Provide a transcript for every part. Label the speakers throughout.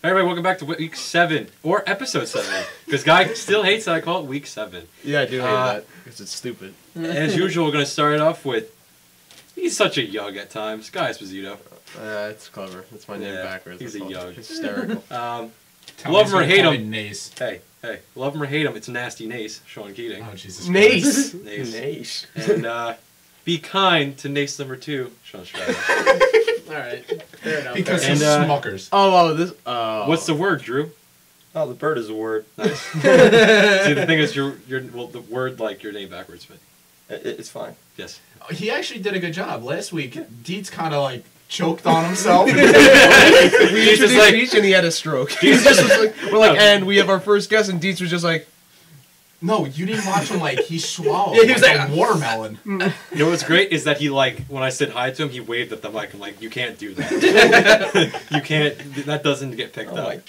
Speaker 1: Hey everybody, welcome back to week 7, or episode 7, because Guy still hates that I call it week 7.
Speaker 2: Yeah, I do hate that, because it's stupid.
Speaker 1: As usual, we're going to start it off with, he's such a yug at times, Guy Esposito.
Speaker 2: It's clever. That's my name backwards.
Speaker 1: He's a yug.
Speaker 2: Hysterical.
Speaker 1: Love him or hate him.
Speaker 3: Nace.
Speaker 1: Hey, love him or hate him, it's Nasty Nace, Sean Keating.
Speaker 3: Oh, Jesus
Speaker 2: Nace!
Speaker 1: Nace. And be kind to Nace number 2, Sean Strider.
Speaker 4: Alright, fair enough.
Speaker 3: Because
Speaker 1: And,
Speaker 3: he's Smuckers.
Speaker 1: What's the word, Drew?
Speaker 5: Oh, the bird is a word.
Speaker 1: Nice. See, the thing is, the word like your name backwards, but
Speaker 5: It's fine.
Speaker 1: yes.
Speaker 3: He actually did a good job. Last week, Dietz kind of like choked on himself.
Speaker 2: We introduced
Speaker 1: like-
Speaker 2: Deets and he had a stroke. Deets just was like, we're like, and we have our first guest, and Deets was just like,
Speaker 3: No, you didn't watch him like he swallowed
Speaker 2: Yeah, he was
Speaker 3: like
Speaker 2: like
Speaker 3: a watermelon.
Speaker 1: You know what's great is that he when I said hi to him, he waved at the mic. I'm like, you can't do that. You can't. That doesn't get picked up.
Speaker 5: Oh my god.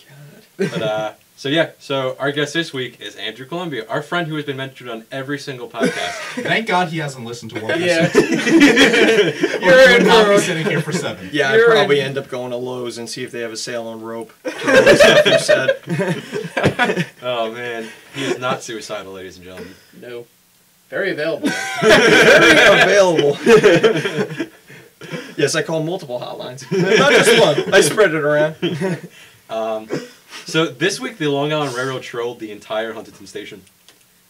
Speaker 1: But so our guest this week is Andrew Columbia, our friend who has been mentioned on every single podcast.
Speaker 3: Thank God he hasn't listened to one.
Speaker 4: Yeah.
Speaker 3: You're would not be sitting here for 7.
Speaker 5: Yeah, I'd probably end up going to Lowe's and see if they have a sale on rope. All the stuff you said.
Speaker 1: Oh man, he is not suicidal, ladies and gentlemen.
Speaker 4: No. Very available.
Speaker 5: Very available. Yes, I call multiple hotlines. Not just one. I spread it around.
Speaker 1: So this week, the Long Island Railroad trolled the entire Huntington station.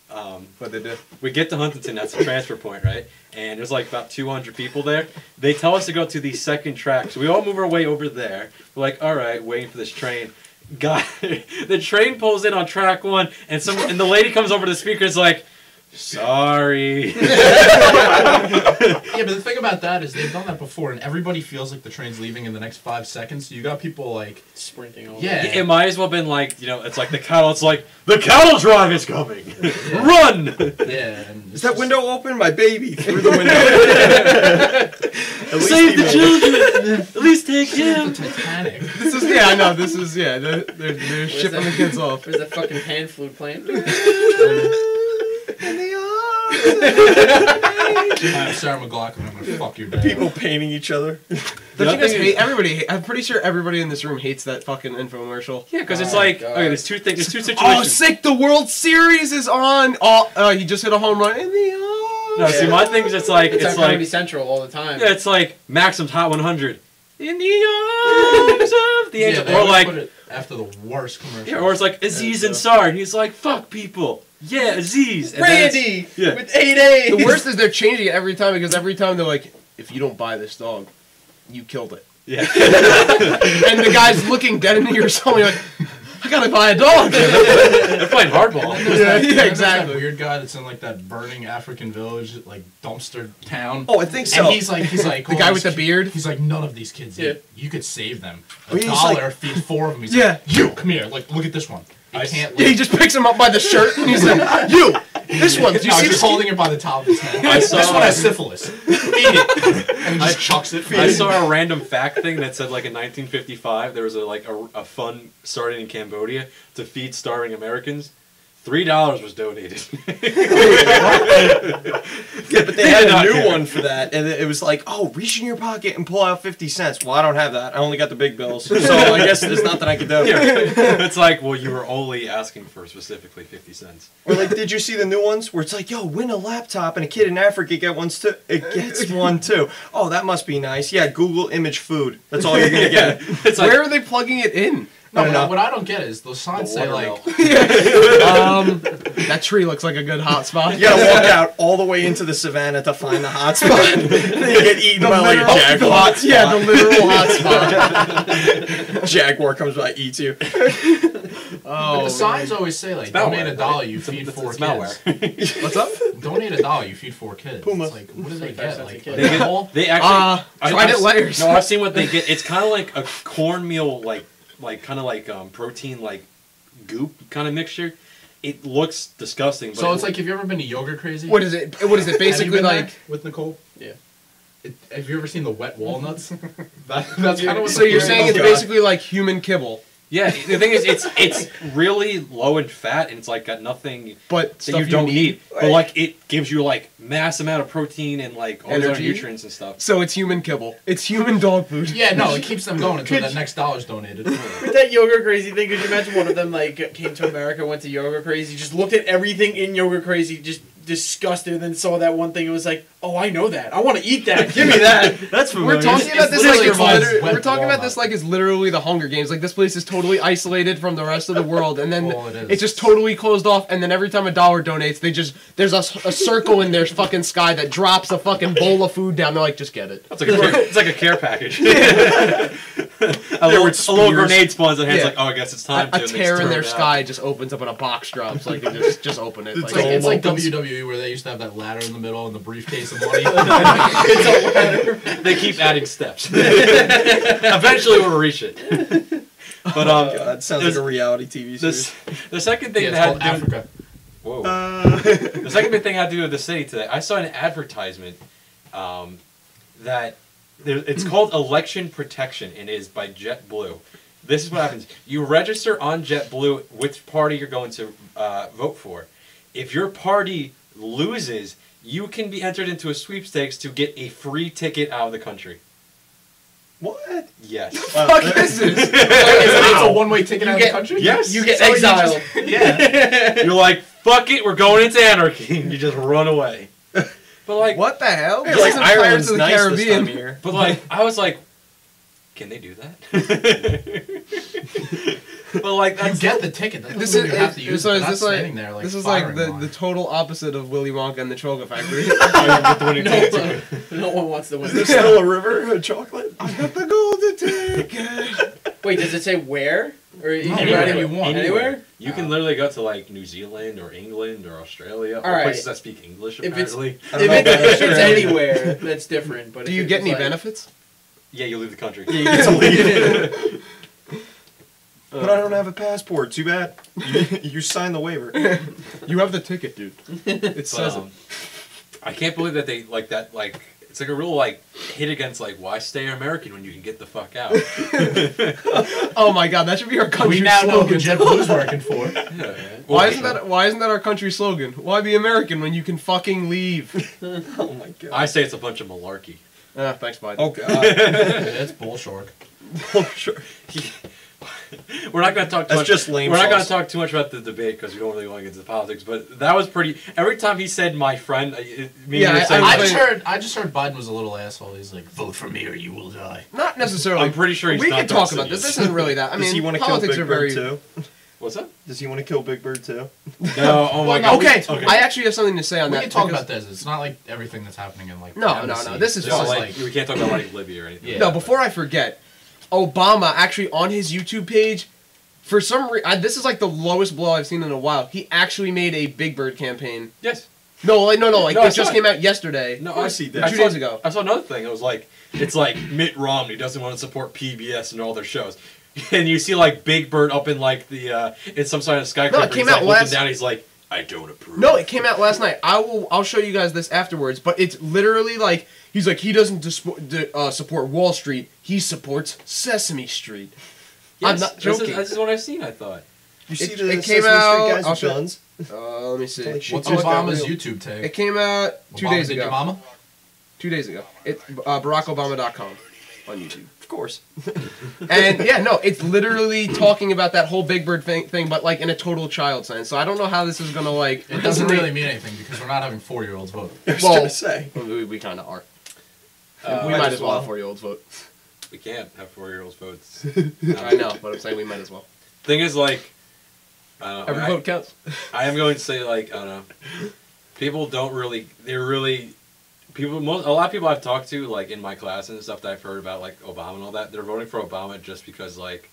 Speaker 2: what they did.
Speaker 1: We get to Huntington, that's the transfer point, right? And there's like about 200 people there. They tell us to go to the second track. So we all move our way over there. We're like, all right, waiting for this train. God, the train pulls in on track 1, and the lady comes over to the speaker and is like, sorry.
Speaker 3: Yeah, but the thing about that is they've done that before, and everybody feels like the train's leaving in the next 5 seconds. So you got people like
Speaker 4: Sprinting over.
Speaker 3: Yeah.
Speaker 1: It might as well have been like, it's like the cattle. It's like, the cattle drive is coming. Run!
Speaker 3: yeah. And
Speaker 5: Is that window open? My baby through the window.
Speaker 1: Save the children! At least take
Speaker 3: The
Speaker 1: him!
Speaker 3: Titanic.
Speaker 2: This is, yeah, I know, this is, yeah, they're shipping the kids off.
Speaker 4: Where's that fucking pan flute playing?
Speaker 3: I'm Sarah McLachlan. I'm gonna fuck your dad.
Speaker 5: People painting each other.
Speaker 2: Don't you guys hate everybody? I'm pretty sure everybody in this room hates that fucking infomercial.
Speaker 1: Yeah, because it's
Speaker 4: Oh,
Speaker 1: like,
Speaker 4: God.
Speaker 1: okay, there's two situations.
Speaker 2: Oh, sick! The World Series is on. Oh, he just hit a home run in the arms.
Speaker 1: No, see, my thing is it's
Speaker 4: It's on
Speaker 1: like,
Speaker 4: Comedy Central all the time.
Speaker 1: yeah, it's like Maxim's Hot 100. In the arms of the angel.
Speaker 3: they
Speaker 1: Or
Speaker 3: always
Speaker 1: like,
Speaker 3: put it after the worst commercial.
Speaker 1: yeah, or it's like Aziz Ansari, and he's like, fuck people. Yeah, Aziz. And then it's-
Speaker 4: Randy!
Speaker 1: Yeah.
Speaker 4: With 8 A's!
Speaker 2: The worst is they're changing it every time because every time they're like, if you don't buy this dog, you killed it.
Speaker 1: Yeah.
Speaker 2: And the guy's looking dead into your soul. You're like, I gotta buy a dog.
Speaker 1: They're playing hardball.
Speaker 2: Yeah, exactly.
Speaker 3: That weird guy that's in like that burning African village, like dumpster town.
Speaker 5: Oh, I think so.
Speaker 3: And he's like
Speaker 2: The guy with the beard.
Speaker 3: He's like, none of these kids.
Speaker 4: Yeah.
Speaker 3: You could save them.
Speaker 5: Oh, he's
Speaker 3: $1 feed 4 of them. He's
Speaker 2: Yeah.
Speaker 3: like, you come here. Like, look at this one. I can't.
Speaker 2: Yeah, he just picks him up by the shirt and he's like, you! This one, do you
Speaker 3: No,
Speaker 2: see
Speaker 3: he's
Speaker 2: this?
Speaker 3: holding it by the top of his head.
Speaker 1: I saw-
Speaker 3: This one has syphilis. Feed it. And he just chucks it.
Speaker 1: I saw a random fact thing that said like in 1955 there was a fund started in Cambodia to feed starving Americans. $3 was donated.
Speaker 5: Yeah, but they had
Speaker 1: did
Speaker 5: a
Speaker 1: not
Speaker 5: new
Speaker 1: care.
Speaker 5: one for that, and it was like, oh, reach in your pocket and pull out 50 cents. Well, I don't have that. I only got the big bills, so I guess there's nothing I can do.
Speaker 1: It's like, well, you were only asking for specifically 50 cents.
Speaker 5: Or like, did you see the new ones where it's like, yo, win a laptop and a kid in Africa gets one too. Oh, that must be nice. Yeah, Google image food. That's all you're gonna get.
Speaker 1: It's like,
Speaker 2: Where are they plugging it in?
Speaker 3: No,
Speaker 5: I don't know.
Speaker 3: what I don't get is those signs say like,
Speaker 2: That tree looks like a good hot spot.
Speaker 5: You gotta walk out all the way into the savannah to find the hot spot. And then you get eaten by like a jaguar.
Speaker 2: hot spot. Yeah, the literal hot spot.
Speaker 5: Jaguar comes by, eats you.
Speaker 2: Oh,
Speaker 3: the signs always say like, donate
Speaker 1: malware,
Speaker 3: $1,
Speaker 1: right?
Speaker 3: you feed 4
Speaker 1: It's
Speaker 3: kids.
Speaker 1: malware.
Speaker 2: what's up?
Speaker 3: Donate $1, you feed 4 kids.
Speaker 5: Puma.
Speaker 3: It's like, what do they get? Like,
Speaker 4: They
Speaker 3: a
Speaker 1: They,
Speaker 3: bowl?
Speaker 1: get, they actually.
Speaker 2: Trident layers.
Speaker 1: No, I've seen what they get. It's kind of like a cornmeal, kind of like protein, like goop kind of mixture. It looks disgusting. But
Speaker 3: So it's like, have you ever been to Yogurt Crazy?
Speaker 2: What is it? What is it?
Speaker 3: Have you
Speaker 2: Basically
Speaker 3: been there
Speaker 2: like.
Speaker 3: with Nicole?
Speaker 4: Yeah.
Speaker 3: Have you ever seen the wet walnuts? That's kind of what.
Speaker 2: So you're
Speaker 3: the
Speaker 2: saying
Speaker 3: food
Speaker 2: it's
Speaker 3: is.
Speaker 2: basically like human kibble.
Speaker 1: Yeah, the thing is, it's really low in fat and it's like got nothing
Speaker 2: But
Speaker 1: that
Speaker 2: stuff
Speaker 1: you don't need. But
Speaker 5: Right.
Speaker 1: like it gives you like mass amount of protein and like all these other
Speaker 2: Energy?
Speaker 1: nutrients and stuff.
Speaker 2: So it's human kibble. It's human dog food.
Speaker 3: Yeah, no, it keeps them going until that next dollar's donated.
Speaker 4: With that Yoga Crazy thing, could you imagine one of them like came to America, went to Yoga Crazy, just looked at everything in Yoga Crazy, just disgusted, and then saw that one thing and was like, "Oh, I know that. I want to eat that. Give me that."
Speaker 5: That's familiar.
Speaker 2: We're talking about this
Speaker 3: literally
Speaker 2: like it's
Speaker 3: reminds
Speaker 2: literally,
Speaker 3: went
Speaker 2: we're talking about
Speaker 3: Walmart.
Speaker 2: this like it's literally the Hunger Games. Like this place is totally isolated from the rest of the world, and then
Speaker 3: Well, it is.
Speaker 2: it's just totally closed off. And then every time a dollar donates, there's a circle in their fucking sky that drops a fucking bowl of food down. They're like, just get it.
Speaker 1: It's like it's like a care package. a little
Speaker 2: spears.
Speaker 1: grenade spawns and it's
Speaker 2: Yeah.
Speaker 1: like, oh, I guess it's time
Speaker 2: A
Speaker 1: to. and they
Speaker 2: tear in
Speaker 1: throw
Speaker 2: their
Speaker 1: it out.
Speaker 2: sky just opens up and a box drops. Like they just open it.
Speaker 3: It's
Speaker 2: Like,
Speaker 3: like, it's like
Speaker 5: opens.
Speaker 3: WWE where they used to have that ladder in the middle and the briefcase of money.
Speaker 1: They keep adding steps. Eventually, we'll reach it. But
Speaker 5: God, sounds like
Speaker 1: this-
Speaker 5: a reality TV series.
Speaker 1: the second thing
Speaker 3: Yeah,
Speaker 1: that
Speaker 3: it's
Speaker 1: had
Speaker 3: called
Speaker 1: to do,
Speaker 3: Africa.
Speaker 1: whoa.
Speaker 5: Uh,
Speaker 1: The second big thing I had to do with the city today, I saw an advertisement that it's called Election Protection and it is by JetBlue. This is what happens. You register on JetBlue which party you're going to vote for. If your party loses, you can be entered into a sweepstakes to get a free ticket out of the country.
Speaker 5: what?
Speaker 1: Yes.
Speaker 2: fuck is this?
Speaker 3: It's a one-way ticket out of the
Speaker 4: get-
Speaker 3: country?
Speaker 1: Yes.
Speaker 4: You get
Speaker 3: So you
Speaker 4: exiled.
Speaker 3: Yeah.
Speaker 1: You're like, fuck it, we're going into anarchy. And you just run away. But like,
Speaker 2: What the hell?
Speaker 5: It's
Speaker 2: This
Speaker 5: like
Speaker 2: isn't Pirates
Speaker 5: Ireland's
Speaker 2: of the
Speaker 5: nice this
Speaker 2: Caribbean.
Speaker 5: time of year.
Speaker 1: But like, I was like, can they do that? But like,
Speaker 3: You
Speaker 1: that's
Speaker 3: get the ticket. That
Speaker 2: This
Speaker 3: doesn't
Speaker 2: is
Speaker 3: mean you have to use
Speaker 2: so
Speaker 3: it.
Speaker 2: is
Speaker 3: Not
Speaker 2: this like
Speaker 3: standing there like
Speaker 2: this is like
Speaker 3: firing
Speaker 2: the
Speaker 3: line.
Speaker 2: total opposite of Willy Wonka and the Chocolate Factory.
Speaker 4: No one wants to win.
Speaker 5: There's still a river of chocolate.
Speaker 2: I got the golden ticket.
Speaker 4: Wait, does it say where? Or you can
Speaker 3: Anywhere
Speaker 4: write it
Speaker 3: you want.
Speaker 4: Anywhere?
Speaker 1: You can literally go to like New Zealand or England or Australia or
Speaker 4: All right.
Speaker 1: places that speak English.
Speaker 4: If it's-
Speaker 1: Apparently,
Speaker 5: I don't know
Speaker 4: If
Speaker 5: about
Speaker 4: it's
Speaker 5: Australia.
Speaker 4: anywhere, that's different. But
Speaker 2: Do
Speaker 4: if
Speaker 2: you
Speaker 4: it
Speaker 2: get
Speaker 4: was
Speaker 2: any
Speaker 4: like-
Speaker 2: benefits?
Speaker 1: yeah, you leave the country.
Speaker 4: Yeah, you get to leave.
Speaker 5: But I don't have a passport. Too bad. You signed the waiver.
Speaker 2: You have the ticket, dude. It
Speaker 1: But,
Speaker 2: says it.
Speaker 1: I can't believe that they like that. Like, it's like a real like hit against like why stay American when you can get the fuck out.
Speaker 2: Oh my god, that should be our country
Speaker 3: We now know who
Speaker 2: slogan.
Speaker 3: JetBlue's working for.
Speaker 1: Yeah.
Speaker 2: Why isn't that our country slogan? Why be American when you can fucking leave?
Speaker 5: Oh my god.
Speaker 1: I say it's a bunch of malarkey.
Speaker 2: Thanks, Biden.
Speaker 5: Oh god.
Speaker 3: It's bullshit.
Speaker 5: Oh, sure.
Speaker 1: We're not going to talk too
Speaker 5: That's
Speaker 1: much.
Speaker 5: just lame
Speaker 1: We're not going to
Speaker 5: sauce.
Speaker 1: talk too much about the debate because we don't really want to get into the politics. But that was pretty. Every time he said "my friend," me
Speaker 2: Yeah,
Speaker 1: and you were saying,
Speaker 3: I just heard Biden was a little asshole. He's like, vote for me or you will die.
Speaker 2: Not necessarily.
Speaker 1: I'm pretty sure he's
Speaker 2: we
Speaker 1: not
Speaker 2: can talk
Speaker 1: Darth
Speaker 2: about this.
Speaker 1: Sidious.
Speaker 2: This isn't really that. I
Speaker 5: Does he
Speaker 2: mean,
Speaker 5: want to kill
Speaker 2: politics
Speaker 5: Big
Speaker 2: are
Speaker 5: Bird
Speaker 2: very.
Speaker 5: too?
Speaker 1: What's that?
Speaker 5: Does he want to kill Big Bird too?
Speaker 1: No. Oh my
Speaker 3: Well,
Speaker 1: god.
Speaker 2: Okay,
Speaker 1: Okay.
Speaker 2: I actually have something to say on
Speaker 3: We
Speaker 2: that.
Speaker 3: can talk
Speaker 2: because-
Speaker 3: about this. It's not like everything that's happening in like
Speaker 2: No,
Speaker 3: the
Speaker 2: no,
Speaker 3: embassy.
Speaker 2: no, this is
Speaker 1: Just
Speaker 2: fine.
Speaker 1: like, we can't talk about like Libya or anything.
Speaker 3: Yeah.
Speaker 2: No, before I forget, Obama actually on his YouTube page, for some reason, this is like the lowest blow I've seen in a while. He actually made a Big Bird campaign.
Speaker 1: Yes.
Speaker 2: No, like no,
Speaker 1: No, I
Speaker 2: it
Speaker 1: saw
Speaker 2: just
Speaker 1: it.
Speaker 2: came out yesterday.
Speaker 1: No,
Speaker 5: Of course he did.
Speaker 2: 2 days ago.
Speaker 1: I saw another thing. It was like it's like Mitt Romney doesn't want to support PBS and all their shows, and you see like Big Bird up in like the in some sort of skyscraper.
Speaker 2: No, it came
Speaker 1: he's, like,
Speaker 2: out
Speaker 1: looking
Speaker 2: last-
Speaker 1: down. He's like, I don't approve.
Speaker 2: No, it came out last night. I'll show you guys this afterwards. But it's literally like he's like he doesn't support Wall Street. He supports Sesame Street.
Speaker 1: Yes,
Speaker 2: I'm not joking.
Speaker 1: This is what I've seen. I thought.
Speaker 5: You see
Speaker 2: It
Speaker 5: the
Speaker 2: came
Speaker 5: Sesame
Speaker 2: out-
Speaker 5: Street guys
Speaker 2: I'll
Speaker 5: with
Speaker 2: show-
Speaker 5: guns?
Speaker 2: Let me see.
Speaker 5: Like shit.
Speaker 3: What's
Speaker 2: Oh, it's got
Speaker 3: Obama's
Speaker 2: real-
Speaker 3: YouTube tag?
Speaker 2: It came out 2
Speaker 3: Obama
Speaker 2: days
Speaker 3: did your
Speaker 2: ago.
Speaker 3: mama?
Speaker 2: 2 days ago. It's BarackObama.com on YouTube.
Speaker 5: Of course.
Speaker 2: And yeah, no, it's literally talking about that whole Big Bird thing, but like in a total child sense. So I don't know how this is gonna like.
Speaker 3: It doesn't really mean anything because we're not having 4-year-olds vote.
Speaker 5: I was
Speaker 2: Well,
Speaker 5: gonna say.
Speaker 2: We kind of are. we
Speaker 5: might
Speaker 2: might
Speaker 5: as
Speaker 2: as well
Speaker 5: well.
Speaker 2: have 4-year-olds vote.
Speaker 1: We can't have 4-year-olds votes.
Speaker 2: I know, but I'm saying we might as well.
Speaker 1: Thing is, like, I don't know.
Speaker 2: Every vote counts.
Speaker 1: I am going to say, like, I don't know. People don't really. They're really. People. A lot of people I've talked to, like in my class and stuff that I've heard about, like Obama and all that, they're voting for Obama just because, like,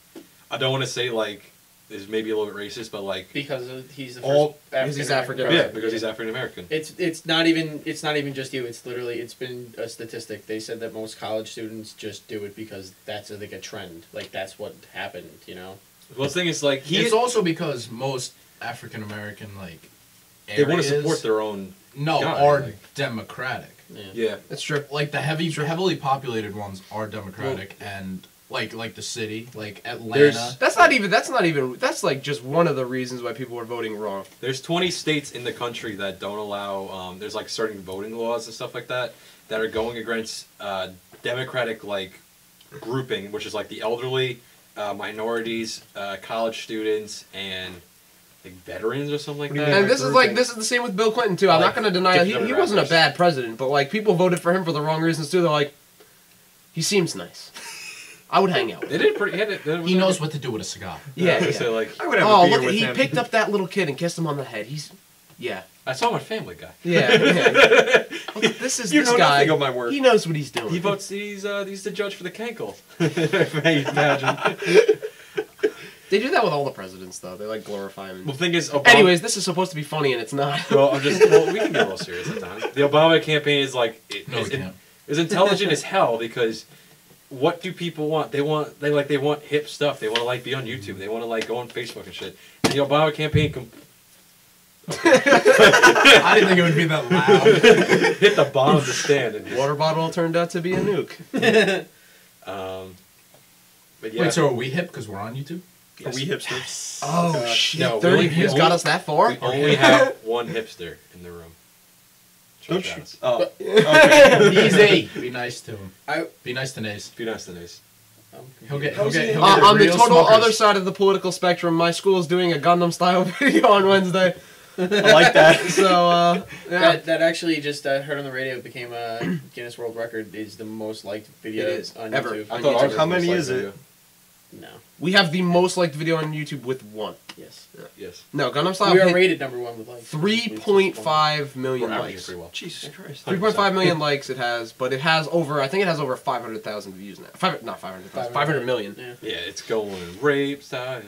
Speaker 1: I don't want to say like this is maybe a little bit racist, but like,
Speaker 4: Because he's the first
Speaker 2: All- because he's African.
Speaker 1: yeah, because he's African American.
Speaker 4: It's not even just you. It's literally it's been a statistic. They said that most college students just do it because that's like a trend. Like that's what happened. You know.
Speaker 1: Well, the thing is, like,
Speaker 3: It's also because most African American like
Speaker 1: they want to
Speaker 3: areas-
Speaker 1: support their own.
Speaker 3: no
Speaker 1: guy,
Speaker 3: are
Speaker 1: like-
Speaker 3: democratic.
Speaker 1: Yeah.
Speaker 2: That's true.
Speaker 3: Like the heavily populated ones are democratic, and like the city, like Atlanta.
Speaker 2: That's not even. That's like just one of the reasons why people are voting wrong.
Speaker 1: There's 20 states in the country that don't allow. There's like certain voting laws and stuff like that are going against Democratic like grouping, which is like the elderly, minorities, college students, and like veterans or something like
Speaker 5: What do you
Speaker 1: that.
Speaker 5: mean?
Speaker 2: And this is the same with Bill Clinton too. I'm not
Speaker 1: Like,
Speaker 2: going to deny it.
Speaker 1: different
Speaker 2: He wasn't a
Speaker 1: demographics.
Speaker 2: bad president, but like people voted for him for the wrong reasons too. They're like, he seems nice. I would hang out. with
Speaker 1: They
Speaker 2: him.
Speaker 1: did pretty.
Speaker 3: He knows what to do with a cigar.
Speaker 2: Yeah.
Speaker 1: So like,
Speaker 5: I would have
Speaker 2: Oh,
Speaker 5: a beer
Speaker 2: look!
Speaker 5: with
Speaker 2: He
Speaker 5: him.
Speaker 2: picked up that little kid and kissed him on the head. Yeah.
Speaker 1: I saw him on Family Guy.
Speaker 2: Yeah. Look, this is
Speaker 5: You
Speaker 2: this
Speaker 5: know
Speaker 2: guy.
Speaker 5: nothing of my work.
Speaker 2: He knows what he's doing.
Speaker 1: He votes. He's the judge for the Kenkel. Imagine.
Speaker 2: They do that with all the presidents, though. They like glorify him.
Speaker 1: Well, the thing is, Obama,
Speaker 2: Anyways, this is supposed to be funny, and it's not.
Speaker 1: Well, we can get a little serious at times. The Obama campaign is like
Speaker 3: No, we can't.
Speaker 1: is intelligent as hell because what do people want? They want hip stuff. They want to like be on YouTube. They want to like go on Facebook and shit. And the Obama campaign
Speaker 3: I didn't think it would be that loud.
Speaker 1: hit the bottom of the stand. And just,
Speaker 2: Water bottle turned out to be a nuke.
Speaker 1: but yeah,
Speaker 3: Wait, so are we hip because we're on YouTube?
Speaker 5: Are we hipsters?
Speaker 2: Oh shit!
Speaker 1: no, we
Speaker 2: 30
Speaker 1: only-
Speaker 2: views
Speaker 1: we
Speaker 2: got
Speaker 1: only-
Speaker 2: us that far.
Speaker 1: we only have one hipster in the room.
Speaker 5: Don't
Speaker 1: Josh
Speaker 5: you?
Speaker 1: Adams.
Speaker 5: Oh. Okay.
Speaker 3: Easy. Be nice to him.
Speaker 4: I-
Speaker 3: Be nice to Naze.
Speaker 1: Be nice to Nace.
Speaker 3: He'll get
Speaker 2: on the
Speaker 3: real
Speaker 2: total
Speaker 3: smokers.
Speaker 2: other side of the political spectrum, my school is doing a Gundam style video on Wednesday.
Speaker 5: I like that.
Speaker 2: So yeah.
Speaker 4: that actually just heard on the radio became a Guinness World Record. Is the most liked video
Speaker 2: It is,
Speaker 4: on
Speaker 2: ever.
Speaker 4: YouTube.
Speaker 2: On
Speaker 1: I thought
Speaker 2: YouTube.
Speaker 1: ours was
Speaker 5: How
Speaker 1: the
Speaker 5: many
Speaker 1: most
Speaker 5: is
Speaker 1: liked
Speaker 5: it?
Speaker 1: video.
Speaker 4: No.
Speaker 2: We have the most liked video on YouTube with one.
Speaker 4: Yes.
Speaker 1: Yes.
Speaker 2: No, Gundam style
Speaker 4: We are
Speaker 2: hit
Speaker 4: rated number one with like
Speaker 2: 3.5 million
Speaker 1: We're averaging
Speaker 2: likes.
Speaker 1: pretty well.
Speaker 5: Jesus Christ.
Speaker 2: 3.5 million likes it has, but it has over. I think it has over 500,000 views now. Not 500,000. 500 million.
Speaker 4: Yeah.
Speaker 1: Yeah, it's going rape style.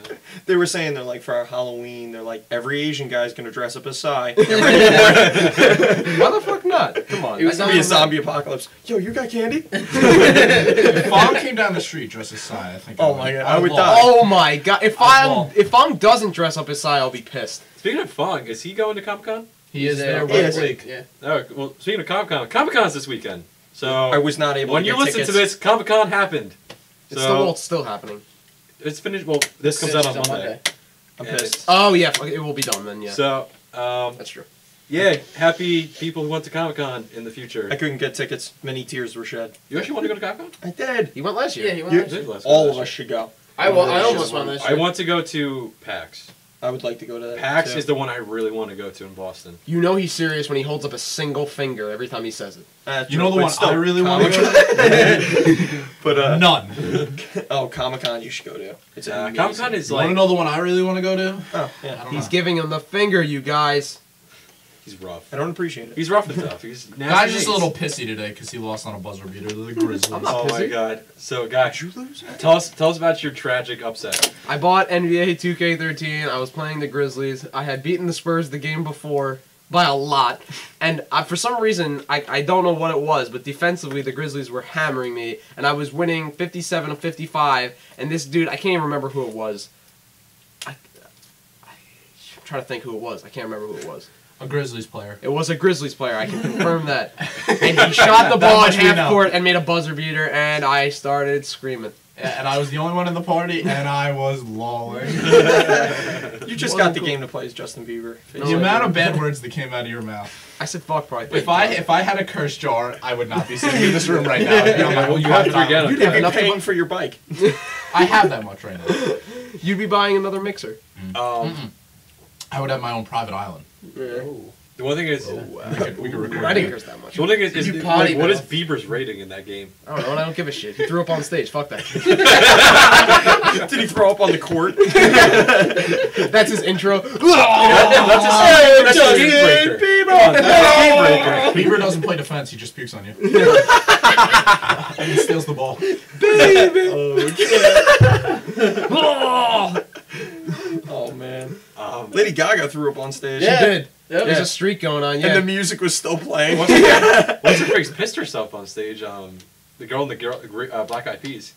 Speaker 5: They were saying they're like for our Halloween, they're like every Asian guy's gonna dress up as Psy.
Speaker 2: Why the fuck not? Come on.
Speaker 4: It was
Speaker 5: It's gonna be a zombie apocalypse. Yo, you got candy?
Speaker 3: If Fong came down the street dressed as Psy, I think.
Speaker 5: Oh my God, I would
Speaker 3: love
Speaker 5: die.
Speaker 2: Oh my god! If
Speaker 5: I'll
Speaker 2: Fong doesn't dress up as Psy, I'll be pissed.
Speaker 1: Speaking of Fong, is he going to Comic Con?
Speaker 3: He is there
Speaker 5: He
Speaker 3: with
Speaker 5: is.
Speaker 3: Blake.
Speaker 4: Yeah.
Speaker 1: Oh, well, speaking of Comic Con, Comic Con's this weekend. So
Speaker 5: I was not able
Speaker 1: when
Speaker 5: to
Speaker 1: you
Speaker 5: get
Speaker 1: listen
Speaker 5: tickets.
Speaker 1: to this, Comic Con happened.
Speaker 2: It's still happening.
Speaker 1: It's finished. Well, this comes out on Monday.
Speaker 5: I'm
Speaker 1: And
Speaker 5: pissed.
Speaker 2: Oh yeah, fuck, it will be done then. Yeah,
Speaker 1: So,
Speaker 2: that's true.
Speaker 1: yeah, happy people who went to Comic Con in the future.
Speaker 5: I couldn't get tickets. Many tears were shed.
Speaker 1: You actually want to go to Comic Con?
Speaker 5: I did.
Speaker 2: He went last year.
Speaker 4: Yeah, he went
Speaker 5: You-
Speaker 4: last year.
Speaker 5: All of us should go.
Speaker 4: I almost won this
Speaker 1: I
Speaker 4: year.
Speaker 1: want to go to PAX.
Speaker 5: I would like to go to that.
Speaker 1: PAX
Speaker 5: too.
Speaker 1: is the one I really want to go to in Boston.
Speaker 2: You know he's serious when he holds up a single finger every time he says it.
Speaker 3: You know the
Speaker 5: but
Speaker 3: one
Speaker 5: still,
Speaker 3: I really want to
Speaker 5: Comic-
Speaker 3: go to?
Speaker 5: But
Speaker 3: None.
Speaker 5: oh, Comic Con you should go to. It's amazing.
Speaker 1: Comic Con is
Speaker 3: You want
Speaker 1: like
Speaker 3: to know the one I really want to go to?
Speaker 5: Oh
Speaker 3: I
Speaker 5: yeah.
Speaker 3: don't
Speaker 2: He's
Speaker 3: know.
Speaker 2: giving him the finger, you guys.
Speaker 1: he's rough.
Speaker 5: I don't appreciate it.
Speaker 1: He's rough and tough. He's nasty.
Speaker 3: Guy's just a
Speaker 1: Nace.
Speaker 3: little pissy today because he lost on a buzzer beater to the Grizzlies.
Speaker 2: I'm not
Speaker 1: Oh my
Speaker 2: pissy.
Speaker 1: god. So, guys,
Speaker 5: Did you lose?
Speaker 1: tell us about your tragic upset.
Speaker 2: I bought NBA 2K13. I was playing the Grizzlies. I had beaten the Spurs the game before by a lot, and for some reason I don't know what it was, but defensively the Grizzlies were hammering me, and I was winning 57 of 55. And this dude, I can't even remember who it was. I'm trying to think who it was. I can't remember who it was.
Speaker 3: A Grizzlies player.
Speaker 2: It was a Grizzlies player. I can confirm that. And he shot the
Speaker 3: That
Speaker 2: ball at
Speaker 3: much we
Speaker 2: half
Speaker 3: know.
Speaker 2: court and made a buzzer beater, and I started screaming.
Speaker 3: And I was the only one in the party, and I was lolling.
Speaker 5: You just got the game to play as Justin Bieber.
Speaker 3: The amount of bad words that came out of your mouth.
Speaker 2: I said fuck probably.
Speaker 3: If I had a curse jar, I would not be sitting in this room right now. I'd be on my
Speaker 1: Well,
Speaker 3: own
Speaker 1: you have to
Speaker 3: private
Speaker 1: forget
Speaker 3: island.
Speaker 1: it.
Speaker 5: You'd be
Speaker 2: enough
Speaker 5: paying
Speaker 2: to-
Speaker 5: for your bike.
Speaker 3: I have that much right now.
Speaker 2: You'd be buying another mixer.
Speaker 3: I would have my own private island.
Speaker 1: The one thing is,
Speaker 3: We could record.
Speaker 2: I didn't curse that much.
Speaker 1: the one thing is
Speaker 4: You
Speaker 1: like,
Speaker 4: potty
Speaker 1: what is
Speaker 4: mouth.
Speaker 1: Bieber's rating in that game?
Speaker 2: I don't know, and I don't give a shit. He threw up on stage. Fuck that.
Speaker 5: Did he throw up on the court?
Speaker 2: That's his intro.
Speaker 1: That's a game breaker. Come on, that's a game breaker.
Speaker 3: Bieber doesn't play defense; he just pukes on you. And he steals the ball.
Speaker 5: Oh man.
Speaker 1: Um,
Speaker 5: Lady Gaga threw up on stage.
Speaker 4: Yeah.
Speaker 2: She did.
Speaker 4: Yep.
Speaker 2: There's a streak going on.
Speaker 5: And
Speaker 2: Yeah.
Speaker 5: the music was still playing.
Speaker 1: what's her face pissed herself on stage? The girl in the Black Eyed Peas.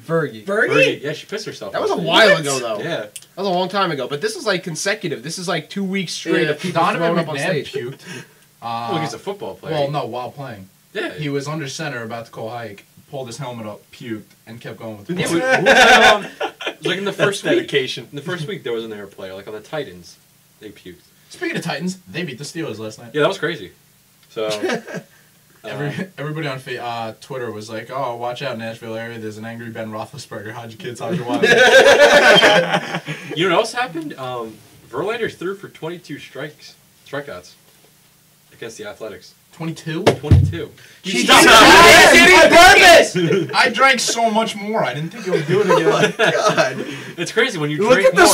Speaker 2: Fergie.
Speaker 4: Fergie?
Speaker 1: Yeah, she pissed herself.
Speaker 2: That
Speaker 1: on
Speaker 2: was a
Speaker 1: stage.
Speaker 2: while ago though.
Speaker 1: Yeah.
Speaker 2: That was a long time ago. But this is like consecutive. This is like 2 weeks straight
Speaker 4: Yeah.
Speaker 2: of people
Speaker 3: Donovan
Speaker 2: throwing up on
Speaker 3: McNabb
Speaker 2: stage.
Speaker 3: puked.
Speaker 1: Look, he's a football player.
Speaker 3: Well, no, while playing.
Speaker 1: Yeah.
Speaker 3: He was under center about to call hike. pulled his helmet up, puked, and kept going with the
Speaker 1: Yeah,
Speaker 3: ball.
Speaker 1: it was like in the first week.
Speaker 5: dedication.
Speaker 1: In the first week, there was an air player. Like on the Titans, they puked.
Speaker 3: Speaking of Titans, they beat the Steelers last night.
Speaker 1: Yeah, that was crazy. So,
Speaker 3: Everybody on Twitter was like, "Oh, watch out, Nashville area. There's an angry Ben Roethlisberger. How'd your kids? How'd your wife?"
Speaker 1: you know what else happened? Verlander threw for 22 strikeouts against the Athletics.
Speaker 3: 22.
Speaker 1: 22.
Speaker 4: He
Speaker 1: Stop
Speaker 4: did
Speaker 1: it!
Speaker 4: it on purpose!
Speaker 3: I drank so much more. I didn't think it would do it again.
Speaker 5: God.
Speaker 1: It's crazy when you
Speaker 5: Look
Speaker 1: drink
Speaker 5: at the
Speaker 1: more.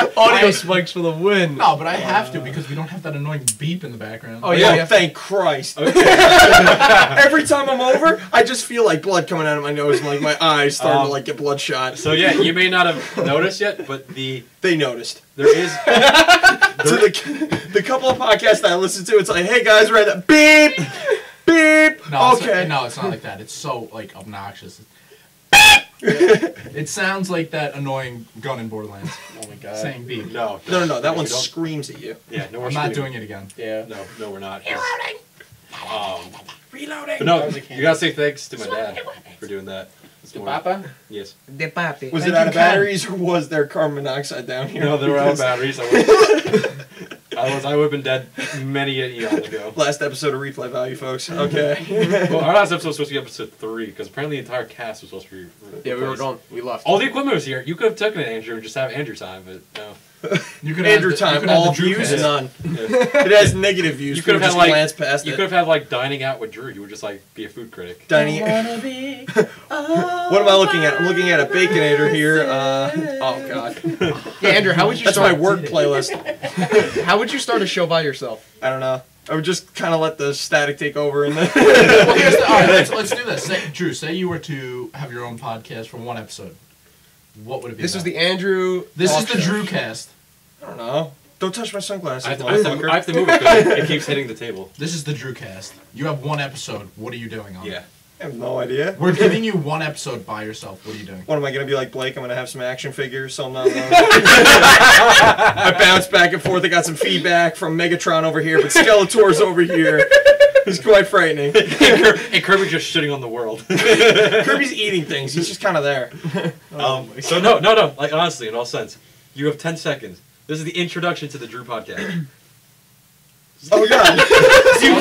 Speaker 5: spike.
Speaker 2: Audio spikes for the win.
Speaker 3: No, but I have to because we don't have that annoying beep in the background.
Speaker 2: Oh,
Speaker 5: Yeah,
Speaker 2: yeah.
Speaker 5: thank Christ. Every time I'm over, I just feel like blood coming out of my nose and like my eyes starting to like get bloodshot.
Speaker 1: So yeah, you may not have noticed yet, but
Speaker 5: They noticed.
Speaker 1: there is
Speaker 5: To the couple of podcasts that I listen to, it's like, hey guys, we're at that beep, beep.
Speaker 3: No,
Speaker 5: Okay.
Speaker 3: no, it's not like that. It's so like obnoxious. It sounds like that annoying gun in Borderlands
Speaker 4: Oh my god.
Speaker 3: saying beep.
Speaker 1: no.
Speaker 5: No, that one
Speaker 1: we don't-
Speaker 5: screams at you.
Speaker 1: Yeah, no, we're
Speaker 3: I'm not
Speaker 1: screaming.
Speaker 3: doing it again.
Speaker 4: Yeah.
Speaker 1: No, we're not.
Speaker 5: Reloading.
Speaker 1: But no,
Speaker 4: That was a
Speaker 1: you gotta say thanks to my dad for doing that. This
Speaker 4: To
Speaker 1: morning.
Speaker 4: Papa?
Speaker 1: Yes.
Speaker 2: De papi.
Speaker 5: Was
Speaker 3: Thank
Speaker 5: it out
Speaker 3: you,
Speaker 5: of
Speaker 3: Ken.
Speaker 5: batteries or was there carbon monoxide down here?
Speaker 1: No, there were out of batteries. I would have been dead many an eon ago.
Speaker 5: Last episode of Replay Value, folks. Okay.
Speaker 1: Well, our last episode was supposed to be episode 3 because apparently the entire cast was supposed to be.
Speaker 2: Yeah, we were
Speaker 1: replaced.
Speaker 2: gone. We left.
Speaker 1: All the equipment was here. You could have taken it, Andrew, and just have Andrew time, but no.
Speaker 3: You could
Speaker 5: Andrew
Speaker 3: have the,
Speaker 5: time,
Speaker 3: you could have
Speaker 5: all
Speaker 3: the Drew
Speaker 5: views,
Speaker 3: cast.
Speaker 5: none.
Speaker 1: Yeah.
Speaker 5: It has negative views.
Speaker 1: You could have
Speaker 5: People
Speaker 1: had
Speaker 5: just
Speaker 1: like
Speaker 5: glance past
Speaker 1: you
Speaker 5: it.
Speaker 1: could have had like dining out with Drew. You would just like be a food critic.
Speaker 5: Dining. What am I looking at? I'm looking at a Baconator here. Oh God.
Speaker 2: Yeah, Andrew, how would you
Speaker 5: That's
Speaker 2: start?
Speaker 5: my work playlist.
Speaker 2: How would you start a show by yourself?
Speaker 5: I don't know. I would just kind of let the static take over and then.
Speaker 3: Well, here's the, all right, let's do this. Drew, say you were to have your own podcast for one episode. What would it be?
Speaker 2: This is
Speaker 3: about?
Speaker 2: the Andrew.
Speaker 3: This
Speaker 2: talk
Speaker 3: is the
Speaker 2: show.
Speaker 3: Drew cast.
Speaker 5: I don't know. Don't touch my sunglasses,
Speaker 1: I have
Speaker 5: motherfucker.
Speaker 1: to move it because it keeps hitting the table.
Speaker 3: This is the Drew cast. You have one episode. What are you doing on it?
Speaker 1: Yeah.
Speaker 5: I have no idea.
Speaker 3: We're giving you one episode by yourself. What are you doing?
Speaker 5: What am I gonna be like, Blake? I'm gonna have some action figures, so I'm not alone. I bounce back and forth. I got some feedback from Megatron over here, but Skeletor's over here. He's quite frightening.
Speaker 1: And Kirby's just shitting on the world.
Speaker 5: Kirby's eating things. He's just kind of there.
Speaker 1: So no. Like honestly, in all sense, you have 10 seconds. This is the introduction to the Drew podcast.
Speaker 5: Oh God.
Speaker 1: You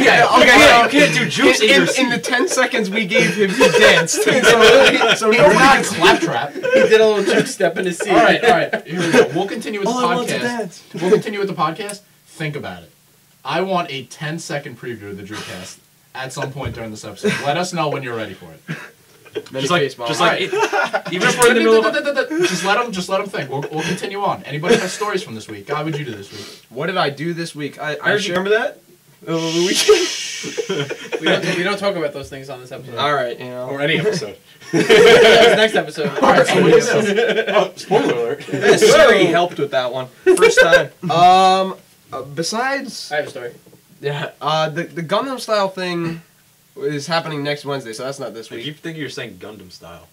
Speaker 1: can't do jukes in, your
Speaker 2: In the 10 seconds we gave him, he danced. so
Speaker 3: You're not Claptrap.
Speaker 4: He did a little juke step in his seat.
Speaker 3: All right. Here we go. We'll continue with the
Speaker 5: All I want to
Speaker 3: podcast.
Speaker 5: dance.
Speaker 3: We'll continue with the podcast. Think about it. I want a 10-second preview of the Drewcast at some point during this episode. Let us know when you're ready for it.
Speaker 1: just like even if we're in the middle of
Speaker 3: Just let them think. We'll continue on. Anybody has stories from this week? God, would you do this week?
Speaker 2: What did I do this week? I
Speaker 5: Remember that?
Speaker 4: We don't talk about those things on this episode.
Speaker 5: All right, you know.
Speaker 1: or any episode.
Speaker 4: That was next episode.
Speaker 3: All right, so what do you do?
Speaker 1: Oh, spoiler alert.
Speaker 5: Yeah, Siri helped with that one. First time.
Speaker 2: Besides,
Speaker 4: I have a story.
Speaker 2: yeah, the Gundam style thing is happening next Wednesday, so that's not this
Speaker 1: I
Speaker 2: week.
Speaker 1: keep thinking you're saying Gundam style.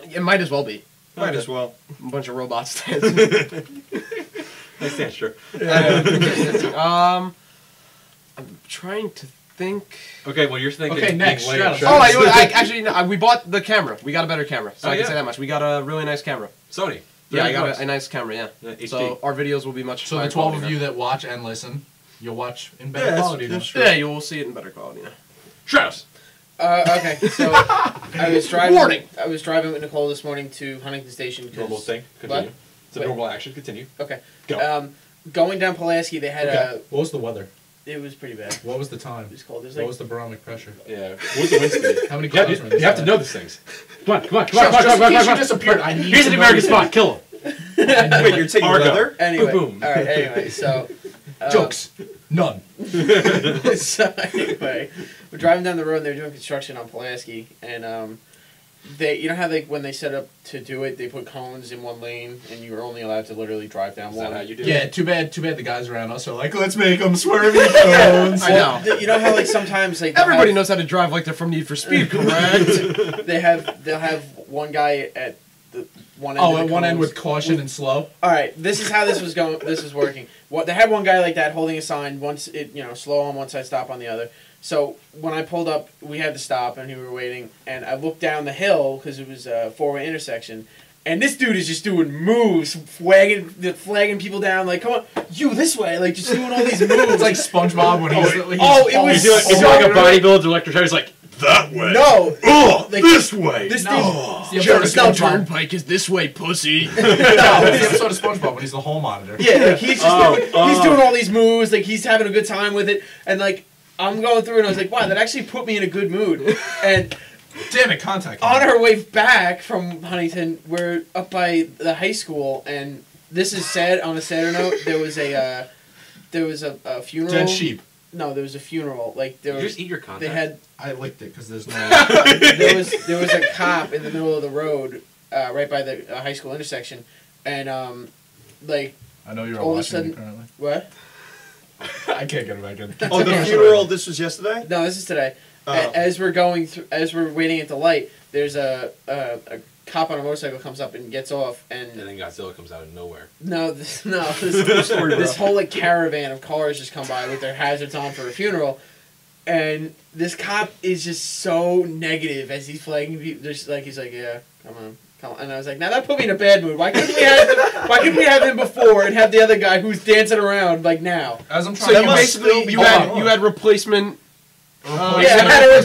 Speaker 2: It might as well be
Speaker 5: Might as well.
Speaker 2: a bunch of robots dancing.
Speaker 1: I stand sure.
Speaker 2: I'm trying to think.
Speaker 1: Okay, well you're thinking.
Speaker 3: Okay, next,
Speaker 1: being
Speaker 3: Stratus.
Speaker 1: late.
Speaker 2: Oh, actually, no, we bought the camera. We got a better camera, so
Speaker 1: Oh,
Speaker 2: I can
Speaker 1: yeah.
Speaker 2: say that much. We got a really nice camera.
Speaker 1: Sony.
Speaker 2: Yeah, I got
Speaker 1: $30.
Speaker 2: a nice camera. Yeah.
Speaker 1: HD.
Speaker 2: So our videos will be much.
Speaker 3: So
Speaker 2: higher
Speaker 3: the 12
Speaker 2: quality
Speaker 3: of you that watch and listen, you'll watch in better
Speaker 5: Yeah,
Speaker 3: quality.
Speaker 5: that's
Speaker 3: then.
Speaker 2: now. Yeah, you will see it in better quality now.
Speaker 1: Strauss.
Speaker 4: Okay, so I was driving.
Speaker 2: Warning.
Speaker 4: I was driving with Nicole this morning to Huntington Station. 'cause-
Speaker 1: Normal thing. Continue. It's a
Speaker 4: What?
Speaker 1: normal action. Continue.
Speaker 4: Okay.
Speaker 1: Go.
Speaker 4: Going down Pulaski, they had
Speaker 3: Okay. What was the weather?
Speaker 4: it was pretty bad.
Speaker 3: What was the time?
Speaker 4: It was cold. There's
Speaker 3: What
Speaker 4: like
Speaker 3: was the barometric pressure?
Speaker 1: Yeah. What's the wind speed?
Speaker 3: How many
Speaker 1: Yeah,
Speaker 3: clouds were in the
Speaker 1: you have to
Speaker 3: sky?
Speaker 1: know these things. Come on.
Speaker 3: Just in case you disappeared, I need
Speaker 1: Here's
Speaker 3: to
Speaker 1: an
Speaker 3: know
Speaker 1: American
Speaker 3: these
Speaker 1: spot. Kill him.
Speaker 5: Wait, you're taking
Speaker 1: Argo.
Speaker 5: weather?
Speaker 4: anyway.
Speaker 1: Boom.
Speaker 4: All right. Anyway, so
Speaker 3: Jokes. None.
Speaker 4: so anyway, we're driving down the road and they're doing construction on Pulaski, and they, you know how when they set up to do it, they put cones in one lane, and you were only allowed to literally drive down
Speaker 1: Is
Speaker 4: one.
Speaker 1: that how you do
Speaker 3: Yeah,
Speaker 1: it?
Speaker 3: too bad the guys around us are like, let's make them swervy cones.
Speaker 2: I know.
Speaker 4: You know how like sometimes like they'll
Speaker 2: Everybody
Speaker 4: have-
Speaker 2: knows how to drive like they're from Need for Speed, correct?
Speaker 4: they'll have one guy at the one end.
Speaker 3: Oh,
Speaker 4: of
Speaker 3: at
Speaker 4: the
Speaker 3: one end
Speaker 4: cones.
Speaker 3: with caution and slow.
Speaker 4: All right, this is how this was going. This was working. What they had one guy like that holding a sign. Once it slow on one side, stop on the other. So when I pulled up, we had to stop, and we were waiting. And I looked down the hill because it was a four-way intersection, and this dude is just doing moves, flagging people down. Like, come on, you this way, like just doing all these moves.
Speaker 3: It's like SpongeBob when he's
Speaker 4: it was
Speaker 1: He's
Speaker 4: so
Speaker 1: like a
Speaker 4: good.
Speaker 1: bodybuilder electric chair. He's like, that way.
Speaker 4: No,
Speaker 1: Oh,
Speaker 4: like,
Speaker 1: this way.
Speaker 4: this
Speaker 3: No.
Speaker 4: dude.
Speaker 3: It's the episode of SpongeBob.
Speaker 2: Turnpike is this way, pussy.
Speaker 3: No, it's the episode of SpongeBob when he's the hall monitor.
Speaker 4: Yeah, like he's just he's doing all these moves, like he's having a good time with it, and like I'm going through and I was like, wow, that actually put me in a good mood. And
Speaker 3: Damn it, contact.
Speaker 4: on our way back from Huntington, we're up by the high school, and this is sad. On a sadder note, there was a funeral.
Speaker 3: Dead sheep.
Speaker 4: No, there was a funeral. Like there
Speaker 1: You
Speaker 4: was,
Speaker 1: just eat your contact.
Speaker 4: they had
Speaker 3: I licked it because there's no.
Speaker 4: there was a cop in the middle of the road, right by the high school intersection, and like
Speaker 3: I know you're
Speaker 4: all of a
Speaker 3: watching
Speaker 4: sudden-
Speaker 3: me currently.
Speaker 4: what?
Speaker 3: I can't get it back in.
Speaker 5: Oh, the funeral. This was yesterday.
Speaker 4: No, this is today.
Speaker 5: Oh.
Speaker 4: As we're going through, as we're waiting at the light, there's a cop on a motorcycle comes up and gets off,
Speaker 1: And
Speaker 4: and
Speaker 1: then Godzilla comes out of nowhere.
Speaker 4: this whole like caravan of cars just come by with their hazards on for a funeral, and this cop is just so negative as he's flagging people. Just like he's like, yeah, come on. And I was like, now that put me in a bad mood. Why couldn't we have him before and have the other guy who's dancing around like now?
Speaker 3: As I'm
Speaker 2: So
Speaker 3: trying
Speaker 2: you
Speaker 3: to
Speaker 2: basically you had replacement.
Speaker 4: Yeah, I had a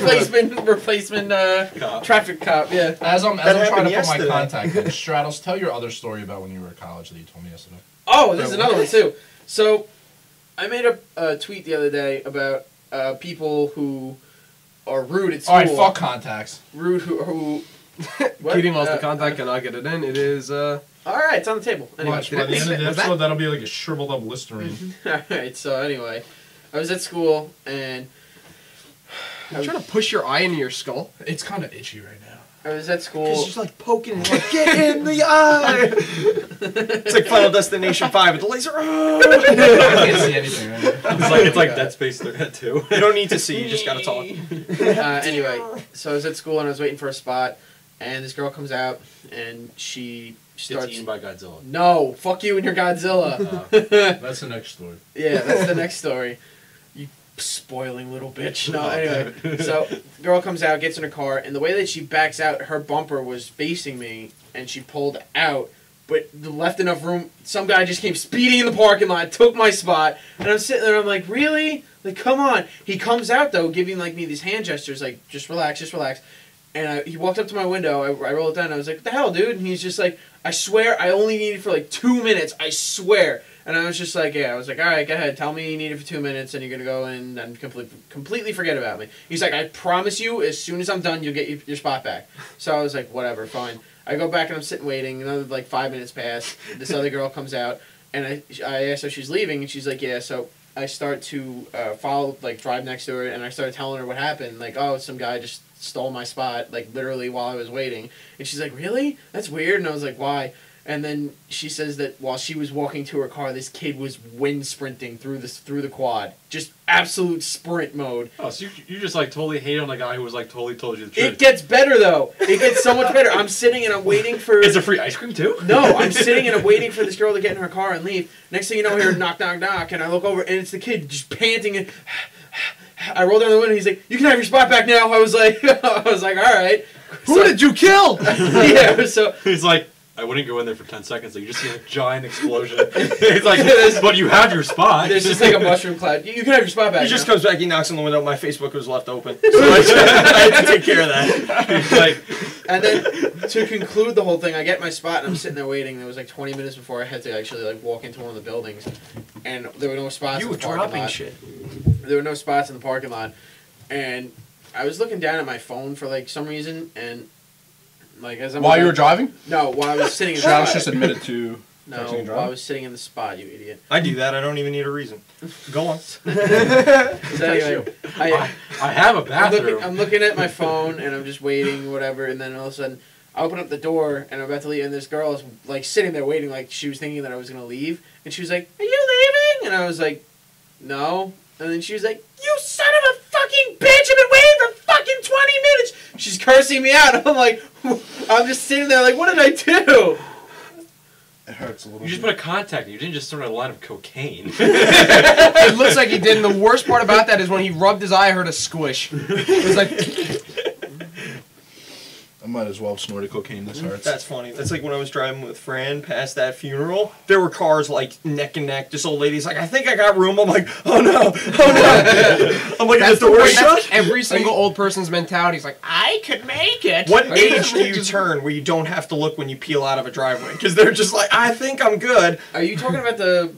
Speaker 4: replacement
Speaker 1: Cop.
Speaker 4: traffic cop. Yeah.
Speaker 3: As I'm
Speaker 5: That
Speaker 3: trying to
Speaker 5: happened
Speaker 3: put
Speaker 5: yesterday.
Speaker 3: my contact in, Stratos, tell your other story about when you were at college that you told me yesterday.
Speaker 4: Oh, this is another one too. So, I made a tweet the other day about people who are rude at school.
Speaker 3: All right, fuck contacts.
Speaker 4: Rude who what?
Speaker 2: Keating lost the contact, cannot get it in. It is
Speaker 4: All right, it's on the table. Anyway.
Speaker 3: Watch, by the end of the
Speaker 2: Was that-
Speaker 3: episode, that'll be like a shriveled up Listerine.
Speaker 4: All right. So anyway, I was at school and
Speaker 2: I'm trying to push your eye into your skull.
Speaker 3: It's kind of itchy right now.
Speaker 4: I was at school.
Speaker 5: She's like poking it, like, get in the eye. It's like Final Destination 5 with the laser.
Speaker 3: I can't see anything right now.
Speaker 1: It's like Dead Space 2.
Speaker 5: You don't need to see. You just gotta talk.
Speaker 4: Anyway, so I was at school and I was waiting for a spot, and this girl comes out and she
Speaker 1: Gets
Speaker 4: starts.
Speaker 1: eaten by Godzilla.
Speaker 4: No, fuck you and your Godzilla.
Speaker 3: That's the next story.
Speaker 4: Yeah, that's the next story. You spoiling little bitch. No, anyway. So, girl comes out, gets in her car, and the way that she backs out, her bumper was facing me, and she pulled out, but left enough room. Some guy just came speeding in the parking lot, took my spot, and I'm sitting there, I'm like, really? Like, come on. He comes out, though, giving, like, me these hand gestures, like, just relax, just relax. And he walked up to my window, I rolled it down, and I was like, what the hell, dude? And he's just like, I swear, I only need it for, like, 2 minutes, I swear. And I was just like, yeah, I was like, all right, go ahead, tell me you need it for 2 minutes, and you're going to go in and completely forget about me. He's like, I promise you, as soon as I'm done, you'll get your spot back. So I was like, whatever, fine. I go back and I'm sitting waiting, another, like, 5 minutes pass, this other girl comes out, and I asked her if she's leaving, and she's like, yeah, so I start to follow, like, drive next to her, and I started telling her what happened, like, oh, some guy just stole my spot, like, literally while I was waiting. And she's like, really? That's weird. And I was like, why? And then she says that while she was walking to her car, this kid was wind sprinting through the quad. Just absolute sprint mode.
Speaker 1: Oh, so you just like totally hate on the guy who was like totally told you the truth.
Speaker 4: It gets better, though. It gets so much better. I'm sitting and I'm waiting for...
Speaker 1: Is there free ice cream too?
Speaker 4: No, I'm sitting and I'm waiting for this girl to get in her car and leave. Next thing you know, I hear knock, knock, knock, and I look over and it's the kid just panting and... I roll down the window and he's like, you can have your spot back now. I was like, all right.
Speaker 2: Who did you kill?
Speaker 4: Yeah, so...
Speaker 1: He's like, I wouldn't go in there for 10 seconds. Like, you just see a giant explosion. He's like, but you have your spot.
Speaker 4: There's just like a mushroom cloud. You can have your spot back.
Speaker 5: He just
Speaker 4: now.
Speaker 5: comes back, he knocks on the window, my Facebook was left open. So I had to take care of that.
Speaker 1: He's like,
Speaker 4: And then to conclude the whole thing, I get my spot and I'm sitting there waiting. There was like 20 minutes before I had to actually like walk into one of the buildings, and there were no spots.
Speaker 5: You
Speaker 4: in
Speaker 5: were
Speaker 4: the parking
Speaker 5: dropping
Speaker 4: lot.
Speaker 5: shit.
Speaker 4: There were no spots in the parking lot, and I was looking down at my phone for like some reason, and like as I'm
Speaker 3: While you were driving?
Speaker 4: no, while I was sitting in the
Speaker 3: Stratos
Speaker 4: spot.
Speaker 3: just admitted to
Speaker 4: No,
Speaker 3: texting and
Speaker 4: while I
Speaker 3: driving.
Speaker 4: was sitting in the spot, you idiot.
Speaker 5: I do that, I don't even need a reason. Go on.
Speaker 4: So anyway,
Speaker 1: I have a bathroom.
Speaker 4: I'm looking at my phone and I'm just waiting, whatever, and then all of a sudden I open up the door and I'm about to leave, and this girl is like sitting there waiting, like she was thinking that I was gonna leave, and she was like, "Are you leaving?" And I was like, "No." And then she was like, "You son of a fucking bitch! I've been waiting for fucking 20 minutes." She's cursing me out. I'm like, I'm just sitting there like, what did I do?
Speaker 3: It hurt. hurts a little.
Speaker 1: You just put a contact in. You didn't just throw in a line of cocaine.
Speaker 2: It looks like he did, and the worst part about that is when he rubbed his eye, I heard a squish. It was like...
Speaker 3: I might as well have snorted cocaine. This hurts.
Speaker 5: That's funny. That's like when I was driving with Fran past that funeral. There were cars like neck and neck. This old lady's like, I think I got room. I'm like, oh no, oh no. I'm like,
Speaker 2: That's
Speaker 5: the door
Speaker 2: that's
Speaker 5: shut.
Speaker 2: every single old person's mentality. Is like, I could make it.
Speaker 5: What
Speaker 2: Like,
Speaker 5: age do you turn where you don't have to look when you peel out of a driveway? Because they're just like, I think I'm good.
Speaker 4: Are you talking about the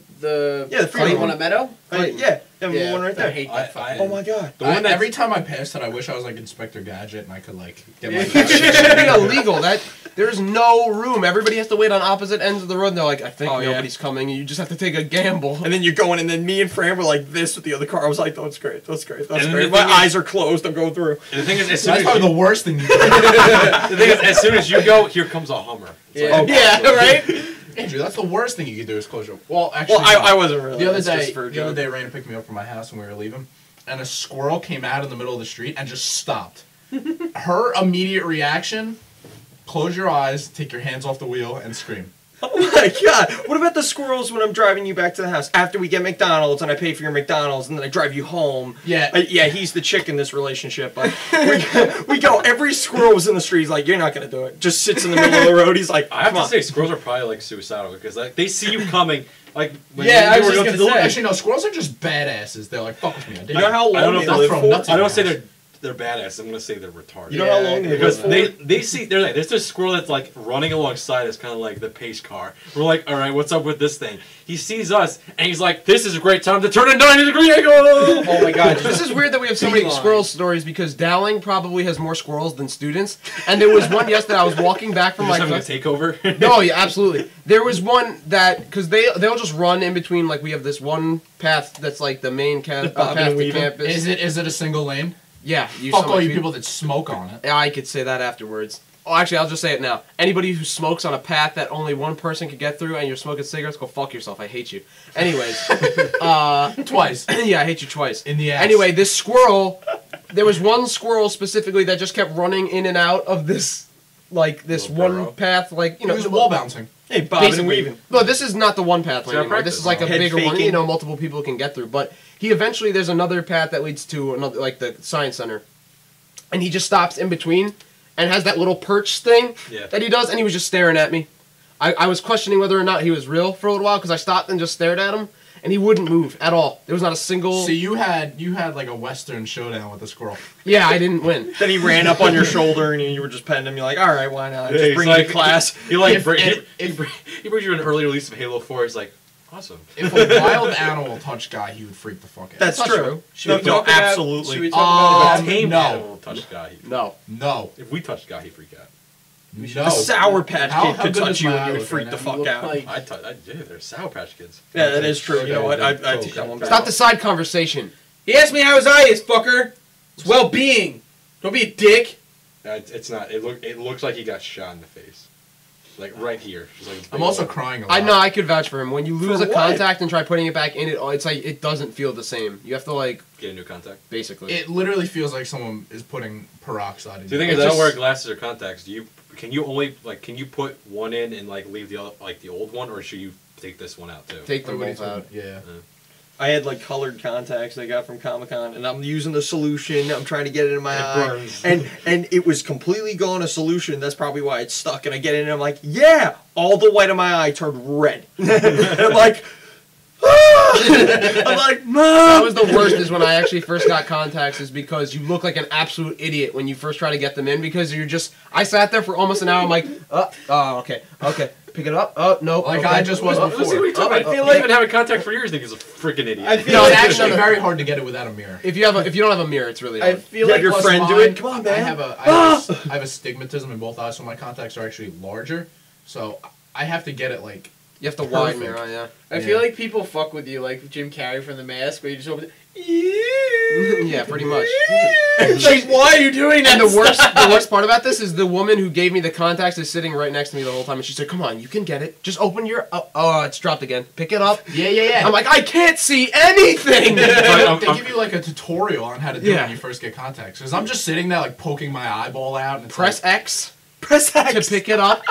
Speaker 5: Yeah, the
Speaker 4: fight
Speaker 5: freeway
Speaker 4: on a meadow?
Speaker 5: Yeah, the one right
Speaker 4: I
Speaker 5: there.
Speaker 4: hate that.
Speaker 5: Oh my god.
Speaker 1: The one that's
Speaker 3: every time I passed it, I wish I was like Inspector Gadget and I could like get my.
Speaker 2: It should be illegal. That there's no room. Everybody has to wait on opposite ends of the road. And they're like, I think
Speaker 5: Oh, yeah.
Speaker 2: nobody's coming. And you just have to take a gamble.
Speaker 5: And then you're going, and then me and Fran were like this with the other car. I was like, that's great, that's great, that's
Speaker 1: And
Speaker 5: great.
Speaker 1: the
Speaker 5: My
Speaker 1: thing is-
Speaker 5: eyes are closed. I'm going through.
Speaker 1: the thing is, as soon
Speaker 3: That's
Speaker 1: as
Speaker 3: probably
Speaker 1: you,
Speaker 3: the worst thing. You
Speaker 1: the thing is, as soon as you go, here comes a Hummer. It's
Speaker 4: Yeah.
Speaker 1: like,
Speaker 2: Yeah, right?
Speaker 3: Andrew, that's the worst thing you could do is close your. Well, actually,
Speaker 5: Well, I
Speaker 3: no.
Speaker 5: wasn't really.
Speaker 3: The other
Speaker 5: It's
Speaker 3: day,
Speaker 5: just for a joke.
Speaker 3: Raina picked me up from my house and we were leaving, and a squirrel came out in the middle of the street and just stopped. Her immediate reaction: close your eyes, take your hands off the wheel, and scream.
Speaker 5: Oh my god! What about the squirrels when I'm driving you back to the house after we get McDonald's and I pay for your McDonald's and then I drive you home?
Speaker 3: Yeah.
Speaker 5: Yeah, he's the chick in this relationship. But we go. Every squirrel was in the street. He's like, "You're not gonna do it." Just sits in the middle of the road. He's like,
Speaker 1: I have
Speaker 5: "Come
Speaker 1: to
Speaker 5: on."
Speaker 1: say, squirrels are probably like suicidal because like they see you coming. Like when
Speaker 4: Yeah, I
Speaker 1: you
Speaker 4: was
Speaker 1: were
Speaker 4: just
Speaker 1: going to
Speaker 4: gonna
Speaker 1: the
Speaker 4: say.
Speaker 3: Actually, no. Squirrels are just badasses. They're like, fuck with me. I did.
Speaker 5: You know how
Speaker 1: I don't
Speaker 5: long
Speaker 1: know
Speaker 5: they
Speaker 1: if
Speaker 3: I'll
Speaker 5: live
Speaker 3: throw
Speaker 5: for?
Speaker 3: nuts
Speaker 1: I don't
Speaker 3: in
Speaker 1: say
Speaker 3: your
Speaker 1: they're badass. I'm gonna say they're retarded.
Speaker 5: You know how long they
Speaker 1: Because
Speaker 5: live for?
Speaker 1: they see they're like there's this squirrel that's like running alongside us, kind of like the pace car. We're like, all right, what's up with this thing? He sees us and he's like, this is a great time to turn a 90-degree angle.
Speaker 4: Oh my god.
Speaker 2: This is weird that we have so many
Speaker 4: Beeline.
Speaker 2: squirrel stories because Dowling probably has more squirrels than students. And there was one yesterday I was walking back from
Speaker 1: Just
Speaker 2: my
Speaker 1: having a
Speaker 2: class.
Speaker 1: takeover.
Speaker 2: No, yeah, absolutely. There was one that because they'll just run in between. Like we have this one path that's like the main
Speaker 5: bobbing
Speaker 2: path
Speaker 5: and
Speaker 2: to
Speaker 5: weaving.
Speaker 2: campus.
Speaker 3: Is it a single lane?
Speaker 2: Yeah, you
Speaker 3: Fuck
Speaker 2: saw
Speaker 3: all
Speaker 2: my
Speaker 3: you
Speaker 2: tweet.
Speaker 3: people that smoke on it.
Speaker 2: Yeah, I could say that afterwards. Oh, actually, I'll just say it now. Anybody who smokes on a path that only one person could get through and you're smoking cigarettes, go fuck yourself. I hate you. Anyways,
Speaker 3: Twice.
Speaker 2: yeah, I hate you twice.
Speaker 3: In the ass.
Speaker 2: Anyway, this squirrel, there was one squirrel specifically that just kept running in and out of this, like, this
Speaker 1: Little
Speaker 2: one
Speaker 1: burrow.
Speaker 2: path, like, you
Speaker 3: He
Speaker 2: know.
Speaker 3: was wall bouncing.
Speaker 5: Hey, bobbing and
Speaker 2: Basically.
Speaker 5: weaving.
Speaker 2: No, this is not the one path
Speaker 1: It's not
Speaker 2: anymore. This is like a
Speaker 5: Head
Speaker 2: bigger one,
Speaker 5: faking.
Speaker 2: you know, multiple people can get through. But he eventually, there's another path that leads to another, like the science center. And he just stops in between and has that little perch thing
Speaker 1: Yeah.
Speaker 2: that he does, and he was just staring at me. I was questioning whether or not he was real for a little while because I stopped and just stared at him, and he wouldn't move at all. There was not a single.
Speaker 3: So you had like a Western showdown with the squirrel.
Speaker 2: Yeah, I didn't win.
Speaker 5: Then he ran up on your shoulder and you were just petting him. You're like, all right, why not?
Speaker 1: Yeah,
Speaker 5: Just
Speaker 1: he's
Speaker 5: bring you
Speaker 1: like-
Speaker 5: to class.
Speaker 1: He like
Speaker 3: If-
Speaker 1: bring-
Speaker 3: if-
Speaker 1: he brings you an early release of Halo 4. He's like, awesome.
Speaker 3: If a wild animal touched Guy, he would freak the fuck out.
Speaker 5: That's
Speaker 2: not
Speaker 5: true.
Speaker 2: true.
Speaker 4: Should we
Speaker 5: No,
Speaker 4: talk about-
Speaker 5: absolutely.
Speaker 4: should we talk
Speaker 1: If
Speaker 3: Um,
Speaker 1: a tame
Speaker 3: no.
Speaker 1: animal touched Guy, he'd freak out.
Speaker 2: No.
Speaker 3: no.
Speaker 1: If we touched Guy, he'd freak out.
Speaker 3: No.
Speaker 5: A Sour Patch
Speaker 3: How-
Speaker 5: Kid
Speaker 3: how
Speaker 5: could
Speaker 3: good
Speaker 5: touch
Speaker 3: is
Speaker 5: you
Speaker 3: my
Speaker 5: and you
Speaker 3: eye
Speaker 5: would
Speaker 3: look
Speaker 5: freak
Speaker 3: right
Speaker 5: the
Speaker 3: now?
Speaker 5: fuck
Speaker 4: look
Speaker 5: out.
Speaker 4: like-
Speaker 1: Yeah, they're Sour Patch Kids.
Speaker 5: Yeah, that is true. You know what? I
Speaker 3: Okay.
Speaker 5: take that one back.
Speaker 2: Stop the side conversation.
Speaker 4: He asked me how his eye is, fucker. It's well-being. Don't be a dick.
Speaker 1: It's not. It looks like he got shot in the face, like right here. Just like
Speaker 3: I'm also crying a lot.
Speaker 2: I know I could vouch for him. When you lose
Speaker 5: For
Speaker 2: a
Speaker 5: what?
Speaker 2: contact and try putting it back in, it's like it doesn't feel the same. You have to like
Speaker 1: get a new contact.
Speaker 2: basically.
Speaker 3: It literally feels like someone is putting peroxide in
Speaker 1: Do you
Speaker 3: your
Speaker 1: think if
Speaker 2: It's
Speaker 1: I don't
Speaker 2: just-
Speaker 1: wear glasses or contacts, can you put one in and like leave the old one, or should you take this one out too?
Speaker 2: Take them
Speaker 3: Everybody's
Speaker 2: both out.
Speaker 3: Yeah.
Speaker 5: I had like colored contacts I got from Comic-Con, and I'm using the solution. I'm trying to get it in my
Speaker 1: It
Speaker 5: eye,
Speaker 1: burns.
Speaker 5: and it was completely gone a solution. That's probably why it's stuck. And I get it, and I'm like, yeah, all the white of my eye turned red. And I'm like, I'm like,
Speaker 2: That
Speaker 5: Mom.
Speaker 2: was the worst is when I actually first got contacts is because you look like an absolute idiot when you first try to get them in because you're just I sat there for almost an hour. I'm like, okay, pick it up. Oh no,
Speaker 3: Like
Speaker 2: okay.
Speaker 3: I just was
Speaker 1: Let's see what
Speaker 3: before.
Speaker 1: you're talking about.
Speaker 2: I feel
Speaker 1: He's even having contact for years. Think he's a freaking idiot.
Speaker 4: I feel
Speaker 2: No,
Speaker 3: It's
Speaker 4: like
Speaker 3: actually very hard to get it without a mirror.
Speaker 2: If you don't have a mirror, it's really
Speaker 4: I
Speaker 2: hard.
Speaker 4: feel
Speaker 5: You
Speaker 4: like
Speaker 5: have your
Speaker 3: Plus
Speaker 5: friend do
Speaker 3: mine,
Speaker 5: it. Come on, man.
Speaker 3: I have astigmatism in both eyes, so my contacts are actually larger. So I have to get it like.
Speaker 2: You have to widen
Speaker 3: Perfect.
Speaker 2: your eye. Yeah.
Speaker 4: I feel like people fuck with you like Jim Carrey from The Mask, where you just open it.
Speaker 2: Yeah, pretty much.
Speaker 4: It's like, why are you doing that?
Speaker 2: And the worst part about this is the woman who gave me the contacts is sitting right next to me the whole time, and she said, "Come on, you can get it. Just open your. Oh, it's dropped again. Pick it up."
Speaker 3: Yeah.
Speaker 2: I'm like, I can't see anything.
Speaker 3: They give you like a tutorial on how to do it
Speaker 2: Yeah.
Speaker 3: when you first get contacts. Because I'm just sitting there like poking my eyeball out. And it's
Speaker 2: Press X
Speaker 5: Press
Speaker 2: to
Speaker 5: X.
Speaker 2: pick it up.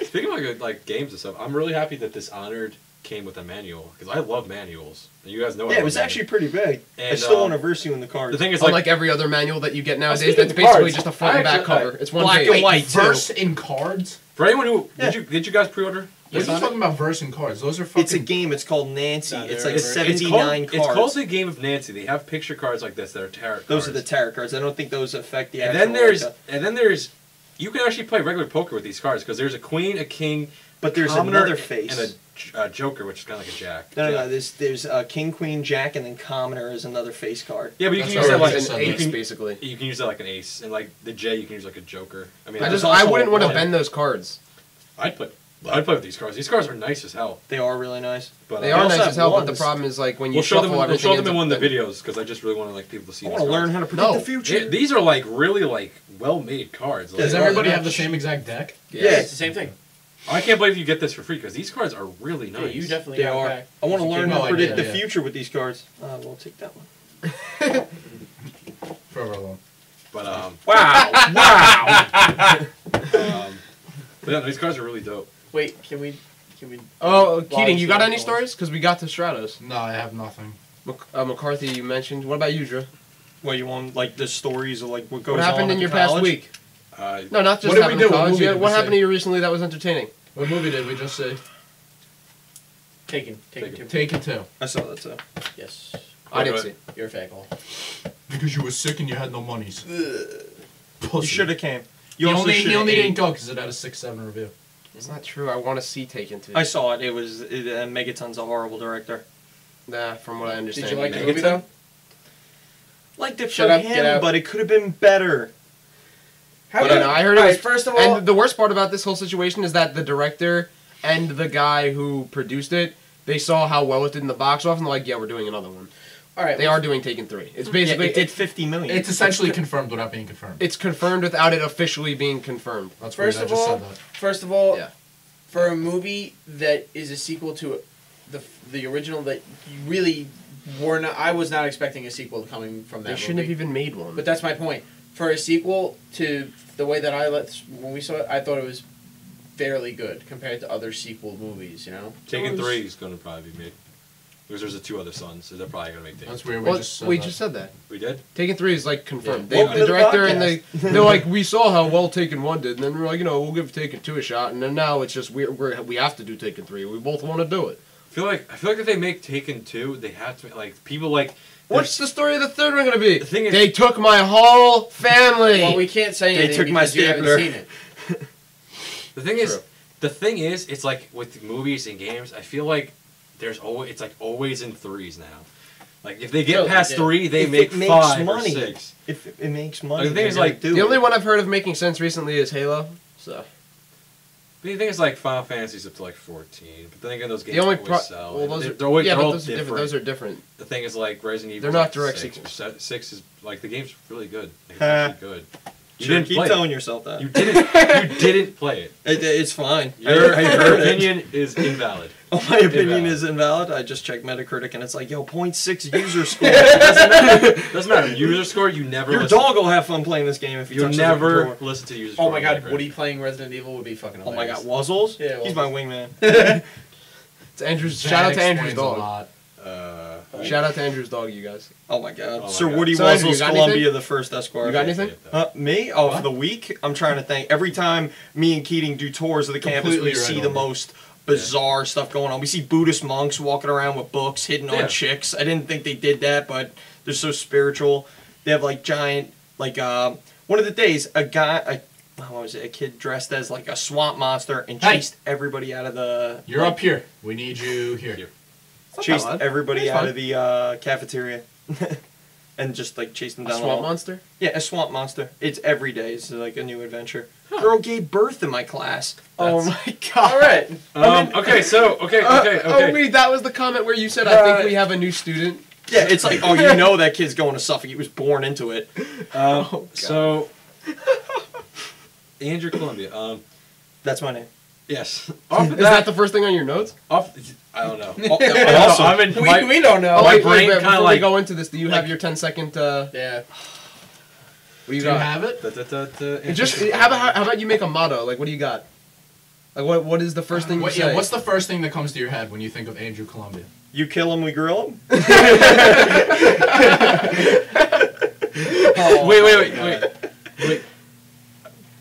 Speaker 1: Speaking of like games and stuff, I'm really happy that Dishonored came with a manual because I love manuals. And you guys know.
Speaker 5: Yeah, it was actually pretty big.
Speaker 1: And,
Speaker 5: I still want to verse you in the cards.
Speaker 1: The thing is,
Speaker 2: Unlike every other manual that you get nowadays,
Speaker 1: speaking
Speaker 2: that's
Speaker 1: of
Speaker 2: basically
Speaker 1: cards,
Speaker 2: just a front and
Speaker 1: I
Speaker 2: back
Speaker 1: actually-
Speaker 2: cover. It's one
Speaker 5: Black
Speaker 2: page.
Speaker 5: and white, too.
Speaker 3: Verse in cards?
Speaker 1: for anyone who
Speaker 5: Yeah.
Speaker 1: did you guys pre-order?
Speaker 3: We're just
Speaker 1: Dishonored?
Speaker 3: talking about verse in cards. Those are fucking.
Speaker 5: It's a game. It's called Nancy.
Speaker 4: No,
Speaker 5: It's
Speaker 4: they're-
Speaker 5: like
Speaker 4: it's-
Speaker 5: 79 cards.
Speaker 1: It's called the Game of Nancy. They have picture cards like this that are tarot cards.
Speaker 5: Those are the tarot cards. I don't think those affect the
Speaker 1: And
Speaker 5: actual.
Speaker 1: then there's you can actually play regular poker with these cards because there's a queen, a king,
Speaker 5: but there's
Speaker 1: commoner,
Speaker 5: another face.
Speaker 1: and a joker, which is kind of like a jack.
Speaker 5: No. There's king, queen, jack, and then commoner is another face card.
Speaker 1: Yeah, but you
Speaker 3: That's
Speaker 1: can use that
Speaker 3: already
Speaker 1: like
Speaker 3: just
Speaker 2: an
Speaker 1: you
Speaker 2: ace,
Speaker 1: can,
Speaker 2: basically.
Speaker 1: you can use that like an ace, and like the J you can use like a joker. I mean,
Speaker 5: There's
Speaker 2: I
Speaker 5: also
Speaker 2: wouldn't want to
Speaker 5: one-
Speaker 2: bend those cards.
Speaker 1: I'd play with these cards. These cards are nice as hell.
Speaker 5: They are really nice.
Speaker 1: But
Speaker 2: They
Speaker 1: uh,
Speaker 2: are
Speaker 5: also
Speaker 2: nice
Speaker 5: have
Speaker 2: as hell, but the
Speaker 5: ones.
Speaker 2: problem is like when you
Speaker 1: we'll show them.
Speaker 2: shuffle
Speaker 1: We'll
Speaker 2: everything.
Speaker 1: show them in
Speaker 2: ends
Speaker 1: one of
Speaker 2: up
Speaker 1: the
Speaker 2: bending.
Speaker 1: videos because I just really want to like people to see.
Speaker 5: I
Speaker 1: these
Speaker 5: want to learn
Speaker 1: cards.
Speaker 5: how to predict
Speaker 2: No.
Speaker 5: the future.
Speaker 1: Yeah, these are like really like well-made cards. Like,
Speaker 3: Does
Speaker 5: They are
Speaker 3: everybody
Speaker 5: the
Speaker 3: have the
Speaker 5: match.
Speaker 3: same exact deck?
Speaker 5: Yeah.
Speaker 4: It's the same thing.
Speaker 1: I can't believe you get this for free because these cards are really nice.
Speaker 4: Yeah, you definitely
Speaker 5: They
Speaker 4: got it
Speaker 5: are.
Speaker 4: back.
Speaker 5: I want to learn
Speaker 3: No
Speaker 5: how to predict
Speaker 3: idea,
Speaker 5: the
Speaker 3: yeah.
Speaker 5: future with these cards. We'll take that one.
Speaker 3: Forever alone.
Speaker 1: But
Speaker 5: Wow!
Speaker 1: but yeah, these cards are really dope.
Speaker 4: Wait, can we?
Speaker 2: Oh,
Speaker 4: While
Speaker 2: Keating, you got
Speaker 4: it's
Speaker 2: any
Speaker 4: on.
Speaker 2: stories? Because we got to Stratos.
Speaker 3: No, I have nothing.
Speaker 2: McCarthy, you mentioned. What about you, Drew?
Speaker 5: What you want? Like the stories of like what goes
Speaker 2: What happened
Speaker 5: on
Speaker 2: in
Speaker 5: at
Speaker 2: your
Speaker 5: the
Speaker 2: past
Speaker 5: college?
Speaker 2: week?
Speaker 1: Uh,
Speaker 2: No, not just
Speaker 3: What did we
Speaker 2: happened
Speaker 3: do?
Speaker 2: in
Speaker 3: What
Speaker 2: college.
Speaker 3: movie
Speaker 2: Yeah,
Speaker 3: did we
Speaker 2: what
Speaker 3: say?
Speaker 2: happened to you recently that was entertaining?
Speaker 3: What movie did we just say?
Speaker 4: Taken
Speaker 1: Taken.
Speaker 4: two.
Speaker 3: Take it too.
Speaker 5: I saw that too.
Speaker 4: Yes,
Speaker 2: I didn't
Speaker 1: but-
Speaker 2: see.
Speaker 4: you're a fat hole.
Speaker 3: Because you were sick and you had no monies.
Speaker 5: You
Speaker 3: Pussy.
Speaker 5: should have came.
Speaker 3: He
Speaker 5: You also
Speaker 3: only,
Speaker 5: should
Speaker 3: he
Speaker 5: have
Speaker 3: only didn't go because it had a 6.7 review.
Speaker 2: It's not true. I want to see Taken 2.
Speaker 5: I saw it. It was Megaton's a horrible director.
Speaker 2: Nah, from what I understand.
Speaker 4: Did you like the
Speaker 1: Megaton?
Speaker 4: movie though?
Speaker 5: Liked it
Speaker 4: Shut
Speaker 5: for
Speaker 4: up, get
Speaker 5: him,
Speaker 4: out.
Speaker 5: but it could have been better.
Speaker 2: But I heard it
Speaker 4: Alright,
Speaker 2: was.
Speaker 4: first of all,
Speaker 2: And the worst part about this whole situation is that the director and the guy who produced it, they saw how well it did in the box office, and they're like, "Yeah, we're doing another one."
Speaker 4: all right,
Speaker 2: They are doing Taken 3. It's basically
Speaker 5: Yeah, it did 50 million.
Speaker 3: It's essentially confirmed without being confirmed.
Speaker 2: it's confirmed without it officially being confirmed.
Speaker 3: That's weird.
Speaker 4: First
Speaker 3: I
Speaker 4: of
Speaker 3: just
Speaker 4: all,
Speaker 3: said that.
Speaker 4: First of all,
Speaker 2: Yeah.
Speaker 4: for a movie that is a sequel to the original that you really were not, I was not expecting a sequel coming from that.
Speaker 2: They shouldn't
Speaker 4: movie.
Speaker 2: have even made one.
Speaker 4: But that's my point. For a sequel to the way that when we saw it, I thought it was fairly good compared to other sequel movies. You know.
Speaker 1: Taken 3 is going to probably be made. Because there's the 2 other sons, so they're probably going to make Taken.
Speaker 3: That's weird.
Speaker 2: Well,
Speaker 3: We
Speaker 2: just said that.
Speaker 1: We did?
Speaker 2: Taken 3 is like confirmed.
Speaker 1: Yeah.
Speaker 2: They,
Speaker 5: Welcome
Speaker 2: the
Speaker 5: to the
Speaker 2: director and
Speaker 5: podcast.
Speaker 2: they're like, we saw how well Taken 1 did, and then we're like, we'll give Taken 2 a shot, and then now it's just we have to do Taken 3. We both want to do it.
Speaker 1: I feel like if they make Taken 2, they have to like people like
Speaker 2: What's the story of the third one gonna be?
Speaker 1: The thing is-
Speaker 2: they took my whole family.
Speaker 4: Well, we can't say
Speaker 5: They
Speaker 4: anything
Speaker 5: took my
Speaker 4: because you haven't
Speaker 5: stapler.
Speaker 4: seen it.
Speaker 1: the thing is it's like with movies and games, I feel like it's like always in threes now. Like if they get
Speaker 4: Totally,
Speaker 1: past
Speaker 4: yeah.
Speaker 1: 3, they
Speaker 5: If
Speaker 1: make
Speaker 5: it makes
Speaker 1: 5
Speaker 5: money.
Speaker 1: or 6.
Speaker 5: If it makes money,
Speaker 1: the thing is,
Speaker 5: they're gonna
Speaker 1: like,
Speaker 5: do
Speaker 2: the only
Speaker 5: it.
Speaker 2: one I've heard of making sense recently is Halo. So
Speaker 1: But the thing is like Final Fantasy's up to like 14. But then again those games
Speaker 2: the only
Speaker 1: always
Speaker 2: pro-
Speaker 1: sell.
Speaker 2: well,
Speaker 1: and
Speaker 2: those
Speaker 1: they're,
Speaker 2: are,
Speaker 1: they're always,
Speaker 2: yeah,
Speaker 1: they're
Speaker 2: but
Speaker 1: all
Speaker 2: those are different. Those are different.
Speaker 1: The thing is like Resident Evil.
Speaker 2: They're not
Speaker 1: like
Speaker 2: direct
Speaker 1: 6
Speaker 2: sequels.
Speaker 1: or 6 is like the game's really good. Like, it's
Speaker 5: Huh.
Speaker 1: actually good. You
Speaker 5: Sure,
Speaker 1: didn't
Speaker 5: keep
Speaker 1: play
Speaker 5: telling
Speaker 1: it.
Speaker 5: yourself that.
Speaker 1: You didn't play it.
Speaker 5: It's fine.
Speaker 1: Your
Speaker 5: I heard it.
Speaker 1: opinion is invalid.
Speaker 5: Oh, my opinion
Speaker 1: Invalid.
Speaker 5: is invalid. I just checked Metacritic and it's like, 0.6 user score. Doesn't matter.
Speaker 1: Doesn't matter. User score, you never
Speaker 5: Your
Speaker 1: listen.
Speaker 5: dog will have fun playing this game if you
Speaker 1: You'll
Speaker 5: touches the
Speaker 1: never
Speaker 5: controller.
Speaker 1: listen to user score.
Speaker 4: Oh my god,
Speaker 1: on Metacritic.
Speaker 4: Woody playing Resident Evil would be fucking
Speaker 5: Oh my
Speaker 4: hilarious.
Speaker 5: god, Wuzzles?
Speaker 4: Yeah,
Speaker 5: He's my wingman.
Speaker 2: It's Andrew's.
Speaker 3: That
Speaker 2: Shout out to Andrew's
Speaker 3: explains a
Speaker 2: dog.
Speaker 3: lot.
Speaker 2: Shout out to Andrew's dog, you guys.
Speaker 5: Oh my god.
Speaker 1: Oh my
Speaker 5: Sir
Speaker 1: God.
Speaker 5: Woody
Speaker 2: So, Andrew, you
Speaker 5: Wuzzles,
Speaker 2: got
Speaker 5: Columbia,
Speaker 2: anything?
Speaker 5: the first Esquire.
Speaker 2: You got anything?
Speaker 5: Me? Oh,
Speaker 3: What?
Speaker 5: for the week? I'm trying to think. Every time me and Keating do tours of the campus,
Speaker 3: Completely
Speaker 5: we
Speaker 3: right
Speaker 5: see the
Speaker 3: over.
Speaker 5: most bizarre stuff going on. We see Buddhist monks walking around with books, hitting
Speaker 1: Yeah.
Speaker 5: on chicks. I didn't think they did that, but they're so spiritual. They have like giant, like one of the days, a kid dressed as like a swamp monster and
Speaker 3: Hey.
Speaker 5: chased everybody out of the.
Speaker 3: You're up here. We need you here.
Speaker 1: Here.
Speaker 5: Chased
Speaker 2: bad.
Speaker 5: everybody
Speaker 2: It's
Speaker 5: out
Speaker 2: fine.
Speaker 5: of the cafeteria. And just like chased them
Speaker 2: A
Speaker 5: down the
Speaker 2: swamp
Speaker 5: hall.
Speaker 2: monster.
Speaker 5: Yeah, a swamp monster. It's every day. It's like a new adventure. Girl gave birth in my class.
Speaker 2: Oh
Speaker 1: That's-
Speaker 2: my god!
Speaker 4: All right.
Speaker 1: Okay.
Speaker 2: Oh wait, that was the comment where you said, "I think we have a new student."
Speaker 5: Yeah, it's like, oh, you know that kid's going to Suffolk. He was born into it.
Speaker 1: So, Andrew Columbia.
Speaker 5: That's my name.
Speaker 1: Yes. Off of
Speaker 2: Is that the first thing on your notes?
Speaker 1: Off, I don't know.
Speaker 5: Also,
Speaker 1: I'm in. My,
Speaker 4: We don't know.
Speaker 2: Oh,
Speaker 1: my
Speaker 2: wait,
Speaker 1: brain
Speaker 2: wait,
Speaker 1: kinda
Speaker 2: before we
Speaker 1: like-
Speaker 2: go into this, do you have
Speaker 1: like-
Speaker 2: your 10-second?
Speaker 4: Yeah.
Speaker 2: What do you
Speaker 3: Do you
Speaker 2: got?
Speaker 3: have it?
Speaker 2: Just how about you make a motto? Like, what do you got? Like what is the first thing you say?
Speaker 3: Yeah, what's the first thing that comes to your head when you think of Andrew Columbia?
Speaker 5: You kill him, we grill him.
Speaker 4: Oh,
Speaker 1: Wait.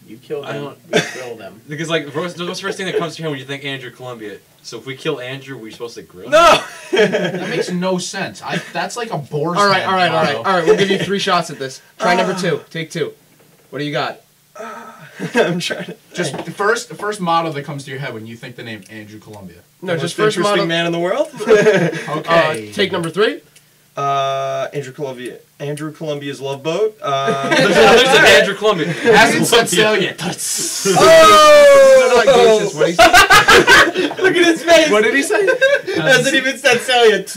Speaker 4: You killed
Speaker 1: I
Speaker 4: them.
Speaker 1: don't-
Speaker 4: We killed them.
Speaker 1: Because like, what's the first thing that comes to your head when you think Andrew Columbia? So if we kill Andrew, we're supposed to grill him?
Speaker 5: No.
Speaker 3: That makes no sense. That's like a boar's
Speaker 2: All right,
Speaker 3: head,
Speaker 2: all right, all right,
Speaker 3: Otto.
Speaker 2: all right. We'll give you 3 shots at this. Try number 2. Take 2. What do you got?
Speaker 5: I'm trying to.
Speaker 3: Just the first motto that comes to your head when you think the name Andrew Columbia.
Speaker 2: No,
Speaker 5: Most
Speaker 2: just first
Speaker 5: interesting
Speaker 2: model.
Speaker 5: man in the world.
Speaker 3: Okay.
Speaker 2: Take number 3.
Speaker 5: Andrew Columbia's Love Boat.
Speaker 1: There's an Andrew Columbia.
Speaker 3: Hasn't set sail yet.
Speaker 2: Oh! What did he say?
Speaker 4: Look at his face.
Speaker 2: What did he say?
Speaker 4: Hasn't even said salient.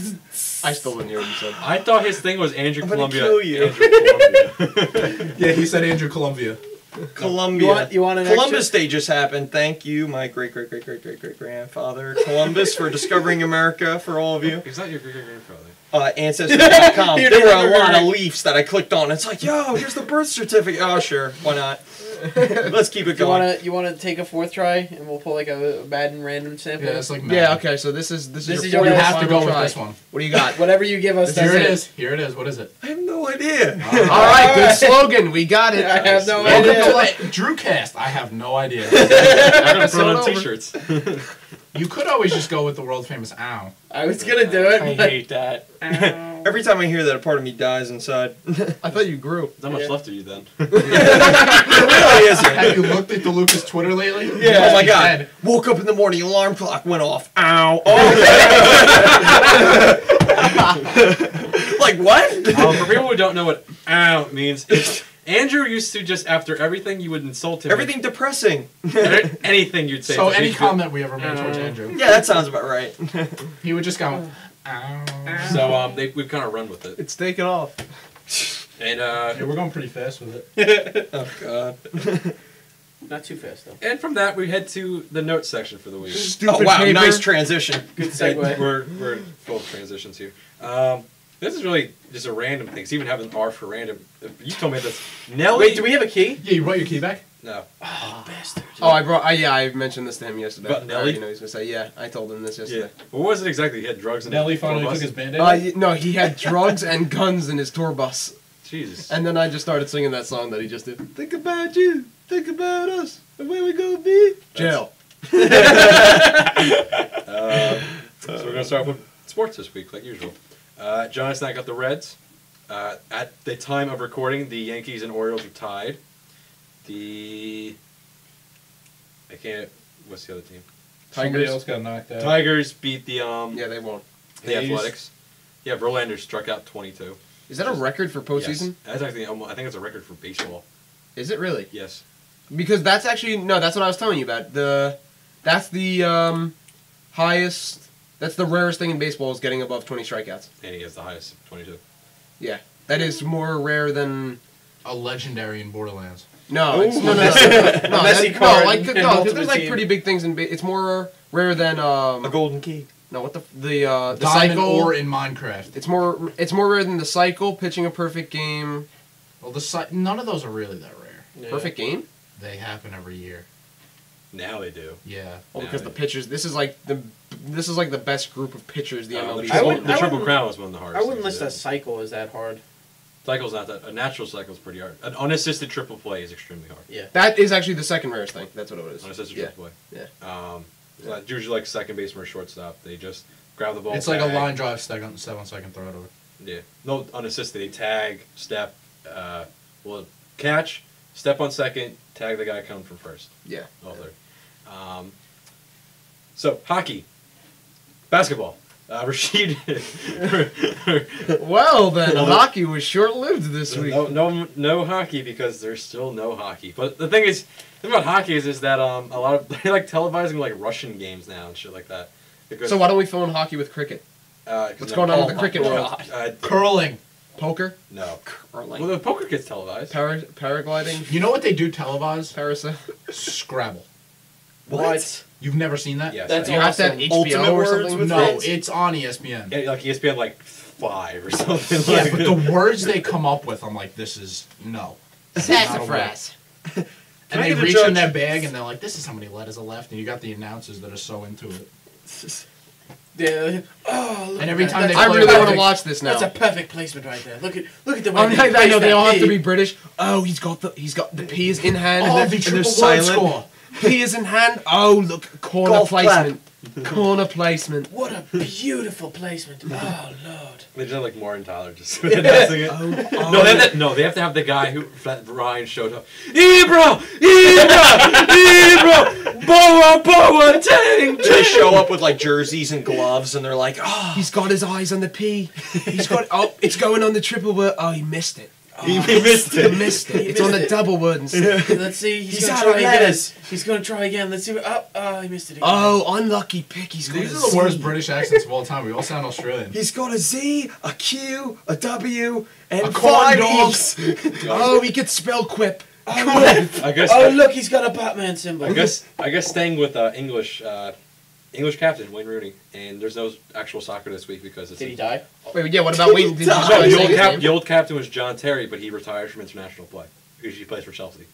Speaker 2: I still didn't hear what he said.
Speaker 1: I thought his thing was Andrew
Speaker 5: I'm gonna
Speaker 1: Columbia.
Speaker 5: kill you.
Speaker 1: Andrew Columbia.
Speaker 3: Yeah, he said Andrew Columbia.
Speaker 5: Columbia.
Speaker 4: You want an
Speaker 5: Columbus Day just happened. Thank you, my great grandfather Columbus, for discovering America for all of you.
Speaker 1: Is that your great grandfather?
Speaker 5: Ancestry.com.
Speaker 4: You
Speaker 5: There were a
Speaker 4: remember
Speaker 5: lot of
Speaker 4: right.
Speaker 5: leaves that I clicked on. It's like, yo, here's the birth certificate. Oh, sure, why not? Let's keep it going.
Speaker 4: You wanna take a 4th try and we'll pull like a bad and random sample.
Speaker 3: Yeah, it's like
Speaker 2: Yeah, okay, so this is
Speaker 4: This
Speaker 2: your
Speaker 4: is
Speaker 2: fourth
Speaker 4: your
Speaker 3: You
Speaker 2: and
Speaker 3: have to
Speaker 2: final
Speaker 3: go with
Speaker 2: try.
Speaker 3: this one.
Speaker 2: What do you got?
Speaker 4: Whatever you give us,
Speaker 3: Here
Speaker 4: that's
Speaker 3: it is. Here it is. What is it?
Speaker 5: I have no idea.
Speaker 2: All right, good slogan. We got it.
Speaker 4: I have no
Speaker 3: Welcome
Speaker 4: idea.
Speaker 3: to Drewcast. I have no idea.
Speaker 1: I'm gonna put it on
Speaker 2: over.
Speaker 1: t-shirts.
Speaker 3: You could always just go with the world famous ow.
Speaker 4: I was gonna do it.
Speaker 5: I
Speaker 4: but-
Speaker 5: hate that.
Speaker 4: Ow.
Speaker 5: Every time I hear that, a part of me dies inside.
Speaker 2: I thought you grew.
Speaker 1: Not much
Speaker 4: Yeah.
Speaker 1: left of you then.
Speaker 5: It really isn't.
Speaker 3: Have you looked at the Lucas Twitter lately?
Speaker 5: Yeah. Oh my god.
Speaker 3: Dead.
Speaker 5: Woke up in the morning, alarm clock went off. Ow. Like what?
Speaker 1: For people who don't know what "ow" means, it's Andrew used to just after everything you would insult him.
Speaker 5: Everything depressing.
Speaker 1: with, anything you'd say.
Speaker 3: So
Speaker 1: to
Speaker 3: any
Speaker 1: him,
Speaker 3: comment we ever made towards Andrew,
Speaker 5: Yeah, that sounds about right.
Speaker 3: he would just go, ow.
Speaker 1: So we've kind of run with it,
Speaker 2: It's taken off.
Speaker 1: and
Speaker 3: Yeah, we're going pretty fast with it.
Speaker 5: Oh god.
Speaker 4: Not too fast though.
Speaker 1: from that we head to the notes section for the week.
Speaker 2: Stupid
Speaker 5: Oh wow,
Speaker 2: paper.
Speaker 5: nice transition.
Speaker 4: Good segue.
Speaker 1: We're full of transitions here. This is really just a random thing. It's even having R for random. You told me this. Nelly.
Speaker 4: Wait, do we have a key?
Speaker 3: Yeah, you brought your key back?
Speaker 1: No.
Speaker 4: Oh, bastard.
Speaker 2: Oh, I mentioned this to him yesterday.
Speaker 1: About Nelly?
Speaker 2: You know, he's gonna say, yeah, I told him this
Speaker 1: Yeah.
Speaker 2: yesterday.
Speaker 1: What was it exactly? He had drugs in
Speaker 3: Nelly
Speaker 1: his tour
Speaker 3: finally
Speaker 1: bus?
Speaker 3: took his band-aid.
Speaker 2: No, he had drugs and guns in his tour bus.
Speaker 1: Jesus.
Speaker 2: And then I just started singing that song that he just did. Think about you, think about us, and where we gonna be? Jail.
Speaker 1: So we're gonna start with sports this week, like usual. Jonas and I got the Reds. At the time of recording, the Yankees and Orioles are tied. What's the other team?
Speaker 3: Somebody
Speaker 2: Tigers.
Speaker 3: else got knocked out.
Speaker 1: Tigers beat the
Speaker 2: Yeah, they won.
Speaker 1: the
Speaker 3: A's.
Speaker 1: Athletics. Yeah, Verlander struck out 22.
Speaker 2: Is that a record for postseason?
Speaker 1: Yes. That's actually I think it's a record for baseball.
Speaker 2: Is it really?
Speaker 1: Yes.
Speaker 2: Because that's actually that's what I was telling you about. That's the highest. That's the rarest thing in baseball is getting above 20 strikeouts.
Speaker 1: And he has the highest 22.
Speaker 2: Yeah, that is more rare than.
Speaker 3: A legendary in Borderlands.
Speaker 2: No, it's, no,
Speaker 4: Messy card
Speaker 2: No, like
Speaker 4: and
Speaker 2: no, 'cause
Speaker 4: Ultimate
Speaker 2: there's like
Speaker 4: Team.
Speaker 2: pretty big things in. It's more rare than
Speaker 5: A golden key.
Speaker 2: no, what the
Speaker 3: Diamond
Speaker 2: cycle.
Speaker 3: ore in Minecraft.
Speaker 2: It's more rare than the cycle, pitching a perfect game.
Speaker 3: Well, none of those are really that rare.
Speaker 4: Yeah.
Speaker 2: Perfect game?
Speaker 3: They happen every year.
Speaker 1: Now they do.
Speaker 3: Yeah.
Speaker 2: Well,
Speaker 1: Yeah,
Speaker 2: because the
Speaker 1: they-
Speaker 2: pitchers. This is like the best group of pitchers the MLB.
Speaker 1: the
Speaker 2: has
Speaker 1: triple,
Speaker 2: seen.
Speaker 1: the Triple Crown was one of the
Speaker 4: I
Speaker 1: hardest.
Speaker 4: wouldn't
Speaker 1: things
Speaker 4: list
Speaker 1: to
Speaker 4: a cycle as that hard.
Speaker 1: do. Cycle's not that. A natural cycle's pretty hard. An unassisted triple play is extremely hard.
Speaker 4: Yeah.
Speaker 2: That is actually the second rarest thing. That's what it is.
Speaker 1: Unassisted
Speaker 2: Yeah.
Speaker 1: triple play.
Speaker 2: Yeah.
Speaker 1: It's not usually like second baseman or shortstop. They just grab the ball.
Speaker 3: It's like a
Speaker 1: tag.
Speaker 3: line drive, 7-second throw it over.
Speaker 1: Yeah. No, unassisted. They tag, step, catch, step on second, tag the guy coming from first.
Speaker 2: Yeah.
Speaker 1: All third. So, hockey. Basketball. Rashid.
Speaker 2: Well then, hockey was short-lived this week.
Speaker 1: no hockey because there's still no hockey. But the thing about hockey is that a lot of they like televising like Russian games now and shit like that. Because,
Speaker 2: So why don't we fill in hockey with cricket?
Speaker 1: 'cause
Speaker 2: What's
Speaker 1: no-
Speaker 2: going on
Speaker 5: Oh
Speaker 2: with the
Speaker 5: my
Speaker 2: cricket world?
Speaker 5: God.
Speaker 3: Curling.
Speaker 2: Poker,
Speaker 1: No.
Speaker 5: Curling.
Speaker 1: Well, the poker gets televised.
Speaker 2: paragliding,
Speaker 3: You know what they do televised?
Speaker 2: parasail.
Speaker 3: Scrabble.
Speaker 4: What?
Speaker 3: You've never seen that?
Speaker 1: Yes.
Speaker 4: That's
Speaker 2: You have to have
Speaker 4: awesome.
Speaker 2: HBO
Speaker 5: Ultimate
Speaker 2: or
Speaker 5: words
Speaker 2: something.
Speaker 5: with
Speaker 3: No,
Speaker 5: friends?
Speaker 3: it's on ESPN.
Speaker 1: Yeah, like ESPN like 5 or something.
Speaker 3: Yeah,
Speaker 1: like
Speaker 3: but the words they come up with, I'm like, this is no.
Speaker 2: Sassafras.
Speaker 3: And
Speaker 5: I
Speaker 3: they
Speaker 5: get a
Speaker 3: reach
Speaker 5: judge?
Speaker 3: in their bag and they're like, "This is how many letters are left," and you got the announcers that are so into it.
Speaker 4: Yeah. Oh, look
Speaker 3: And
Speaker 4: at
Speaker 3: every
Speaker 4: that.
Speaker 3: time they
Speaker 4: That's
Speaker 2: I
Speaker 3: play
Speaker 2: really
Speaker 3: like-
Speaker 2: want to watch this now.
Speaker 4: That's a perfect placement right there. Look at the way.
Speaker 2: Oh,
Speaker 4: they
Speaker 2: I
Speaker 4: place
Speaker 2: know they
Speaker 4: that
Speaker 2: all have to
Speaker 4: P.
Speaker 2: be British. Oh, he's got the P is in hand.
Speaker 3: Oh,
Speaker 2: and
Speaker 3: the
Speaker 2: they're
Speaker 3: triple
Speaker 2: silent.
Speaker 3: word score.
Speaker 2: P is in hand. Oh, look, corner
Speaker 5: Golf
Speaker 2: placement. Corner placement.
Speaker 4: What a beautiful placement. Oh lord.
Speaker 1: They just have like Moore and Tyler just announcing it.
Speaker 2: Oh,
Speaker 1: They have to have the guy who Ryan showed up. Ibra, Boa, Boa, Tang.
Speaker 5: They show up with like jerseys and gloves, and they're like, "Oh,
Speaker 2: He's got his eyes on the P. He's got. Oh, it's going on the triple word. Oh, he missed it.
Speaker 5: he missed
Speaker 2: He
Speaker 5: it."
Speaker 2: missed it. It's on the double word instead.
Speaker 4: Let's see. He's
Speaker 5: He's
Speaker 4: gonna
Speaker 5: out
Speaker 4: try
Speaker 5: of
Speaker 4: again.
Speaker 5: letters.
Speaker 4: He's gonna try again. Let's see. Oh, he missed it again.
Speaker 2: Oh, unlucky pick. He's got
Speaker 3: These
Speaker 2: a
Speaker 3: are the
Speaker 2: Z.
Speaker 3: worst British accents of all time. We all sound Australian.
Speaker 5: He's got a Z, a Q, a W, and
Speaker 3: A corn
Speaker 5: 5
Speaker 3: dog.
Speaker 5: E's.
Speaker 2: Oh, he could spell quip.
Speaker 1: I guess.
Speaker 4: Oh look, he's got a Batman symbol.
Speaker 1: I guess staying with English captain Wayne Rooney, and there's no actual soccer this week because it's
Speaker 4: Did he die?
Speaker 2: Wait, yeah. What about Wayne? Did you
Speaker 1: No,
Speaker 2: say his
Speaker 1: the
Speaker 2: name?
Speaker 1: old captain was John Terry, but he retired from international play because he plays for Chelsea.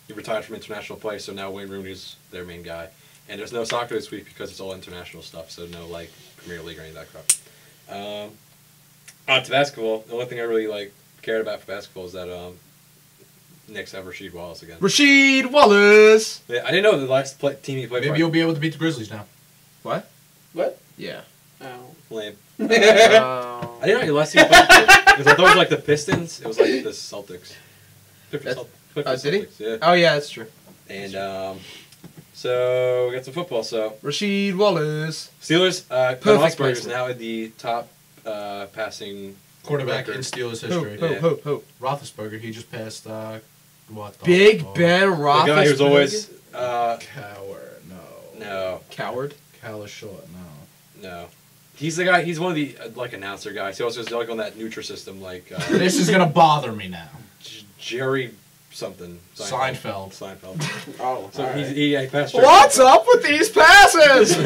Speaker 1: He retired from international play, so now Wayne Rooney's their main guy. And there's no soccer this week because it's all international stuff, so no like Premier League or any of that crap. On to basketball. The only thing I really cared about for basketball is that Knicks have Rasheed Wallace again.
Speaker 2: Rasheed Wallace.
Speaker 1: Yeah, I didn't know the last team he played
Speaker 3: Maybe
Speaker 1: for.
Speaker 3: you'll be able to beat the Grizzlies now.
Speaker 2: What?
Speaker 4: What?
Speaker 2: Yeah.
Speaker 4: Oh.
Speaker 1: Lame.
Speaker 2: Oh.
Speaker 1: I didn't know your last team played for because I thought it was like the Pistons. It was like the Celtics. Played for
Speaker 2: That's-
Speaker 1: played for the
Speaker 2: did he?
Speaker 1: Celtics, yeah.
Speaker 2: Oh yeah, that's true.
Speaker 1: And so we got some football. So
Speaker 2: Rasheed Wallace.
Speaker 1: Steelers, Ben
Speaker 2: Perfect
Speaker 1: Roethlisberger is
Speaker 2: placement.
Speaker 1: now in the top passing
Speaker 3: Quarterback
Speaker 1: record.
Speaker 3: in Steelers
Speaker 2: Who?
Speaker 3: history.
Speaker 2: Who?
Speaker 3: Roethlisberger, he just passed, what the
Speaker 2: Big
Speaker 3: fuck?
Speaker 2: Ben
Speaker 1: The
Speaker 2: Roethlisberger.
Speaker 1: guy who's always
Speaker 3: Coward, no.
Speaker 1: no,
Speaker 2: Coward.
Speaker 3: Callous short, no.
Speaker 1: no. He's the guy. He's one of the announcer guys. He also is on that Nutrisystem
Speaker 3: This is gonna bother me now.
Speaker 1: Jerry something.
Speaker 3: Seinfeld.
Speaker 1: Seinfeld.
Speaker 4: Oh.
Speaker 1: So
Speaker 4: all right.
Speaker 1: he passed. Jerry
Speaker 2: What's
Speaker 1: Seinfeld.
Speaker 2: up with these passes?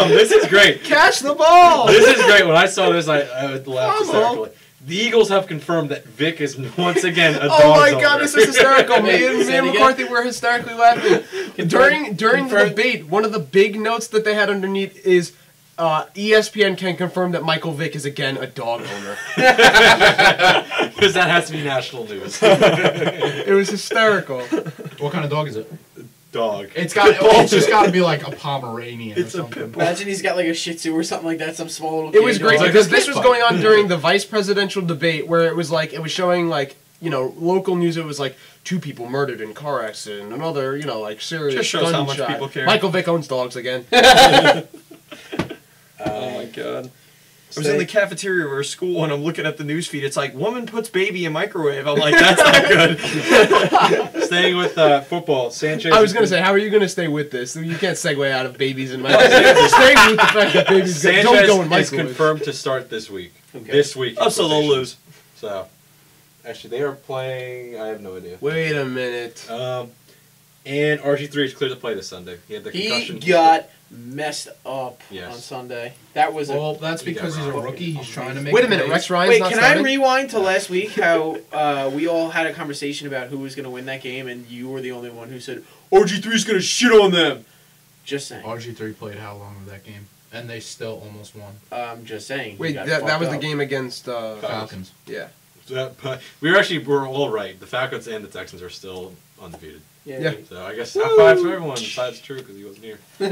Speaker 1: This is great.
Speaker 2: Catch the ball.
Speaker 1: This is great. When I saw this, I would laugh
Speaker 2: Come on.
Speaker 1: hysterically. The Eagles have confirmed that Vic is once again a
Speaker 2: Oh
Speaker 1: dog
Speaker 2: my
Speaker 1: owner.
Speaker 2: god, this is hysterical. Me
Speaker 4: Wait,
Speaker 2: and
Speaker 4: say it again?
Speaker 2: McCarthy were hysterically laughing. During the
Speaker 4: Confirm.
Speaker 2: debate, one of the big notes that they had underneath is ESPN can confirm that Michael Vick is again a dog owner.
Speaker 1: Because that has to be national news.
Speaker 2: It was hysterical.
Speaker 3: What kind of dog is it?
Speaker 1: Dog.
Speaker 3: It's just gotta be like a Pomeranian or something.
Speaker 4: Imagine he's got like a Shih Tzu or something like that. Some small little.
Speaker 2: It was
Speaker 4: kid
Speaker 2: great
Speaker 4: dog.
Speaker 2: because
Speaker 3: like a
Speaker 2: this was
Speaker 3: spit
Speaker 2: going
Speaker 3: fight.
Speaker 2: on during the vice presidential debate where it was showing local news. It was like 2 people murdered in car accident, another serious
Speaker 5: Just shows how much
Speaker 2: gunshot.
Speaker 5: people care.
Speaker 2: Michael Vick owns dogs again.
Speaker 5: Oh my god. I was in the cafeteria of our school and I'm looking at the news feed. It's like, woman puts baby in microwave. I'm like, that's not good.
Speaker 1: Staying with football, Sanchez.
Speaker 2: I was gonna say, how are you gonna stay with this? You can't segue out of babies and microwaves. Stay with the fact that babies don't go in
Speaker 1: Sanchez is
Speaker 2: microwaves.
Speaker 1: confirmed to start this week.
Speaker 4: Okay.
Speaker 1: This week.
Speaker 5: Oh, so they'll lose.
Speaker 1: So, actually, they are playing. I have no idea.
Speaker 2: Wait a minute.
Speaker 1: And RG3 is clear to play this Sunday. He had the
Speaker 4: He
Speaker 1: concussion.
Speaker 4: got messed up
Speaker 1: Yes.
Speaker 4: on Sunday. That was
Speaker 3: Well, that's because he's a rookie. He's trying to make.
Speaker 2: Wait a minute,
Speaker 3: plays.
Speaker 2: Rex Ryan's
Speaker 4: Wait,
Speaker 2: not
Speaker 4: can
Speaker 2: starting?
Speaker 4: I rewind to last week? How we all had a conversation about who was going to win that game, and you were the only one who said RG3 is going to shit on them. Just saying.
Speaker 3: RG3 played how long of that game, and they still almost won.
Speaker 4: Just saying. He
Speaker 2: Wait,
Speaker 4: got
Speaker 2: that
Speaker 4: fucked
Speaker 2: was the
Speaker 4: up.
Speaker 2: game against.
Speaker 3: Falcons.
Speaker 2: Yeah.
Speaker 1: But we're all right. The Falcons and the Texans are still undefeated.
Speaker 2: Yeah.
Speaker 1: So I guess high five to everyone besides True because he wasn't here.
Speaker 4: You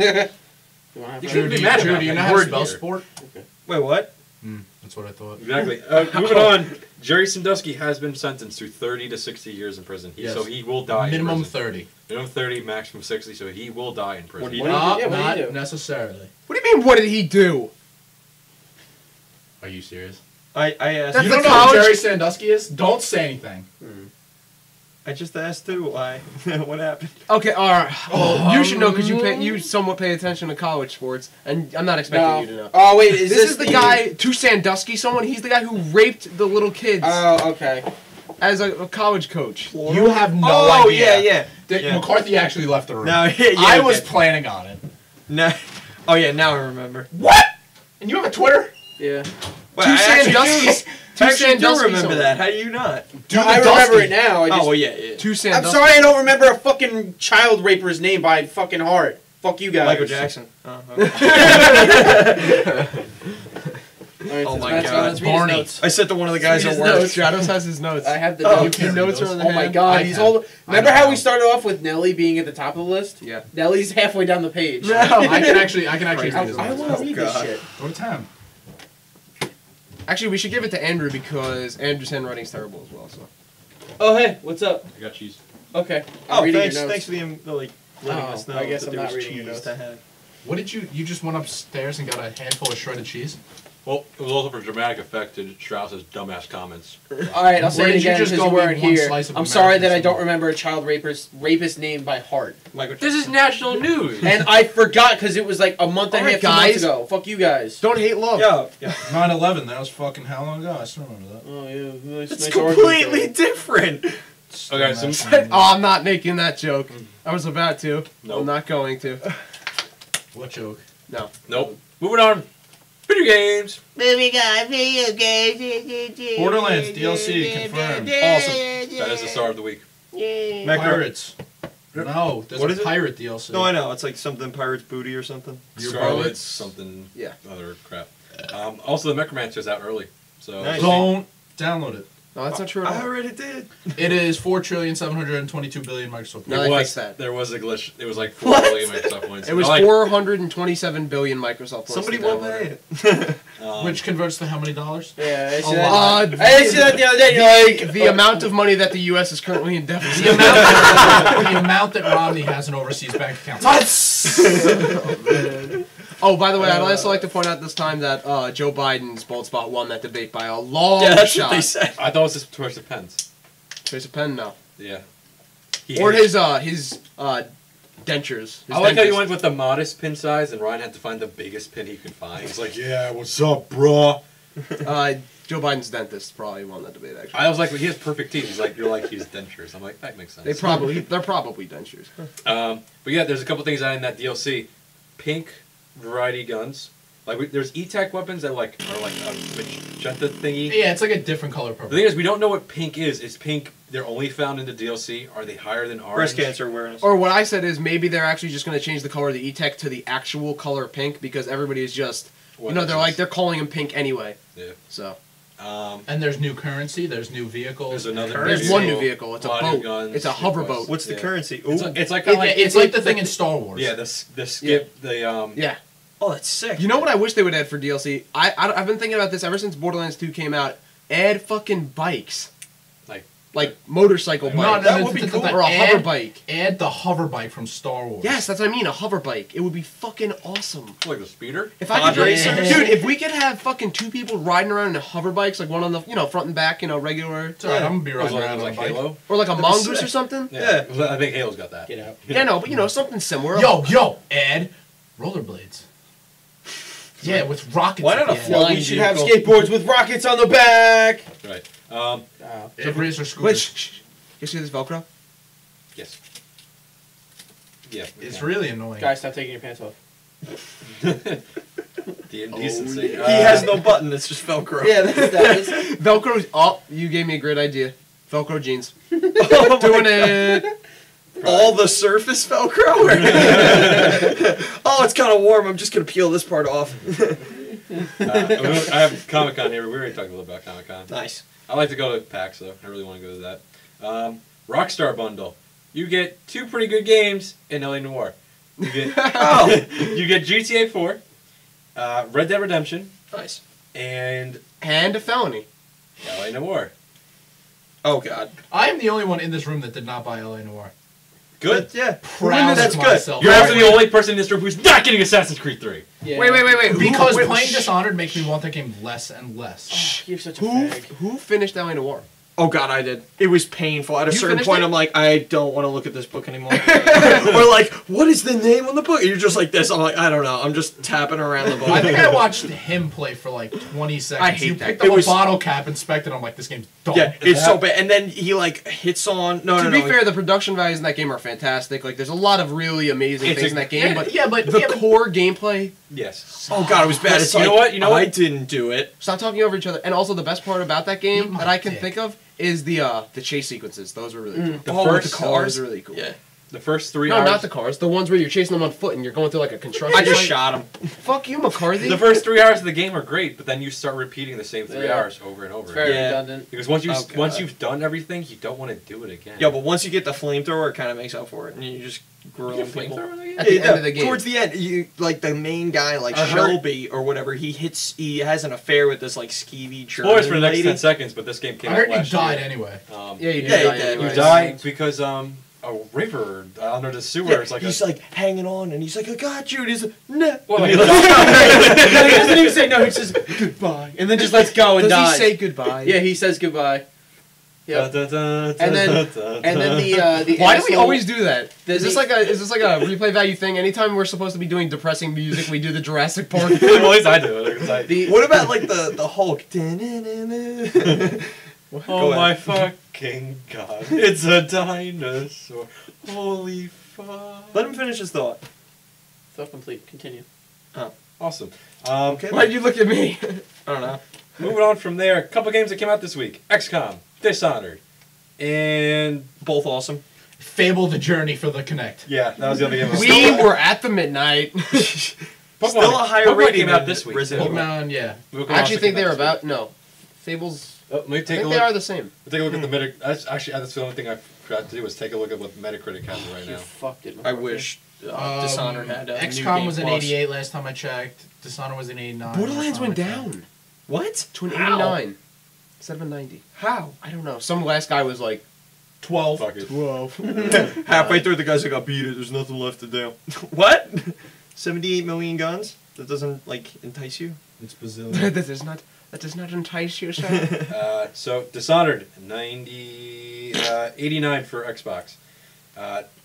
Speaker 4: wanna have
Speaker 1: You
Speaker 4: fun?
Speaker 1: shouldn't be mad
Speaker 3: Drew,
Speaker 1: about
Speaker 3: do you
Speaker 1: that.
Speaker 3: know
Speaker 1: You
Speaker 3: how to
Speaker 1: weren't
Speaker 3: spell
Speaker 1: here.
Speaker 3: sport?
Speaker 5: Wait, what?
Speaker 3: That's what I thought.
Speaker 1: Exactly. Moving on. Jerry Sandusky has been sentenced to 30 to 60 years in prison.
Speaker 3: Yes.
Speaker 1: So he will die.
Speaker 3: Minimum
Speaker 1: in prison.
Speaker 3: 30.
Speaker 1: Minimum 30, maximum 60. So he will die in prison.
Speaker 5: What do you
Speaker 4: What do
Speaker 3: Not,
Speaker 4: yeah, what do
Speaker 3: not
Speaker 4: you do?
Speaker 3: necessarily.
Speaker 2: What do you mean? What did he do?
Speaker 3: Are you serious?
Speaker 5: I asked.
Speaker 2: That's
Speaker 3: You
Speaker 2: the
Speaker 3: don't know who
Speaker 2: college-
Speaker 3: Jerry Sandusky is? Don't say anything.
Speaker 5: I just asked too. Why? What happened?
Speaker 2: Okay, all right. Well, you should know because you somewhat pay attention to college sports, and I'm not expecting you to know.
Speaker 4: Oh wait, is
Speaker 2: This is the guy, to Sandusky, someone. He's the guy who raped the little kids
Speaker 4: Oh, okay.
Speaker 2: as a college coach.
Speaker 3: You have no
Speaker 5: Oh
Speaker 3: idea.
Speaker 5: yeah.
Speaker 3: Dick McCarthy actually left the room.
Speaker 5: Now, yeah,
Speaker 3: I was
Speaker 5: okay.
Speaker 3: planning on it.
Speaker 5: Now, oh yeah, now I remember.
Speaker 3: What? And you have a Twitter?
Speaker 4: Yeah.
Speaker 5: Well,
Speaker 2: To
Speaker 5: I actually
Speaker 2: Sandusky.
Speaker 5: I actually do
Speaker 2: Sandusky
Speaker 5: remember
Speaker 2: songs.
Speaker 5: that. How do you not?
Speaker 4: No, I remember it now. I
Speaker 5: Oh,
Speaker 4: just,
Speaker 5: well, yeah.
Speaker 2: Two
Speaker 4: I'm
Speaker 2: Sandusky.
Speaker 4: sorry I don't remember a fucking child raper's name by fucking heart. Fuck you guys.
Speaker 5: Michael Jackson. Oh,
Speaker 4: Alright,
Speaker 5: Oh
Speaker 4: since
Speaker 5: my
Speaker 4: Matt's
Speaker 5: God.
Speaker 4: gone, let's read his
Speaker 3: Barney.
Speaker 4: notes.
Speaker 5: I said to one of the guys
Speaker 2: Read
Speaker 5: at
Speaker 2: his
Speaker 5: work.
Speaker 2: notes. Shadows has his notes.
Speaker 4: I have the
Speaker 3: Oh,
Speaker 4: notes.
Speaker 3: okay.
Speaker 2: notes are on the
Speaker 4: Oh my
Speaker 2: hand.
Speaker 4: god,
Speaker 3: I
Speaker 4: he's
Speaker 3: can.
Speaker 4: holding.
Speaker 3: I
Speaker 4: Remember
Speaker 3: know.
Speaker 4: how we started off with Nelly being at the top of the list?
Speaker 2: Yeah.
Speaker 4: Nelly's halfway down the page.
Speaker 2: No.
Speaker 3: I can actually
Speaker 4: I,
Speaker 3: read his
Speaker 4: I
Speaker 3: notes.
Speaker 4: want to read this
Speaker 5: God.
Speaker 4: shit.
Speaker 3: Go to town.
Speaker 2: Actually, we should give it to Andrew because Andrew's handwriting's terrible as well. So.
Speaker 4: Oh hey, what's up?
Speaker 1: I got cheese.
Speaker 4: Okay. I'm
Speaker 5: Oh,
Speaker 4: reading
Speaker 5: thanks,
Speaker 4: your notes.
Speaker 5: thanks for letting
Speaker 4: Oh,
Speaker 5: us know
Speaker 4: I guess
Speaker 5: that
Speaker 4: I'm
Speaker 5: there
Speaker 4: not
Speaker 5: was
Speaker 4: reading your
Speaker 5: cheese
Speaker 4: notes.
Speaker 5: to have.
Speaker 3: What did you just went upstairs and got a handful of shredded cheese?
Speaker 1: Well, it was also for dramatic effect to Strauss's dumbass comments.
Speaker 4: All right, I'll say
Speaker 3: Where
Speaker 4: it
Speaker 3: did you
Speaker 4: again
Speaker 3: just
Speaker 4: because
Speaker 3: go
Speaker 4: you weren't
Speaker 3: with one
Speaker 4: here.
Speaker 3: slice of
Speaker 4: I'm sorry that I
Speaker 3: American
Speaker 4: don't
Speaker 3: food?
Speaker 4: remember a child rapist name by heart,
Speaker 5: Michael
Speaker 1: This is national news.
Speaker 4: and I forgot because it was like a month and a
Speaker 2: Alright,
Speaker 4: half, 2 months
Speaker 2: guys.
Speaker 4: ago. Fuck you guys.
Speaker 2: Don't hate love.
Speaker 5: Yeah.
Speaker 3: 9/11. That was fucking how long ago? I still remember that.
Speaker 4: Oh yeah, nice,
Speaker 5: It's
Speaker 4: nice origin
Speaker 5: completely
Speaker 4: story.
Speaker 5: different.
Speaker 1: Okay, so
Speaker 2: Oh, I'm not making that joke. I was about to.
Speaker 1: Nope.
Speaker 2: I'm not going to.
Speaker 3: What joke?
Speaker 2: No.
Speaker 1: nope. Moving on. Video games.
Speaker 3: Borderlands DLC confirmed.
Speaker 5: Awesome.
Speaker 1: That is the star of the week.
Speaker 5: Mac-
Speaker 3: Pirates. No, there's
Speaker 5: What
Speaker 3: a
Speaker 5: is it?
Speaker 3: pirate DLC.
Speaker 5: No, I know. It's like something Pirates Booty or something.
Speaker 3: Your
Speaker 1: Scarlet's
Speaker 3: bullets.
Speaker 1: something.
Speaker 2: Yeah.
Speaker 1: Other crap. Also, the Necromancer's out early. So
Speaker 5: Nice.
Speaker 3: Don't download it.
Speaker 2: No, that's not true at
Speaker 5: I
Speaker 2: all.
Speaker 5: already did.
Speaker 3: It is 4,722,000,000,000 Microsoft.
Speaker 2: No,
Speaker 1: it
Speaker 2: they
Speaker 1: was,
Speaker 2: fixed that.
Speaker 1: there was a glitch. It was like 4 billion Microsoft points.
Speaker 2: It was
Speaker 1: Like,
Speaker 2: 427 billion Microsoft points.
Speaker 5: Somebody
Speaker 2: to
Speaker 5: will
Speaker 2: download
Speaker 5: pay
Speaker 2: it.
Speaker 5: it.
Speaker 3: Which converts to how many dollars?
Speaker 4: Yeah, I see
Speaker 3: A
Speaker 4: that.
Speaker 3: lot.
Speaker 4: I didn't see that the other day. You're like
Speaker 2: The amount of money that the U.S. is currently in
Speaker 3: The
Speaker 2: deficit.
Speaker 3: amount, the amount that Romney has in overseas bank accounts.
Speaker 2: Oh, by the way, I'd also like to point out this time that Joe Biden's bald spot won that debate by a long
Speaker 5: Yeah, that's
Speaker 2: shot.
Speaker 5: what they said.
Speaker 1: I thought it was just towards the pens.
Speaker 2: Trace a pen now.
Speaker 1: Yeah.
Speaker 2: Or his dentures. His
Speaker 1: I like how you
Speaker 2: dentures.
Speaker 1: went with the modest pin size, and Ryan had to find the biggest pin he could find. He's like, "Yeah, what's up, bro?"
Speaker 2: Joe Biden's dentist probably won that debate. Actually,
Speaker 1: I was like, well, "He has perfect teeth." He's like, "You're like his dentures." I'm like, "That makes sense."
Speaker 2: they're probably dentures.
Speaker 1: But yeah, there's a couple things out in that DLC. Pink variety guns. Like there's E-Tech weapons that are like a magenta thingy.
Speaker 3: Yeah, it's like a different color
Speaker 1: The
Speaker 3: purple.
Speaker 1: thing is, we don't know what pink is. Is pink? They're only found in the DLC. Are they higher than orange?
Speaker 5: Breast cancer awareness.
Speaker 2: Or what I said is maybe they're actually just going to change the color of the E-Tech to the actual color pink because everybody is just, they're calling him pink anyway.
Speaker 1: Yeah.
Speaker 2: So
Speaker 3: And there's new currency, there's new vehicles.
Speaker 1: There's another.
Speaker 2: there's one new vehicle. It's a
Speaker 1: lot of
Speaker 2: boat.
Speaker 1: guns,
Speaker 2: It's a hover boat.
Speaker 5: What's the
Speaker 1: Yeah.
Speaker 5: currency?
Speaker 1: It's,
Speaker 5: Ooh.
Speaker 1: it's like kinda like
Speaker 3: It's like the thing in Star Wars.
Speaker 1: yeah, the skip the
Speaker 2: Yeah.
Speaker 5: Oh, that's sick.
Speaker 2: You know what I wish they would add for DLC? I've been thinking about this ever since Borderlands 2 came out. Add fucking bikes. Like motorcycle
Speaker 3: No,
Speaker 2: bikes.
Speaker 5: that would be cool.
Speaker 2: Or a hover bike.
Speaker 3: Add the hover bike from Star Wars.
Speaker 2: Yes, that's what I mean, a hover bike. It would be fucking awesome.
Speaker 1: like the speeder.
Speaker 2: If I
Speaker 5: Pod
Speaker 2: could,
Speaker 5: racers?
Speaker 2: dude, if we could have fucking two people riding around in hover bikes, like one on the front and back, regular,
Speaker 3: It's alright, I'm gonna be
Speaker 1: It was
Speaker 3: riding
Speaker 1: like,
Speaker 3: around on a
Speaker 1: like
Speaker 3: bike.
Speaker 1: Halo.
Speaker 2: or like a
Speaker 5: That'd be
Speaker 2: mongoose
Speaker 5: sick.
Speaker 2: or something.
Speaker 5: Yeah.
Speaker 1: I think Halo's got that.
Speaker 4: Get out.
Speaker 2: Yeah, no, but something similar.
Speaker 3: Yo, add rollerblades. Yeah, with rockets.
Speaker 5: Why not a
Speaker 3: at the end.
Speaker 5: flying
Speaker 4: You should have
Speaker 5: vehicle?
Speaker 4: skateboards with rockets on the back.
Speaker 1: Right.
Speaker 3: Add razor
Speaker 2: Wait,
Speaker 3: scooters.
Speaker 2: you see this Velcro?
Speaker 1: Yes. Yeah.
Speaker 3: It's really annoying.
Speaker 4: Guys, stop taking your pants off.
Speaker 1: The indecency.
Speaker 5: He has no button. It's just Velcro.
Speaker 4: Yeah, that is.
Speaker 2: Velcro. Oh, you gave me a great idea. Velcro jeans.
Speaker 5: Oh,
Speaker 2: Doing
Speaker 5: my
Speaker 2: it.
Speaker 5: All the surface Velcro? Oh, it's kind of warm. I'm just going to peel this part off.
Speaker 1: I have Comic Con here. We already talked a little about Comic Con.
Speaker 5: Nice.
Speaker 1: I like to go to PAX though. I really want to go to that. Rockstar bundle. You get 2 pretty good games in LA Noire. You get you get GTA 4, Red Dead Redemption,
Speaker 5: Nice.
Speaker 1: and
Speaker 2: And a felony.
Speaker 1: LA Noire.
Speaker 5: Oh, God.
Speaker 3: I am the only one in this room that did not buy LA Noire.
Speaker 1: Good.
Speaker 5: Yeah.
Speaker 3: Proud
Speaker 5: That's
Speaker 3: of
Speaker 5: good.
Speaker 3: myself.
Speaker 1: You're also the only person in this room who's not getting Assassin's Creed 3.
Speaker 4: Yeah.
Speaker 2: Wait.
Speaker 3: Because
Speaker 2: wait,
Speaker 3: playing
Speaker 2: shh.
Speaker 3: Dishonored makes me want that game less and less.
Speaker 4: You're such a
Speaker 2: Who
Speaker 4: fag.
Speaker 2: who finished LA Noire?
Speaker 5: Oh, God, I did. It was painful. At a
Speaker 2: You
Speaker 5: certain
Speaker 2: finished
Speaker 5: point,
Speaker 2: it?
Speaker 5: I'm like, I don't want to look at this book anymore. Or like, what is the name on the book? And you're just like this. I'm like, I don't know. I'm just tapping around the book.
Speaker 3: I think I watched him play for like 20 seconds.
Speaker 2: I hate
Speaker 3: you
Speaker 2: that.
Speaker 3: picked
Speaker 5: It
Speaker 3: up
Speaker 5: was-
Speaker 3: a bottle cap, inspected. I'm like, this game's dumb.
Speaker 5: Yeah, it's so bad. And then he like hits on. No,
Speaker 2: To
Speaker 5: no,
Speaker 2: be
Speaker 5: no.
Speaker 2: fair, the production values in that game are fantastic. Like, there's a lot of really amazing
Speaker 1: It's
Speaker 2: things
Speaker 1: a-
Speaker 2: in that game, but
Speaker 3: yeah, but
Speaker 2: the core gameplay
Speaker 1: Yes.
Speaker 5: Oh god, it was bad.
Speaker 1: Yes,
Speaker 5: It's
Speaker 1: you
Speaker 5: like,
Speaker 1: know what? You know
Speaker 5: I
Speaker 1: what?
Speaker 5: didn't do it.
Speaker 2: Stop talking over each other. And also, the best part about that
Speaker 3: Eat
Speaker 2: game
Speaker 3: my
Speaker 2: that I can
Speaker 3: dick.
Speaker 2: think of is the chase sequences. Those were really cool.
Speaker 1: The
Speaker 5: Oh, with
Speaker 1: first
Speaker 5: the cars?
Speaker 2: Those were really cool.
Speaker 5: Yeah.
Speaker 1: The first 3
Speaker 2: No,
Speaker 1: hours.
Speaker 2: not the cars. The ones where you're chasing them on foot and you're going through like a construction.
Speaker 5: I just
Speaker 2: site.
Speaker 5: shot him.
Speaker 2: Fuck you, McCarthy.
Speaker 1: The first 3 hours of the game are great, but then you start repeating the same 3
Speaker 4: Yeah.
Speaker 1: hours over and over.
Speaker 4: It's very
Speaker 5: Yeah.
Speaker 4: redundant.
Speaker 1: Because once
Speaker 5: Oh, God.
Speaker 1: once you've done everything, you don't want to do it again.
Speaker 5: Yeah, but once you get the flamethrower, it kind of makes up for it, and you just grill
Speaker 1: You
Speaker 5: people.
Speaker 1: flamethrower again?
Speaker 2: At the
Speaker 5: Yeah,
Speaker 2: end of the game.
Speaker 5: Towards the end, you like the main guy, like
Speaker 1: I heard-
Speaker 5: Shelby or whatever. He has an affair with this like skeevy German
Speaker 1: Spoilers for the next
Speaker 5: lady.
Speaker 1: 10 seconds, but this game came
Speaker 3: I
Speaker 1: out
Speaker 3: heard you
Speaker 1: last
Speaker 3: died
Speaker 1: year.
Speaker 3: anyway.
Speaker 2: Yeah, you did.
Speaker 5: Yeah, he
Speaker 2: die
Speaker 5: did.
Speaker 2: anyways.
Speaker 1: You die because a river under the sewer.
Speaker 5: Yeah,
Speaker 1: It's like
Speaker 5: he's
Speaker 1: a,
Speaker 5: like hanging on, and he's like, "I got you." And he's like, "No."
Speaker 1: well, like,
Speaker 4: No, he doesn't even say no. He says goodbye, and then just lets go and
Speaker 2: Does
Speaker 4: dies.
Speaker 2: he say goodbye?
Speaker 4: Yeah, he says goodbye. Yeah.
Speaker 1: And
Speaker 4: And then the
Speaker 2: Why do we
Speaker 4: asshole-
Speaker 2: always do that?
Speaker 4: The-
Speaker 2: Is this like a replay value thing? Anytime we're supposed to be doing depressing music, we do the Jurassic Park.
Speaker 1: well, at least I do it. It's like,
Speaker 4: the
Speaker 5: What about like the Hulk?
Speaker 1: oh
Speaker 5: Go
Speaker 1: my
Speaker 5: ahead.
Speaker 1: fucking god! It's a dinosaur. Holy fuck!
Speaker 5: Let him finish his thought.
Speaker 4: thought complete. Continue.
Speaker 1: Awesome.
Speaker 5: Okay.
Speaker 2: Why'd you look at me?
Speaker 5: I don't know.
Speaker 1: Moving on from there, a couple games that came out this week: XCOM, Dishonored, and
Speaker 5: Both awesome.
Speaker 3: Fable the Journey for the Connect.
Speaker 1: yeah, that was the other game.
Speaker 2: We were at the midnight.
Speaker 5: Still a higher
Speaker 1: Pokemon
Speaker 5: rating
Speaker 1: came out
Speaker 5: than
Speaker 1: this week.
Speaker 5: Resident Evil.
Speaker 3: Pokemon, yeah.
Speaker 1: Pokemon
Speaker 2: I actually
Speaker 1: also
Speaker 2: think
Speaker 1: came
Speaker 2: they're
Speaker 1: out this
Speaker 2: about no. Fables.
Speaker 1: week. Let me
Speaker 2: I
Speaker 1: take a
Speaker 2: think
Speaker 1: look.
Speaker 2: they are the same.
Speaker 1: Take a look at the Metacritic. That's the only thing I forgot to do was take a look at what Metacritic has right
Speaker 4: You
Speaker 1: now.
Speaker 4: fucked it.
Speaker 5: I wish Dishonored had a new
Speaker 3: XCOM
Speaker 5: game
Speaker 3: was an
Speaker 5: plus.
Speaker 3: 88 last time I checked. Dishonored was an 89.
Speaker 2: Borderlands
Speaker 3: last
Speaker 2: went
Speaker 3: time I checked.
Speaker 2: down
Speaker 5: What?
Speaker 2: to an
Speaker 5: How?
Speaker 2: 89 instead of a 90.
Speaker 5: How?
Speaker 2: I don't know. Some last guy was like
Speaker 3: 12.
Speaker 1: Fuck it.
Speaker 2: 12.
Speaker 5: Halfway through, the guy's like, "I beat it. There's nothing left to do." What? 78 million guns? That doesn't like entice you?
Speaker 3: It's bazillion.
Speaker 2: that does not entice you, sir.
Speaker 1: So Dishonored 89 for Xbox.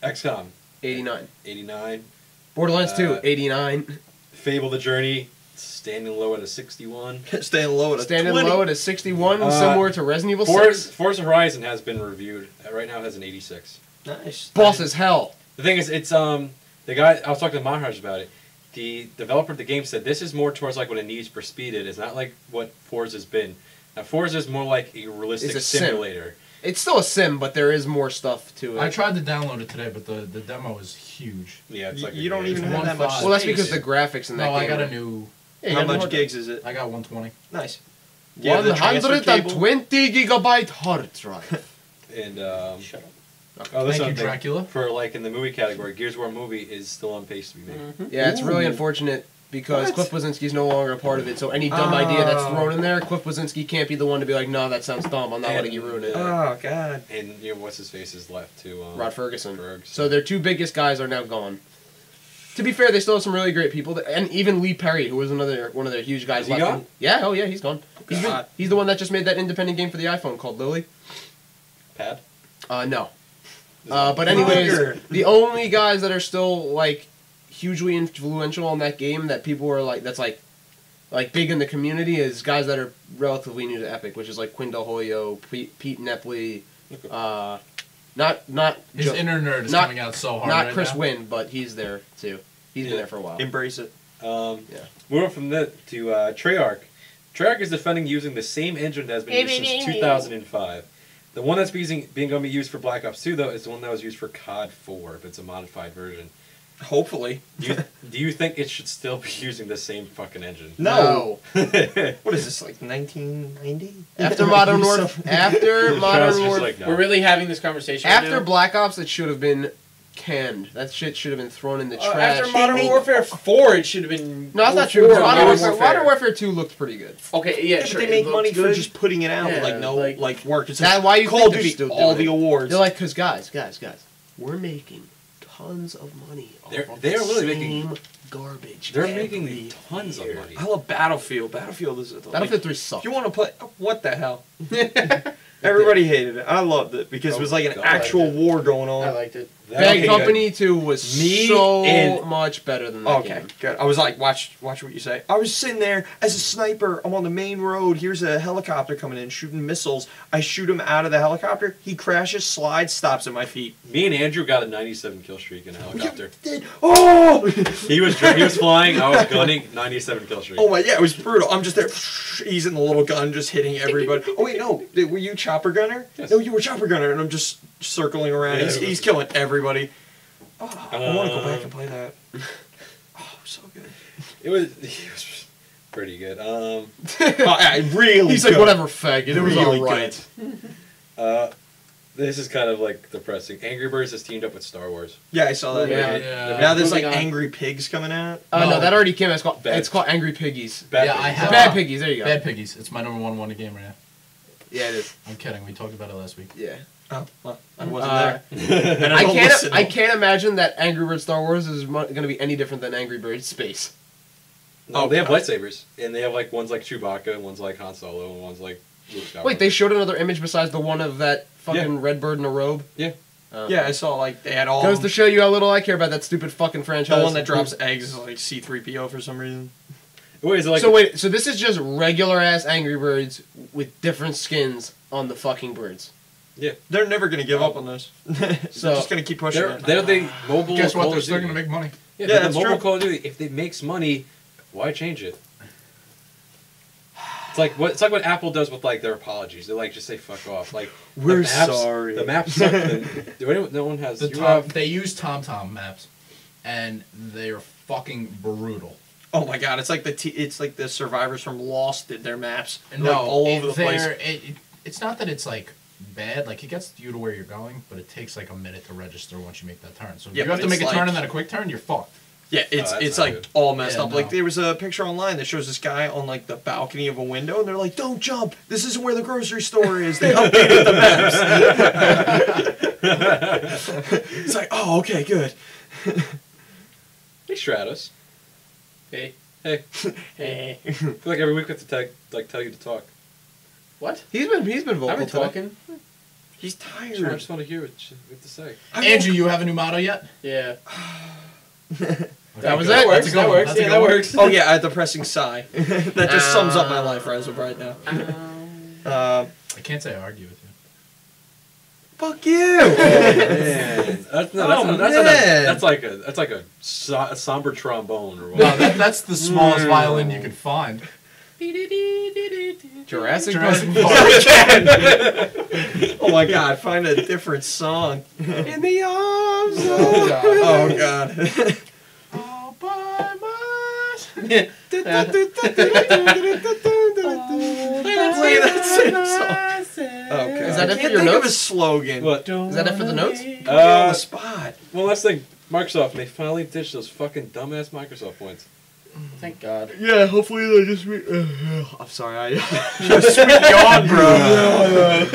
Speaker 1: XCOM
Speaker 2: 89.
Speaker 1: 89.
Speaker 2: Borderlands 2,
Speaker 1: Uh,
Speaker 2: 89.
Speaker 1: Fable the Journey standing low at a 61.
Speaker 5: Staying low at a
Speaker 2: Standing
Speaker 5: 20.
Speaker 2: low at a 61,
Speaker 1: Uh,
Speaker 2: similar to Resident Evil 6.
Speaker 1: Forza Horizon has been reviewed. Right now it has an 86.
Speaker 5: Nice.
Speaker 2: Boss as hell.
Speaker 1: The thing is, it's the guy I was talking to Maharaj about it. The developer of the game said this is more towards like what a Need for Speed is. It's not like what Forza's been. Now Forza is more like a realistic
Speaker 2: It's a sim.
Speaker 1: simulator.
Speaker 2: It's still a sim, but there is more stuff to it.
Speaker 3: I tried to download it today, but the demo is huge.
Speaker 1: Yeah, it's like
Speaker 5: You don't
Speaker 1: a-
Speaker 5: even
Speaker 3: It's
Speaker 5: have that much
Speaker 3: 1.5.
Speaker 2: well, that's
Speaker 5: space.
Speaker 2: because the graphics in that
Speaker 3: No, I
Speaker 2: game.
Speaker 3: got
Speaker 2: are-
Speaker 3: a new.
Speaker 2: Yeah, you
Speaker 5: How
Speaker 2: got
Speaker 5: much
Speaker 2: hard-
Speaker 5: gigs is it?
Speaker 3: I got 120.
Speaker 5: Nice. Yeah, the transfer
Speaker 2: 120 gigabyte hard drive.
Speaker 1: And
Speaker 4: Shut up.
Speaker 1: oh, this
Speaker 3: Thank you,
Speaker 1: one thing.
Speaker 3: Dracula.
Speaker 1: For like in the movie category, Gears of War movie is still on pace to be made.
Speaker 2: Yeah, it's really
Speaker 5: Ooh.
Speaker 2: unfortunate because
Speaker 5: What?
Speaker 2: Cliff Blazinski's no longer a part of it. So any dumb idea that's thrown in there, Cliff Blazinski can't be the one to be like, "No, that sounds dumb. I'm not letting you ruin it."
Speaker 5: Oh god.
Speaker 1: And you know what's his face is left to
Speaker 2: Rod Ferguson.
Speaker 1: Ferg.
Speaker 2: So their two biggest guys are now gone. To be fair, they still have some really great people, and even Lee Perry, who was one of their huge guys.
Speaker 1: Is he
Speaker 2: left.
Speaker 1: gone?
Speaker 2: Yeah, oh yeah, he's gone.
Speaker 5: God.
Speaker 2: He's the one that just made that independent game for the iPhone called Lily.
Speaker 1: Pad.
Speaker 2: No. But anyways,
Speaker 5: Fucker.
Speaker 2: the only guys that are still like hugely influential on that game that people are like that's like big in the community is guys that are relatively new to Epic, which is like Quinn Del Hoyo, Pete Nepley, not
Speaker 3: His
Speaker 2: Jo-
Speaker 3: inner nerd is
Speaker 2: not-
Speaker 3: coming out so hard
Speaker 2: not
Speaker 3: right
Speaker 2: Chris
Speaker 3: now.
Speaker 2: Wynn, but he's there too. He's been
Speaker 1: Yeah.
Speaker 2: there for a while.
Speaker 5: Embrace it.
Speaker 2: Yeah.
Speaker 1: Moving from that to Treyarch. Treyarch is defending using the same engine that has been used since 2005. The one that's being going to be used for Black Ops 2, though, is the one that was used for COD 4, if it's a modified version.
Speaker 5: Hopefully.
Speaker 1: Do you think it should still be using the same fucking engine?
Speaker 2: No.
Speaker 5: What is this, like 1990?
Speaker 2: After Modern Warfare, after Modern
Speaker 1: Just
Speaker 2: Warfare,
Speaker 1: like, no.
Speaker 4: We're really having this conversation. right
Speaker 2: after
Speaker 4: now?
Speaker 2: Black Ops, it should have been canned. That shit should have been thrown in the trash.
Speaker 4: After Modern Warfare 4, it should have been.
Speaker 2: No, that's not true.
Speaker 4: before
Speaker 2: Modern Warfare 2 looked pretty good.
Speaker 4: Okay, yeah,
Speaker 5: Yeah,
Speaker 4: sure.
Speaker 5: but they make
Speaker 4: it
Speaker 5: money
Speaker 4: looks
Speaker 5: for
Speaker 4: good.
Speaker 5: just putting it out with
Speaker 4: Yeah,
Speaker 5: like no
Speaker 4: like-
Speaker 5: work. It's
Speaker 2: That's
Speaker 5: like
Speaker 2: why you
Speaker 5: Call
Speaker 2: think
Speaker 5: of
Speaker 2: they're
Speaker 5: Duty,
Speaker 2: still
Speaker 5: all
Speaker 2: doing
Speaker 5: the
Speaker 2: it.
Speaker 5: awards.
Speaker 2: They're like, because guys, we're making tons of money.
Speaker 1: They're-
Speaker 2: off of
Speaker 1: they are
Speaker 2: the
Speaker 1: really
Speaker 2: same
Speaker 1: making-
Speaker 2: garbage.
Speaker 1: They're
Speaker 2: every
Speaker 1: making tons of
Speaker 2: year.
Speaker 1: money.
Speaker 5: I love Battlefield. Battlefield is like,
Speaker 2: Battlefield 3
Speaker 5: If
Speaker 2: sucked.
Speaker 5: you want to play, what the hell? Everybody hated it. I loved it because it was like an
Speaker 1: God.
Speaker 5: actual war going on.
Speaker 4: I liked it.
Speaker 2: Bad
Speaker 1: Okay,
Speaker 2: Company 2 was
Speaker 5: Me
Speaker 2: so
Speaker 5: and-
Speaker 2: much better than that
Speaker 5: Okay,
Speaker 2: game.
Speaker 5: good. I was like, watch what you say. I was sitting there as a sniper. I'm on the main road. Here's a helicopter coming in, shooting missiles. I shoot him out of the helicopter. He crashes, slides, stops at my feet.
Speaker 1: Me and Andrew got a 97 kill streak in a helicopter.
Speaker 5: Oh!
Speaker 1: He was flying, I was gunning, 97 kill streak.
Speaker 5: Oh my, yeah, it was brutal. I'm just there, easing the little gun, just hitting everybody. Oh wait, no, were you chopper gunner?
Speaker 1: Yes.
Speaker 5: No, you were chopper gunner, and I'm just circling around.
Speaker 1: Yeah,
Speaker 5: He's killing everybody. Oh, I want to go back and play that. Oh, so good.
Speaker 1: It was pretty good.
Speaker 5: Oh, yeah, really
Speaker 2: He's
Speaker 5: good.
Speaker 2: like, whatever, faggot. It was
Speaker 5: Really
Speaker 2: alright.
Speaker 1: This is kind of like depressing. Angry Birds has teamed up with Star Wars.
Speaker 5: Yeah, I saw that.
Speaker 2: Yeah.
Speaker 5: Now there's like
Speaker 4: Moving on.
Speaker 5: Angry Pigs coming out.
Speaker 2: No,
Speaker 3: No.
Speaker 2: that already came out.
Speaker 1: Bad.
Speaker 2: It's called Angry Piggies.
Speaker 1: Bad
Speaker 3: Yeah,
Speaker 1: Piggies.
Speaker 3: I have-
Speaker 2: Bad Piggies, there you go.
Speaker 3: Bad Piggies. It's my number one game right now.
Speaker 2: Yeah, it is.
Speaker 3: I'm kidding. We talked about it last week.
Speaker 2: Yeah.
Speaker 5: Oh, well, I wasn't
Speaker 2: Uh,
Speaker 5: there. And
Speaker 2: I
Speaker 5: don't
Speaker 2: can't.
Speaker 5: listen.
Speaker 2: I can't imagine that Angry Birds Star Wars is going to be any different than Angry Birds Space.
Speaker 1: No, they have
Speaker 5: God.
Speaker 1: lightsabers, and they have like one's like Chewbacca, and one's like Han Solo, and one's like Luke Skywalker.
Speaker 2: Wait, they showed another image besides the one of that fucking red bird in a robe.
Speaker 1: Yeah.
Speaker 5: Yeah, I saw like they had all.
Speaker 2: Goes to show you how little I care about that stupid fucking franchise.
Speaker 5: the one that drops eggs is like C-3PO for some reason.
Speaker 1: Wait, is it like
Speaker 2: So this is just regular ass Angry Birds with different skins on the fucking birds.
Speaker 5: They're never gonna give up on this. They're
Speaker 2: So-
Speaker 5: just gonna keep pushing it.
Speaker 1: they're the mobile
Speaker 3: Guess what?
Speaker 1: Call
Speaker 3: They're
Speaker 1: of
Speaker 3: still
Speaker 1: Duty.
Speaker 3: gonna make money.
Speaker 1: Yeah,
Speaker 5: Yeah,
Speaker 1: the
Speaker 5: that's
Speaker 1: mobile
Speaker 5: true.
Speaker 1: Call of Duty. If it makes money, why change it? It's like what Apple does with like their apologies. They like just say fuck off. Like
Speaker 5: We're
Speaker 1: the maps,
Speaker 5: sorry.
Speaker 1: The maps suck. No one has. You have-
Speaker 3: They use TomTom maps, and they are fucking brutal.
Speaker 5: Oh my god, it's like it's like the survivors from Lost did their maps. They're,
Speaker 3: No,
Speaker 5: like, all over the place.
Speaker 3: It's not that it's like bad. Like it gets you to where you're going, but it takes like a minute to register once you make that turn. So if
Speaker 5: Yeah,
Speaker 3: you have
Speaker 5: but
Speaker 3: to make a
Speaker 5: it's
Speaker 3: turn
Speaker 5: like-
Speaker 3: and then a quick turn, you're fucked.
Speaker 5: Yeah, it's
Speaker 1: that's
Speaker 5: it's
Speaker 1: not
Speaker 5: like
Speaker 1: good.
Speaker 5: all messed
Speaker 3: Yeah,
Speaker 5: up. Like
Speaker 3: no.
Speaker 5: there was a picture online that shows this guy on like the balcony of a window, and they're like, "Don't jump! This isn't where the grocery store is." They updated the maps. It's like, oh, okay, good.
Speaker 1: Hey Stratus.
Speaker 4: Hey.
Speaker 1: Hey.
Speaker 5: Hey.
Speaker 1: I feel like every week we have to tell you to talk.
Speaker 4: What?
Speaker 2: He's been vocal
Speaker 4: I've been
Speaker 2: today.
Speaker 4: talking.
Speaker 5: He's
Speaker 1: I
Speaker 5: tired.
Speaker 1: just want to hear what you have to say.
Speaker 3: Andrew, you have a new motto yet?
Speaker 4: Yeah.
Speaker 3: That
Speaker 2: was
Speaker 3: good.
Speaker 2: it?
Speaker 3: That's a good
Speaker 4: That
Speaker 3: one.
Speaker 4: works.
Speaker 3: That's a
Speaker 4: Yeah,
Speaker 3: good
Speaker 4: that
Speaker 3: one.
Speaker 4: works.
Speaker 5: Oh yeah, at the pressing sigh. That just sums up my life as of right now.
Speaker 3: I can't say I argue with you.
Speaker 5: Fuck you.
Speaker 1: Man, that's like a somber trombone or what?
Speaker 3: No, that's the smallest violin you can find.
Speaker 2: Jurassic
Speaker 3: Jurassic
Speaker 2: Park.
Speaker 3: Park.
Speaker 5: Oh my god, find a different song.
Speaker 2: In the arms of
Speaker 5: Oh god.
Speaker 3: All by myself.
Speaker 5: Play that same song. Okay.
Speaker 2: Is that
Speaker 5: I
Speaker 2: it for
Speaker 5: can't
Speaker 2: your
Speaker 5: think of a
Speaker 2: notes?
Speaker 5: slogan.
Speaker 1: What?
Speaker 2: Is that it for the notes?
Speaker 5: Put me on the spot.
Speaker 1: One last thing. Microsoft, they finally ditched those fucking dumbass Microsoft points.
Speaker 4: Thank God.
Speaker 5: Yeah, hopefully they just. I'm sorry, sweet yawn, bro.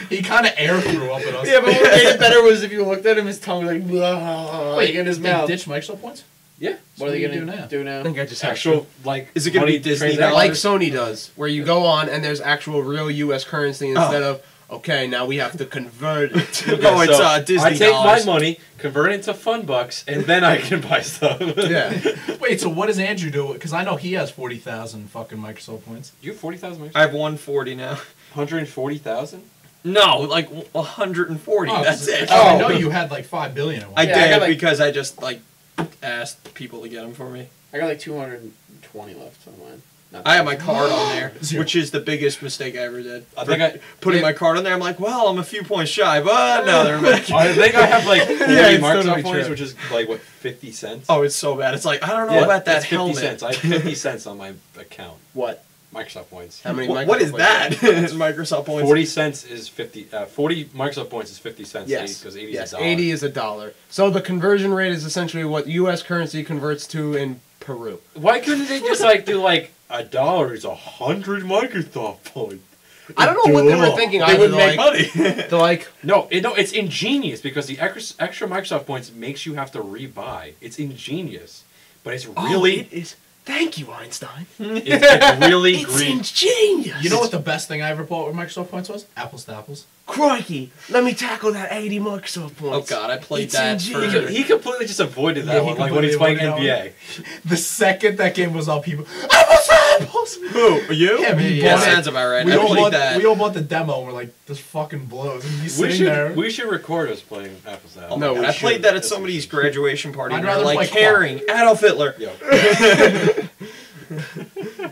Speaker 3: He kind of air threw up at us.
Speaker 4: Yeah, but what made it better was if you looked at him, his tongue was like, blah, like in his
Speaker 3: they
Speaker 4: mouth.
Speaker 3: ditch Microsoft points?
Speaker 1: Yeah.
Speaker 4: What are they
Speaker 3: you
Speaker 4: gonna do now?
Speaker 2: I think I just
Speaker 1: Actual like.
Speaker 5: Is it gonna
Speaker 1: money
Speaker 5: be Disney
Speaker 1: transaction-
Speaker 2: like Sony does, where you go on and there's actual real U.S. currency instead of okay, now we have to convert it.
Speaker 5: Oh, it's Disney
Speaker 1: I take
Speaker 5: dollars.
Speaker 1: my money, convert it into fun bucks, and then I can buy stuff.
Speaker 2: Yeah.
Speaker 3: Wait, so what does Andrew do? Because I know he has 40,000 fucking Microsoft points.
Speaker 1: You have 40,000
Speaker 5: I have 140 now.
Speaker 1: 140,000?
Speaker 5: No, like 140.
Speaker 3: Oh,
Speaker 5: that's it.
Speaker 3: I know you had like 5 billion at one
Speaker 5: I
Speaker 3: point.
Speaker 4: Yeah, I
Speaker 5: did
Speaker 4: got, like-
Speaker 5: because I just like asked people to get them for me.
Speaker 4: I got like 220 left on mine. Not
Speaker 5: I have
Speaker 4: bad.
Speaker 5: my card on there,
Speaker 3: Zero.
Speaker 5: which is the biggest mistake I ever did.
Speaker 1: I think I
Speaker 5: Putting
Speaker 1: yeah.
Speaker 5: my card on there, I'm like, well, I'm a few points shy, but no, they're back.
Speaker 1: I think I have like 40
Speaker 5: Yeah, it's
Speaker 1: Microsoft
Speaker 5: totally
Speaker 1: points,
Speaker 5: true.
Speaker 1: which is like what 50 cents.
Speaker 5: Oh, it's so bad. It's like I don't know
Speaker 1: Yeah,
Speaker 5: about that
Speaker 1: it's 50
Speaker 5: helmet.
Speaker 1: cents. I have 50 cents on my account.
Speaker 4: What?
Speaker 1: Microsoft points.
Speaker 2: How many?
Speaker 5: What is
Speaker 2: Microsoft
Speaker 5: that?
Speaker 2: points?
Speaker 5: Microsoft points.
Speaker 1: 40 cents is 50. 40 Microsoft points is 50 cents.
Speaker 2: Yes.
Speaker 1: Because 80
Speaker 2: Yes.
Speaker 1: is a dollar.
Speaker 2: 80 is a dollar. So the conversion rate is essentially what U.S. currency converts to in Peru.
Speaker 1: Why couldn't they just like do like $1 is 100 Microsoft points?
Speaker 2: I don't know what they were thinking.
Speaker 5: They
Speaker 2: either.
Speaker 5: wouldn't make
Speaker 2: Like,
Speaker 5: money.
Speaker 2: they're like,
Speaker 1: No, it's ingenious because the extra Microsoft points makes you have to rebuy. It's ingenious, but it's really
Speaker 5: it is.
Speaker 2: Thank you, Einstein.
Speaker 1: It's really green.
Speaker 2: ingenious.
Speaker 3: You know what the best thing I ever bought with Microsoft Points was? Apples to apples.
Speaker 2: Crikey, let me tackle that 80 Microsoft
Speaker 5: Oh
Speaker 2: points.
Speaker 5: god, I played
Speaker 2: It's
Speaker 5: that
Speaker 2: ingenious.
Speaker 5: for...
Speaker 1: He completely just avoided that
Speaker 3: Yeah, he
Speaker 1: one, like when he's playing
Speaker 3: completely
Speaker 1: NBA.
Speaker 3: The second that game was up, people apples to apples.
Speaker 5: Who? You?
Speaker 3: Yeah, we
Speaker 5: Yeah,
Speaker 3: bought it.
Speaker 5: sounds about right.
Speaker 3: We
Speaker 5: I
Speaker 3: all,
Speaker 5: played
Speaker 3: bought,
Speaker 5: that.
Speaker 3: we all bought the demo and we're like, this fucking blows. And he's
Speaker 1: We
Speaker 3: sitting there.
Speaker 1: should record us playing Apples to Apples.
Speaker 2: No, we
Speaker 5: I
Speaker 2: should.
Speaker 5: played that at
Speaker 1: Yes,
Speaker 5: somebody's
Speaker 1: we should.
Speaker 5: graduation party.
Speaker 3: I'd
Speaker 5: And they're
Speaker 3: rather
Speaker 5: like
Speaker 3: play
Speaker 5: caring Adolf Hitler.
Speaker 1: Yo.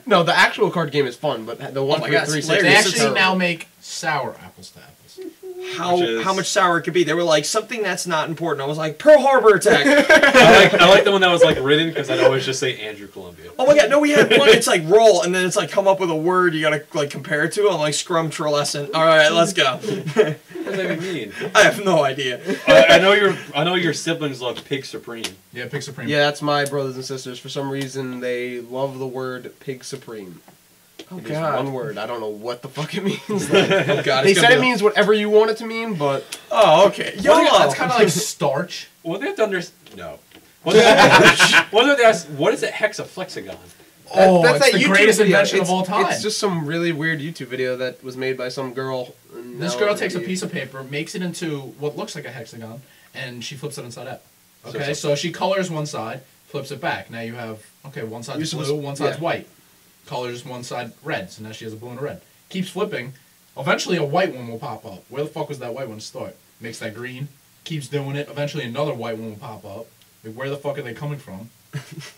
Speaker 2: No, the actual card game is fun, but the one
Speaker 5: my
Speaker 2: for
Speaker 5: God, it's
Speaker 2: 360
Speaker 3: They
Speaker 5: hilarious.
Speaker 2: is
Speaker 3: actually
Speaker 2: terrible.
Speaker 3: now make sour apples to apples.
Speaker 5: How
Speaker 1: Which is-
Speaker 5: how much sour it could be? They were like something that's not important. I was like Pearl Harbor attack.
Speaker 1: I like the one that was like written because I'd always just say Andrew Columbia.
Speaker 5: Oh my god, no, we had one. It's like roll, and then it's like come up with a word you gotta like compare it to. I'm like scrumtrolescent. All right, let's go.
Speaker 1: What does that even mean?
Speaker 5: I have no idea.
Speaker 1: I know your siblings love Pig Supreme.
Speaker 3: Yeah, Pick Supreme.
Speaker 2: Yeah, that's my brothers and sisters. For some reason, they love the word Pig Supreme.
Speaker 5: Oh
Speaker 2: It is one word. I don't know what the fuck it means.
Speaker 5: Oh god,
Speaker 2: They
Speaker 5: it's
Speaker 2: said
Speaker 5: gonna
Speaker 2: it
Speaker 5: be
Speaker 2: means whatever you want it to mean, but
Speaker 5: Oh okay.
Speaker 3: Well,
Speaker 5: YOLO.
Speaker 3: that's kind of like starch.
Speaker 1: Well, they have to understand. No. What do they ask? What is a hexaflexagon?
Speaker 3: Oh,
Speaker 2: that's
Speaker 3: it's
Speaker 2: that
Speaker 3: the
Speaker 2: YouTube
Speaker 3: greatest
Speaker 2: video.
Speaker 3: invention of
Speaker 2: It's-
Speaker 3: all time.
Speaker 2: It's just some really weird YouTube video that was made by some girl. and
Speaker 3: This
Speaker 2: now
Speaker 3: girl takes a
Speaker 2: it-
Speaker 3: piece of paper, makes it into what looks like a hexagon, and she flips it inside out.
Speaker 1: So
Speaker 3: Okay,
Speaker 1: it's
Speaker 3: so she colors one side, flips it back. Now you have, okay, one side's
Speaker 2: You're
Speaker 3: blue,
Speaker 2: supposed-
Speaker 3: one side's
Speaker 2: yeah.
Speaker 3: white. Colors one side red, so now she has a blue and a red. Keeps flipping. Eventually a white one will pop up. Where the fuck was that white one to start? Makes that green. Keeps doing it. Eventually another white one will pop up. Like, where the fuck are they coming from?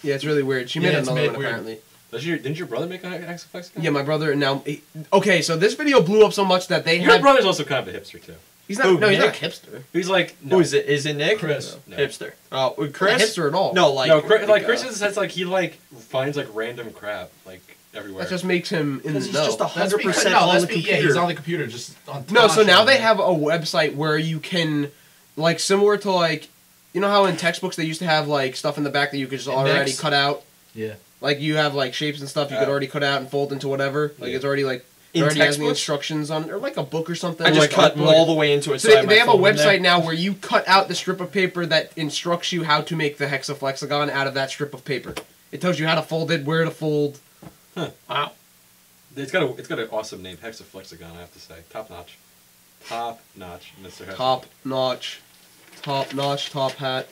Speaker 2: Yeah, it's really weird. She
Speaker 3: Yeah,
Speaker 2: made
Speaker 3: it's
Speaker 2: another
Speaker 3: made
Speaker 2: one
Speaker 3: weird.
Speaker 2: apparently.
Speaker 1: Didn't your brother make an hexaflexagon?
Speaker 2: Yeah, my brother now. Okay, so this video blew up so much that they
Speaker 1: Your
Speaker 2: had.
Speaker 1: brother's also kind of a hipster too.
Speaker 2: He's not.
Speaker 5: Who,
Speaker 2: No, he's not a
Speaker 5: Nick?
Speaker 2: hipster.
Speaker 1: He's like
Speaker 5: Who is it? Is it Nick?
Speaker 3: Chris.
Speaker 1: No.
Speaker 5: Hipster. Oh,
Speaker 2: Not
Speaker 5: Chris?
Speaker 2: hipster at all.
Speaker 5: No, like
Speaker 1: no, Chris in the sense like he like finds like random crap like everywhere.
Speaker 2: That just makes him in the
Speaker 5: Because he's
Speaker 2: know.
Speaker 5: just
Speaker 3: That's
Speaker 5: 100%
Speaker 3: because,
Speaker 5: on the
Speaker 3: yeah,
Speaker 5: computer.
Speaker 3: he's on the computer, just on
Speaker 2: No, so
Speaker 3: touch
Speaker 2: now
Speaker 3: and-
Speaker 2: they have a website where you can, like, similar to like, you know how in textbooks they used to have like stuff in the back that you could just already
Speaker 3: Index?
Speaker 2: cut out.
Speaker 3: Yeah.
Speaker 2: Like you have like shapes and stuff you could already cut out and fold into whatever. Like
Speaker 1: Yeah.
Speaker 2: it's already like it
Speaker 5: In
Speaker 2: already has the
Speaker 5: textbooks?
Speaker 2: instructions on, or like a book or something.
Speaker 5: I just
Speaker 2: like
Speaker 5: cut
Speaker 2: a
Speaker 5: them
Speaker 2: book.
Speaker 5: all the way into it.
Speaker 2: So they have a website now where you cut out the strip of paper that instructs you how to make the hexaflexagon out of that strip of paper. It tells you how to fold it, where to fold.
Speaker 5: Wow.
Speaker 1: It's got an awesome name, hexaflexagon. I have to say, top notch, Mr. Hexaflex.
Speaker 2: Top notch, top hat.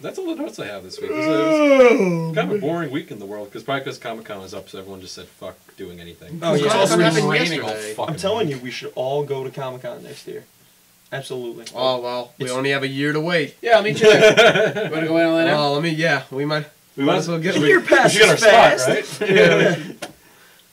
Speaker 1: That's all the notes I have this week. It was kind of a boring week in the world because Comic-Con was up, so everyone just said fuck doing anything.
Speaker 5: Oh,
Speaker 2: It's
Speaker 5: yeah.
Speaker 2: also
Speaker 1: It's
Speaker 2: happened
Speaker 1: raining all
Speaker 2: yesterday.
Speaker 1: fucking
Speaker 5: I'm telling
Speaker 1: week.
Speaker 5: you, we should all go to Comic Con next year. Absolutely.
Speaker 2: Oh well, we
Speaker 5: It's-
Speaker 2: only have a year to wait.
Speaker 4: Yeah, me too. You want to go in on that now?
Speaker 2: Well, we might.
Speaker 1: We
Speaker 2: might
Speaker 1: might
Speaker 2: as well get.
Speaker 1: should
Speaker 5: Year
Speaker 1: we
Speaker 5: passes
Speaker 1: should get our
Speaker 5: fast.
Speaker 1: spot, right?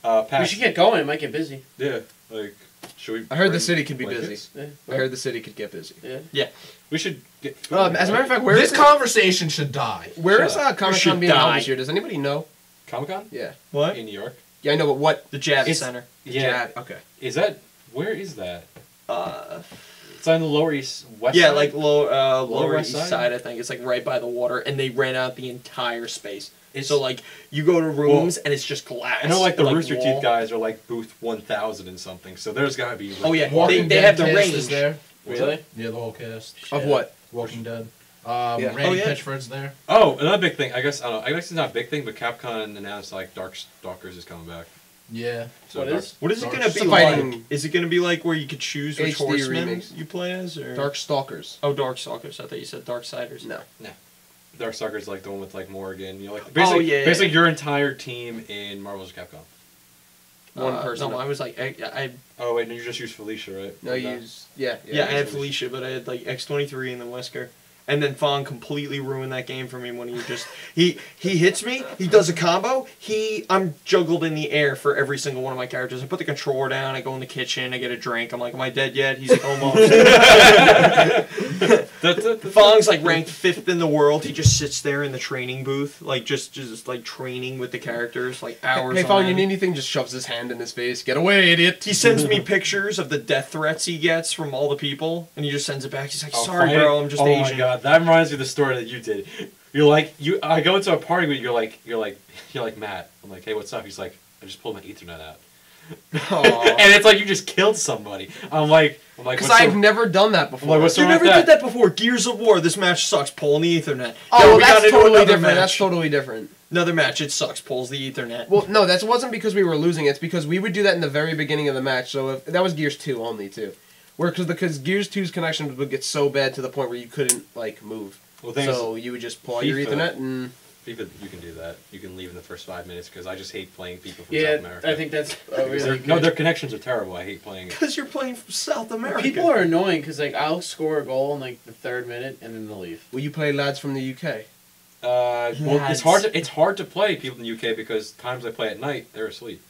Speaker 2: Yeah.
Speaker 1: Pat,
Speaker 4: We should get going. It might get busy.
Speaker 1: yeah, like should we?
Speaker 2: I heard the
Speaker 1: bring
Speaker 2: city could be
Speaker 1: blankets?
Speaker 2: busy.
Speaker 4: Yeah.
Speaker 2: I heard the city could get busy.
Speaker 4: Yeah.
Speaker 1: We should get.
Speaker 2: As a matter of fact, where
Speaker 3: This
Speaker 2: is
Speaker 3: conversation should die.
Speaker 2: where
Speaker 1: Shut
Speaker 2: is
Speaker 1: up.
Speaker 2: Comic
Speaker 5: should
Speaker 2: Con being held
Speaker 5: die.
Speaker 2: this year? Does anybody know?
Speaker 1: Comic-Con
Speaker 2: Yeah.
Speaker 5: What?
Speaker 1: in New York.
Speaker 2: Yeah, I know, but what?
Speaker 5: The Javits
Speaker 1: It's-
Speaker 5: Center.
Speaker 1: Yeah,
Speaker 2: Okay.
Speaker 1: is that where is that?
Speaker 5: Uh,
Speaker 1: It's on the Lower East West.
Speaker 5: yeah,
Speaker 1: side?
Speaker 5: like lower
Speaker 1: West
Speaker 5: east
Speaker 1: Side?
Speaker 5: side. I think it's like right by the water, and they rent out the entire space. So like you go to rooms and it's just glass.
Speaker 1: I know, like the
Speaker 5: and,
Speaker 1: Rooster
Speaker 5: wall.
Speaker 1: Teeth guys are like booth 1,000 and something. So there's gotta be.
Speaker 5: Oh yeah,
Speaker 3: Walking
Speaker 5: they
Speaker 3: Dead
Speaker 5: have the
Speaker 3: cast
Speaker 5: range.
Speaker 3: is there.
Speaker 1: Really?
Speaker 3: Yeah, the whole cast.
Speaker 2: Of what?
Speaker 3: Walking Dead.
Speaker 2: Yeah.
Speaker 3: Randy
Speaker 5: Oh, yeah.
Speaker 3: Pitchford's there.
Speaker 1: Oh, another big thing. I guess I don't know. I guess it's not a big thing, but Capcom announced like Darkstalkers is coming back.
Speaker 3: Yeah.
Speaker 1: So
Speaker 4: What is?
Speaker 5: What is it
Speaker 3: Dark-
Speaker 5: gonna be
Speaker 2: It's a
Speaker 5: like?
Speaker 2: fighting-
Speaker 5: Is it gonna be like where you could choose which
Speaker 2: HD
Speaker 5: horseman
Speaker 2: remix.
Speaker 5: you play as? Or?
Speaker 2: Dark Stalkers.
Speaker 5: Oh, Darkstalkers. I thought you said Darksiders.
Speaker 2: No.
Speaker 1: Darkstalkers is like the one with like Morrigan. You know, like
Speaker 5: Oh,
Speaker 1: basically,
Speaker 5: yeah.
Speaker 1: basically your entire team in Marvel's Capcom.
Speaker 2: One person.
Speaker 5: No, I was like, I
Speaker 1: Oh wait, no, you just used Felicia, right?
Speaker 2: No, you use. Yeah.
Speaker 5: yeah, I had
Speaker 2: use
Speaker 5: Felicia, but I had like X-23 and then Wesker. And then Fong completely ruined that game for me when he just he hits me, he does a combo, I'm juggled in the air for every single one of my characters. I put the controller down, I go in the kitchen, I get a drink, I'm like, am I dead yet? He's like, almost. Fong's like ranked 5th in the world. He just sits there in the training booth, like just like training with the characters, like hours.
Speaker 2: Hey,
Speaker 5: on
Speaker 2: Fong, you
Speaker 5: end.
Speaker 2: need anything? Just shoves his hand in his face. Get away, idiot.
Speaker 5: He sends me pictures of the death threats he gets from all the people, and he just sends it back. He's like,
Speaker 1: Oh,
Speaker 5: sorry,
Speaker 1: fine.
Speaker 5: bro, I'm just
Speaker 1: oh
Speaker 5: Asian.
Speaker 1: my god, that reminds me of the story that you did. You're like I go into a party with you're like Matt. I'm like, hey, what's up? He's like, I just pulled my Ethernet out.
Speaker 2: Aw.
Speaker 1: and it's like you just killed somebody. I'm like,
Speaker 2: Because
Speaker 1: what's
Speaker 2: I've
Speaker 1: so-
Speaker 2: never done that before.
Speaker 1: like, what's so
Speaker 5: You
Speaker 1: wrong with
Speaker 5: never did that before. Gears of War. This match sucks. Pull in the Ethernet.
Speaker 2: Oh,
Speaker 5: Yo,
Speaker 2: well,
Speaker 5: we
Speaker 2: that's
Speaker 5: gotta do
Speaker 2: totally
Speaker 5: another
Speaker 2: different. That's
Speaker 5: match.
Speaker 2: totally different.
Speaker 5: Another match. It sucks. Pulls the Ethernet.
Speaker 2: Well, no, that wasn't because we were losing. It's because we would do that in the very beginning of the match. So if, that was Gears 2 only, too. Because Gears 2's connection would get so bad to the point where you couldn't, like, move.
Speaker 1: Well, things
Speaker 2: So you would just pull out your
Speaker 1: FIFA.
Speaker 2: Ethernet and...
Speaker 1: FIFA, you can do that. You can leave in the first 5 minutes because I just hate playing people from
Speaker 4: Yeah,
Speaker 1: South America.
Speaker 4: I think that's
Speaker 1: Because
Speaker 4: really
Speaker 1: no,
Speaker 4: good.
Speaker 1: their connections are terrible. I hate playing it.
Speaker 5: Because you're playing from South America.
Speaker 4: People are annoying because like I'll score a goal in like the 3rd minute and then they'll leave.
Speaker 2: Will you play lads from the UK?
Speaker 1: Well,
Speaker 5: Lads.
Speaker 1: it's hard to play people in the UK because times I play at night, they're asleep.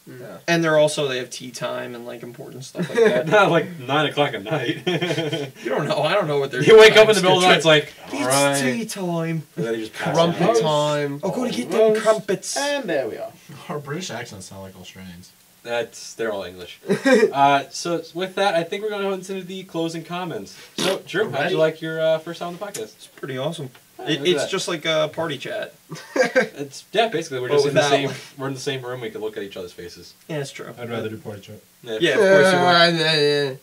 Speaker 2: Yeah.
Speaker 5: And they're also, they have tea time and, like, important stuff like that.
Speaker 1: Not like 9 o'clock at night.
Speaker 5: You don't know. I don't know what they're
Speaker 1: You wake up in the middle of the night, it's like,
Speaker 5: It's
Speaker 1: alright.
Speaker 5: tea time.
Speaker 1: And then you just pass
Speaker 2: Crumpet
Speaker 1: out.
Speaker 2: time.
Speaker 5: Oh, go to get them crumpets.
Speaker 4: And there we are.
Speaker 3: Our British accents sound like Australians.
Speaker 1: They're all English. So with that, I think we're going to go into the closing comments. So, Drew, how'd you like your first time on the podcast?
Speaker 5: It's pretty awesome.
Speaker 1: Look at
Speaker 5: It's
Speaker 1: that.
Speaker 5: just like a party chat.
Speaker 1: It's basically we're
Speaker 5: Well,
Speaker 1: just in the
Speaker 5: without-
Speaker 1: same we're in the same room. We can look at each other's faces.
Speaker 5: Yeah, it's true.
Speaker 3: I'd rather do party chat.
Speaker 5: Yeah, of course you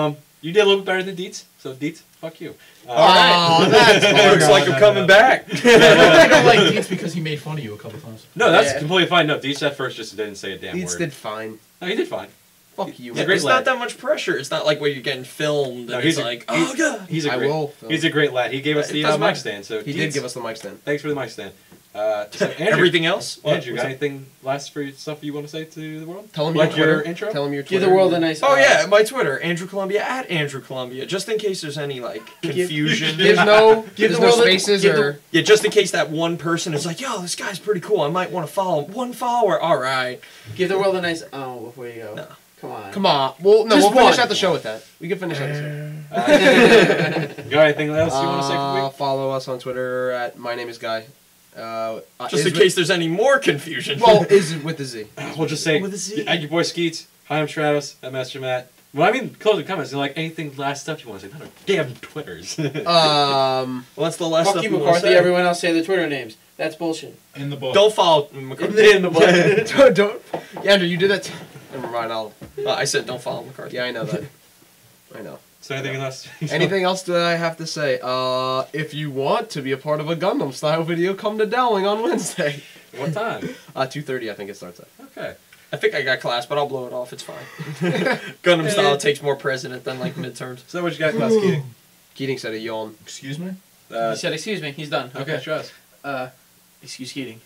Speaker 5: would.
Speaker 1: You did a little bit better than Dietz, so Dietz, fuck you.
Speaker 2: Oh, that's
Speaker 5: Looks like I'm coming back.
Speaker 3: I don't like Dietz because he made fun of you a couple times.
Speaker 1: No, that's
Speaker 4: Yeah.
Speaker 1: completely fine. No, Dietz at first just didn't say a damn
Speaker 2: Leeds
Speaker 1: word.
Speaker 2: did fine.
Speaker 1: No, he did fine.
Speaker 2: Fuck you.
Speaker 1: He's a
Speaker 5: Yeah,
Speaker 1: great
Speaker 5: it's
Speaker 1: lad.
Speaker 5: not that much pressure. It's not like where you're getting filmed
Speaker 1: No,
Speaker 5: and
Speaker 1: he's
Speaker 5: it's
Speaker 1: a-
Speaker 5: like,
Speaker 1: he's-
Speaker 5: oh god.
Speaker 1: He's a
Speaker 2: I
Speaker 1: great.
Speaker 2: will.
Speaker 1: He's a great lad. He gave us
Speaker 5: It
Speaker 1: the
Speaker 5: doesn't
Speaker 1: mic
Speaker 5: matter.
Speaker 1: stand. So
Speaker 2: He
Speaker 1: Dietz,
Speaker 2: did give us the mic stand.
Speaker 1: Thanks for the mic stand. So Andrew,
Speaker 5: Everything else?
Speaker 1: Andrew,
Speaker 5: What's
Speaker 1: got
Speaker 5: up?
Speaker 1: anything last for stuff you want to say to the world?
Speaker 2: Tell him
Speaker 1: Like
Speaker 2: your
Speaker 1: your
Speaker 2: Twitter.
Speaker 1: intro?
Speaker 2: Tell him your
Speaker 4: Give
Speaker 2: Twitter.
Speaker 4: the world a nice.
Speaker 5: Oh yeah, my Twitter, Andrew Columbia at Andrew Columbia, just in case there's any like confusion.
Speaker 2: There's no,
Speaker 4: Give
Speaker 2: there's
Speaker 4: the
Speaker 2: no
Speaker 4: world a-
Speaker 2: spaces
Speaker 4: give the-
Speaker 2: or.
Speaker 5: Yeah, just in case that one person is like, yo, this guy's pretty cool. I might want to follow him. One follower, all right.
Speaker 4: Give the world a nice. Oh, before you go.
Speaker 5: No.
Speaker 4: Come on.
Speaker 2: Come on. Well, no,
Speaker 4: Just
Speaker 2: we'll finish
Speaker 4: one.
Speaker 2: out the show with that. We can finish out the show.
Speaker 1: You got anything else you want to say for the week?
Speaker 2: Follow us on Twitter at my name is Guy.
Speaker 5: Just
Speaker 2: is
Speaker 5: in
Speaker 2: with-
Speaker 5: case there's any more confusion.
Speaker 2: Well, is with the Z.
Speaker 1: We'll just say,
Speaker 5: With a Z.
Speaker 1: at your boy Skeets. Hi, I'm Stratos. I'm Master Matt. Well, I mean, closing comments. Like anything last stuff you want to say? Not our damn Twitters.
Speaker 5: Well, that's the last
Speaker 4: Fuck
Speaker 5: stuff
Speaker 4: you,
Speaker 5: we wanna
Speaker 4: McCarthy.
Speaker 5: say.
Speaker 4: Everyone else say their Twitter names. That's bullshit.
Speaker 3: In the book.
Speaker 5: Don't follow
Speaker 4: In
Speaker 5: McCarthy.
Speaker 4: the butt.
Speaker 2: don't. Yeah, Andrew, you did that. Never mind. I'll.
Speaker 5: I said don't follow McCarthy.
Speaker 2: Yeah, I know that. I know.
Speaker 1: So anything else?
Speaker 2: Anything else that I have to say? If you want to be a part of a Gundam style video, come to Dowling on Wednesday.
Speaker 1: What time?
Speaker 2: 2:30, I think it starts at.
Speaker 1: Okay.
Speaker 5: I think I got class, but I'll blow it off. It's fine. Gundam style takes more president than like midterms.
Speaker 1: So what you got, class Keating?
Speaker 2: Keating said a yawn.
Speaker 3: Excuse me?
Speaker 4: He said, "Excuse me." He's done.
Speaker 1: Okay, Strauss.
Speaker 4: Excuse Keating.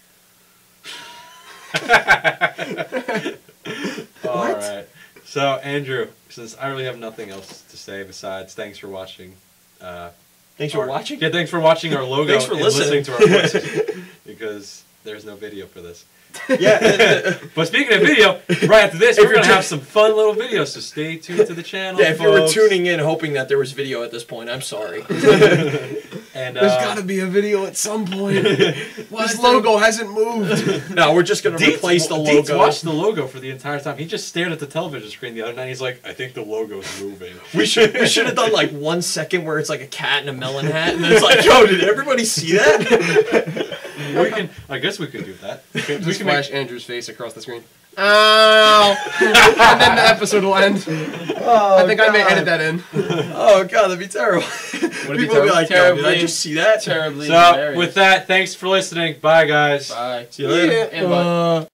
Speaker 1: All right. So Andrew, since I really have nothing else to say besides thanks for watching.
Speaker 5: Thanks for watching.
Speaker 1: Yeah, thanks for watching our logo.
Speaker 5: Thanks for
Speaker 1: and
Speaker 5: listening.
Speaker 1: to our voices, because there's no video for this.
Speaker 5: Yeah.
Speaker 1: But speaking of video, right after this,
Speaker 5: If
Speaker 1: we're
Speaker 5: you're
Speaker 1: gonna have some fun little videos. So stay tuned to the channel.
Speaker 5: Yeah, if you were
Speaker 1: folks.
Speaker 5: tuning in hoping that there was video at this point, I'm sorry.
Speaker 1: and
Speaker 2: There's gotta be a video at some point.
Speaker 4: Why
Speaker 2: This
Speaker 4: is
Speaker 2: logo hasn't moved.
Speaker 5: No, we're just gonna replace the
Speaker 1: Dietz
Speaker 5: logo.
Speaker 1: watched the logo for the entire time. He just stared at the television screen the other night. He's like, I think the logo's moving.
Speaker 5: We should have done like 1 second where it's like a cat in a melon hat, and then it's like, yo, did everybody see that?
Speaker 1: We can. I guess we could do that. We can
Speaker 2: Just
Speaker 1: make-
Speaker 2: flash Andrew's face across the screen. Ow! And then the episode will end. I think I may edit that in.
Speaker 5: Oh god, that'd be terrible.
Speaker 2: Would it
Speaker 5: People
Speaker 2: be
Speaker 5: would be like, yo, did I
Speaker 4: terribly-
Speaker 5: just see that?
Speaker 4: terribly
Speaker 1: So
Speaker 4: hilarious.
Speaker 1: with that, thanks for listening. Bye, guys.
Speaker 4: Bye.
Speaker 5: See you later.
Speaker 4: And bye.